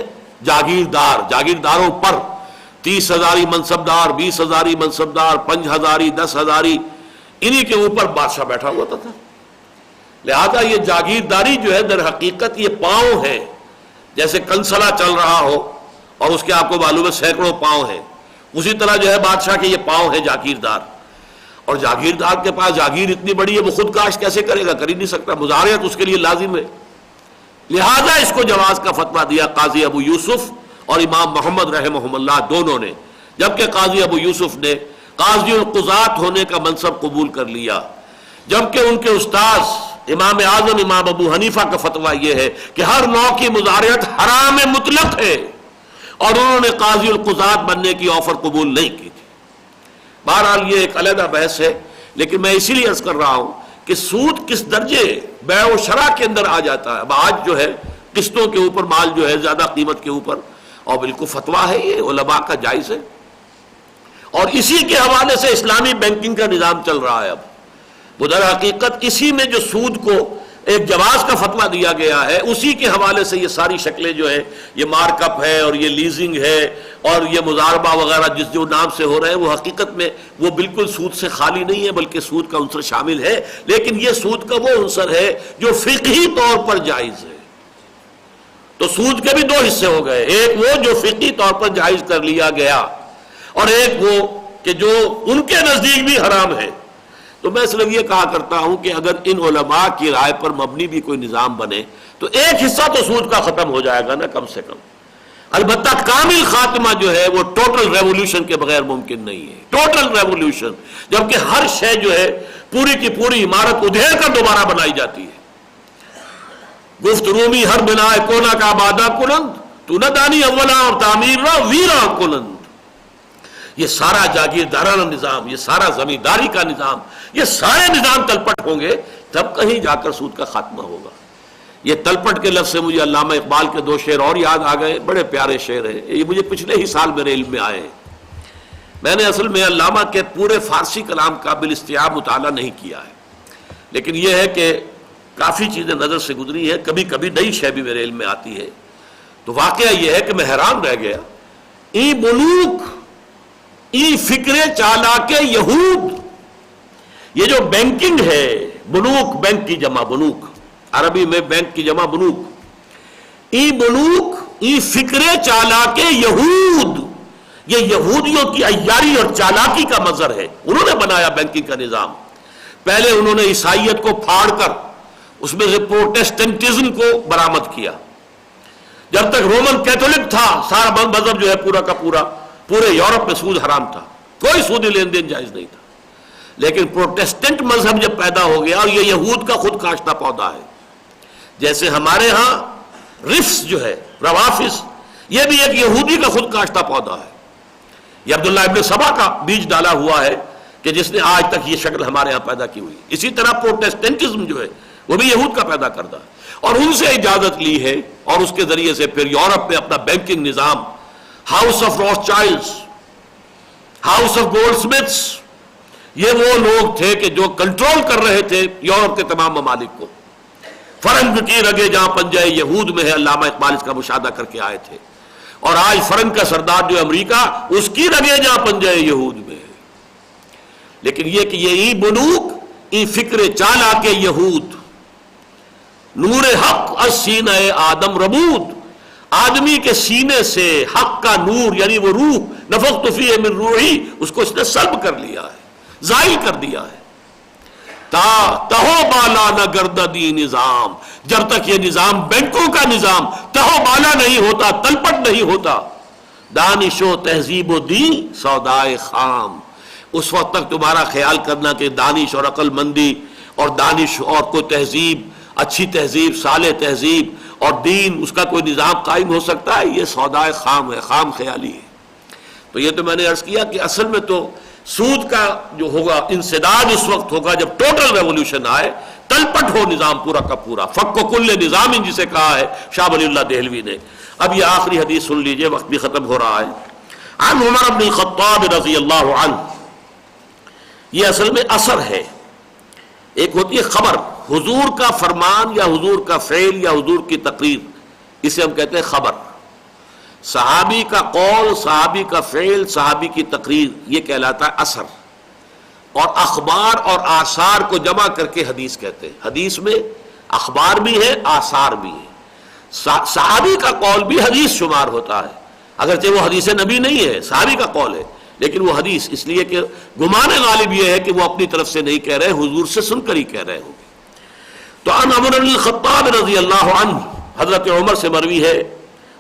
جاگیردار، جاگیرداروں پر 30,000 منصبدار، 20,000 منصبدار، 5,000، 10,000، انہی کے اوپر بادشاہ بیٹھا ہوا تھا۔ لہذا یہ جاگیرداری جو ہے در حقیقت یہ پاؤں ہے، جیسے کنسلا چل رہا ہو اور اس کے آپ کو معلوم ہے سینکڑوں پاؤں ہیں، اسی طرح جو ہے بادشاہ کے یہ پاؤں ہے جاگیردار، اور جاگیردار کے پاس جاگیر اتنی بڑی ہے وہ خود کاش کیسے کرے گا؟ کر ہی نہیں سکتا، مزارعت اس کے لیے لازم ہے۔ لہذا اس کو جواز کا فتویٰ دیا قاضی ابو یوسف اور امام محمد رحمہم اللہ دونوں نے، جبکہ قاضی ابو یوسف نے قاضی القضات ہونے کا منصب قبول کر لیا، جبکہ ان کے استاذ امام اعظم امام ابو حنیفہ کا فتویٰ یہ ہے کہ ہر نوع کی مزارعت حرام مطلق ہے، اور انہوں نے قاضی القضات بننے کی آفر قبول نہیں کی تھی۔ بہرحال یہ ایک علیحدہ بحث ہے لیکن میں اسی لیے عرض کر رہا ہوں کہ سود کس درجے بیع و شرع کے اندر آ جاتا ہے. اب آج جو ہے قسطوں کے اوپر مال جو ہے زیادہ قیمت کے اوپر، اور بالکل فتویٰ ہے یہ علماء کا جائز ہے، اور اسی کے حوالے سے اسلامی بینکنگ کا نظام چل رہا ہے. اب وہ در حقیقت اسی میں جو سود کو ایک جواز کا فتویٰ دیا گیا ہے، اسی کے حوالے سے یہ ساری شکلیں جو ہے، یہ مارک اپ ہے اور یہ لیزنگ ہے اور یہ مضاربہ وغیرہ جس جو نام سے ہو رہے ہیں، وہ حقیقت میں وہ بالکل سود سے خالی نہیں ہے، بلکہ سود کا عنصر شامل ہے. لیکن یہ سود کا وہ عنصر ہے جو فقہی طور پر جائز ہے. تو سود کے بھی دو حصے ہو گئے، ایک وہ جو فقہی طور پر جائز کر لیا گیا، اور ایک وہ کہ جو ان کے نزدیک بھی حرام ہے. تو میں صرف یہ کہا کرتا ہوں کہ اگر ان علماء کی رائے پر مبنی بھی کوئی نظام بنے تو ایک حصہ تو سود کا ختم ہو جائے گا نا کم سے کم. البتہ کامل خاتمہ جو ہے وہ ٹوٹل ریولوشن کے بغیر ممکن نہیں ہے. ٹوٹل ریولوشن، جبکہ ہر شے جو ہے پوری کی پوری عمارت ادھیڑ کر دوبارہ بنائی جاتی ہے. گفت رومی ہر بنائے کونا کا آبادہ کلند، تو نہ دانی اولا اور تعمیر را ویرا کلند. یہ سارا جاگیردارانہ نظام، یہ سارا زمینداری کا نظام، یہ سارے نظام تلپٹ ہوں گے تب کہیں جا کر سود کا خاتمہ ہوگا. یہ تلپٹ کے لفظ سے مجھے علامہ اقبال کے دو شعر اور یاد آ گئے، بڑے پیارے شعر ہیں. یہ مجھے پچھلے ہی سال میرے علم میں آئے ہیں. میں نے اصل میں علامہ کے پورے فارسی کلام کا بالاستیعاب مطالعہ نہیں کیا ہے، لیکن یہ ہے کہ کافی چیزیں نظر سے گزری ہے، کبھی کبھی نئی شے بھی میرے علم میں آتی ہے. تو واقعہ یہ ہے کہ میں حیران رہ گیا. ای بلوک ای فکر چالاک یہود، یہ جو بینکنگ ہے، بنوک بینک کی جمع بنوک، عربی میں بینک کی جمع بنوک. ای بنوک ای فکر چالاک یہود، یہ یہودیوں کی عیاری اور چالاکی کا مظہر ہے. انہوں نے بنایا بینکنگ کا نظام. پہلے انہوں نے عیسائیت کو پھاڑ کر اس میں سے پروٹیسٹنٹزم کو برآمد کیا. جب تک رومن کیتھولک تھا سارا مذہب جو ہے پورا کا پورا، پورے یورپ میں سود حرام تھا، کوئی سودی لین دین جائز نہیں تھا. لیکن پروٹیسٹنٹ مذہب جب پیدا ہو گیا، اور یہ یہود کا خود کاشتہ پودا ہے، جیسے ہمارے ہاں رفس جو ہے روافظ، یہ بھی ایک یہودی کا خود کاشتہ پودا ہے. یہ عبداللہ ابن سبا کا بیج ڈالا ہوا ہے کہ جس نے آج تک یہ شکل ہمارے ہاں پیدا کی ہوئی. اسی طرح پروٹیسٹنٹزم جو ہے وہ بھی یہود کا پیدا کردہ ہے، اور ان سے اجازت لی ہے، اور اس کے ذریعے سے پھر یورپ میں اپنا بینکنگ نظام، house of Rothschilds, house of Goldsmiths, یہ وہ لوگ تھے کہ جو کنٹرول کر رہے تھے یورپ کے تمام ممالک کو. فرنگ کی رگے جہاں پنجے یہود میں ہے، علامہ اقبال اس کا مشاہدہ کر کے آئے تھے. اور آج فرنگ کا سردار جو امریکہ، اس کی رگے جہاں پنجے یہود میں ہے. لیکن یہ کہ یہ ای بنوک ای فکر چالاک یہود، نور حق از سینہ آدم ربود، آدمی کے سینے سے حق کا نور یعنی وہ روح، نفخت فیہ من روحی، اس کو اس نے سلب کر لیا ہے، زائل کر دیا ہے. تہو بالا نہ گرددی نظام، جب تک یہ نظام بینکوں کا نظام تہو بالا نہیں ہوتا، تلپٹ نہیں ہوتا. دانش و تہذیب و دین سودائے خام، اس وقت تک تمہارا خیال کرنا کہ دانش اور عقل مندی اور دانش اور کوئی تہذیب، اچھی تہذیب، صالح تہذیب اور دین، اس کا کوئی نظام قائم ہو سکتا ہے؟ یہ سودائے خام ہے، خام خیالی ہے. تو یہ تو میں نے عرض کیا کہ اصل میں تو سود کا جو ہوگا انسداد اس وقت ہوگا جب ٹوٹل ریولوشن آئے، تلپٹ ہو نظام پورا کا پورا، فک و کل نظام جسے کہا ہے شاہ ولی اللہ دہلوی نے. اب یہ آخری حدیث سن لیجئے، وقت بھی ختم ہو رہا ہے. عن عمر بن الخطاب رضی اللہ عنہ، یہ اصل میں اثر ہے. ایک ہوتی ہے خبر، حضور کا فرمان یا حضور کا فعل یا حضور کی تقریر، اسے ہم کہتے ہیں خبر. صحابی کا قول، صحابی کا فعل، صحابی کی تقریر، یہ کہلاتا ہے اثر. اور اخبار اور آثار کو جمع کر کے حدیث کہتے ہیں. حدیث میں اخبار بھی ہے، آثار بھی ہے. صحابی کا قول بھی حدیث شمار ہوتا ہے، اگرچہ وہ حدیث نبی نہیں ہے، صحابی کا قول ہے، لیکن وہ حدیث اس لیے کہ گمان غالب یہ ہے کہ وہ اپنی طرف سے نہیں کہہ رہے، حضور سے سن کر ہی کہہ رہے ہوں گے. تو عن عمر بن الخطاب رضی اللہ عنہ، حضرت عمر سے مروی ہے،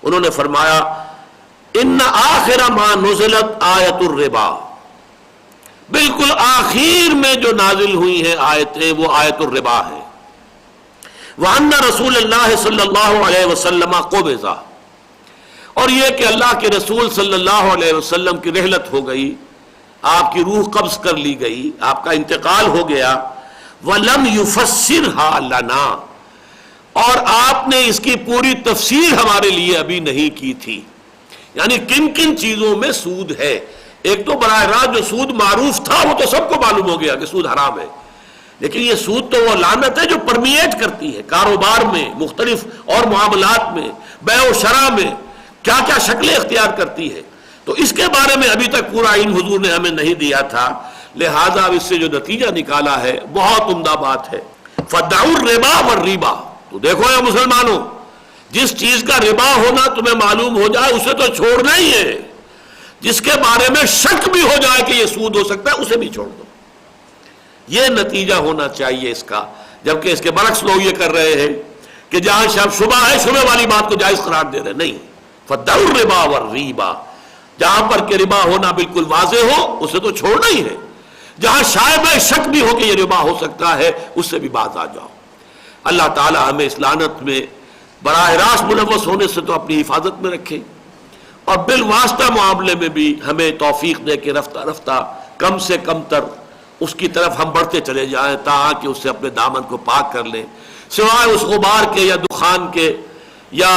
انہوں نے فرمایا ان آخر ما نزلت آیت الربا، بالکل آخر میں جو نازل ہوئی ہیں آیتیں وہ آیت الربا ہے. وان رسول اللہ صلی اللہ علیہ وسلم قبض، اور یہ کہ اللہ کے رسول صلی اللہ علیہ وسلم کی رحلت ہو گئی آپ کی روح قبض کر لی گئی، آپ کا انتقال ہو گیا، وَلَمْ يُفَسِّرْهَا لَنَا، اور آپ نے اس کی پوری تفسیر ہمارے لیے ابھی نہیں کی تھی. یعنی کن کن چیزوں میں سود ہے. ایک تو براہ راست جو سود معروف تھا وہ تو سب کو معلوم ہو گیا کہ سود حرام ہے، لیکن یہ سود تو وہ لعنت ہے جو پرمیٹ کرتی ہے کاروبار میں، مختلف اور معاملات میں، بیع و شرع میں کیا کیا شکلیں اختیار کرتی ہے. تو اس کے بارے میں ابھی تک پورا علم حضور نے ہمیں نہیں دیا تھا، لہذا اس سے جو نتیجہ نکالا ہے بہت عمدہ بات ہے. فَدَعُوا الرِّبَا وَالرِّبَا، تو دیکھو یا مسلمانوں، جس چیز کا ربا ہونا تمہیں معلوم ہو جائے اسے تو چھوڑنا ہی ہے، جس کے بارے میں شک بھی ہو جائے کہ یہ سود ہو سکتا ہے اسے بھی چھوڑ دو. یہ نتیجہ ہونا چاہیے اس کا. جبکہ اس کے برعکس لوگ یہ کر رہے ہیں کہ جہاں شبہ ہے شبہ والی بات کو جائز قرار دے رہے. نہیں، فَدَعُوا الرِّبَا وَالرِّبَا، جہاں پر کہ ربا ہونا بالکل واضح ہو اسے تو چھوڑنا ہی ہے، جہاں شائبہ شک بھی ہو کہ یہ ربا ہو سکتا ہے اس سے بھی باز آ جاؤ. اللہ تعالی ہمیں اس لعنت میں براہ راست ملوث ہونے سے تو اپنی حفاظت میں رکھے، اور بالواسطہ معاملے میں بھی ہمیں توفیق دے کے رفتہ رفتہ کم سے کم تر اس کی طرف ہم بڑھتے چلے جائیں تاکہ اس سے اپنے دامن کو پاک کر لیں، سوائے اس غبار کے یا دخان کے یا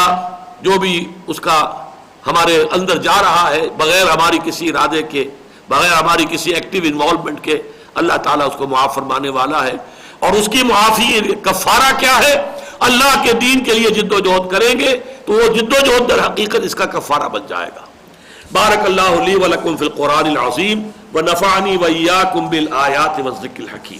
جو بھی اس کا ہمارے اندر جا رہا ہے بغیر ہماری کسی ارادے کے، بغیر ہماری کسی ایکٹیو انوالومنٹ کے. اللہ تعالیٰ اس کو معاف فرمانے والا ہے، اور اس کی معافی کفارہ کیا ہے؟ اللہ کے دین کے لیے جد و جہد کریں گے تو وہ جد و جہد در حقیقت اس کا کفارہ بن جائے گا. بارک اللہ لی ولکم فی القرآن العظیم ونفعنی وإیاکم بالآیات والذکر الحکیم.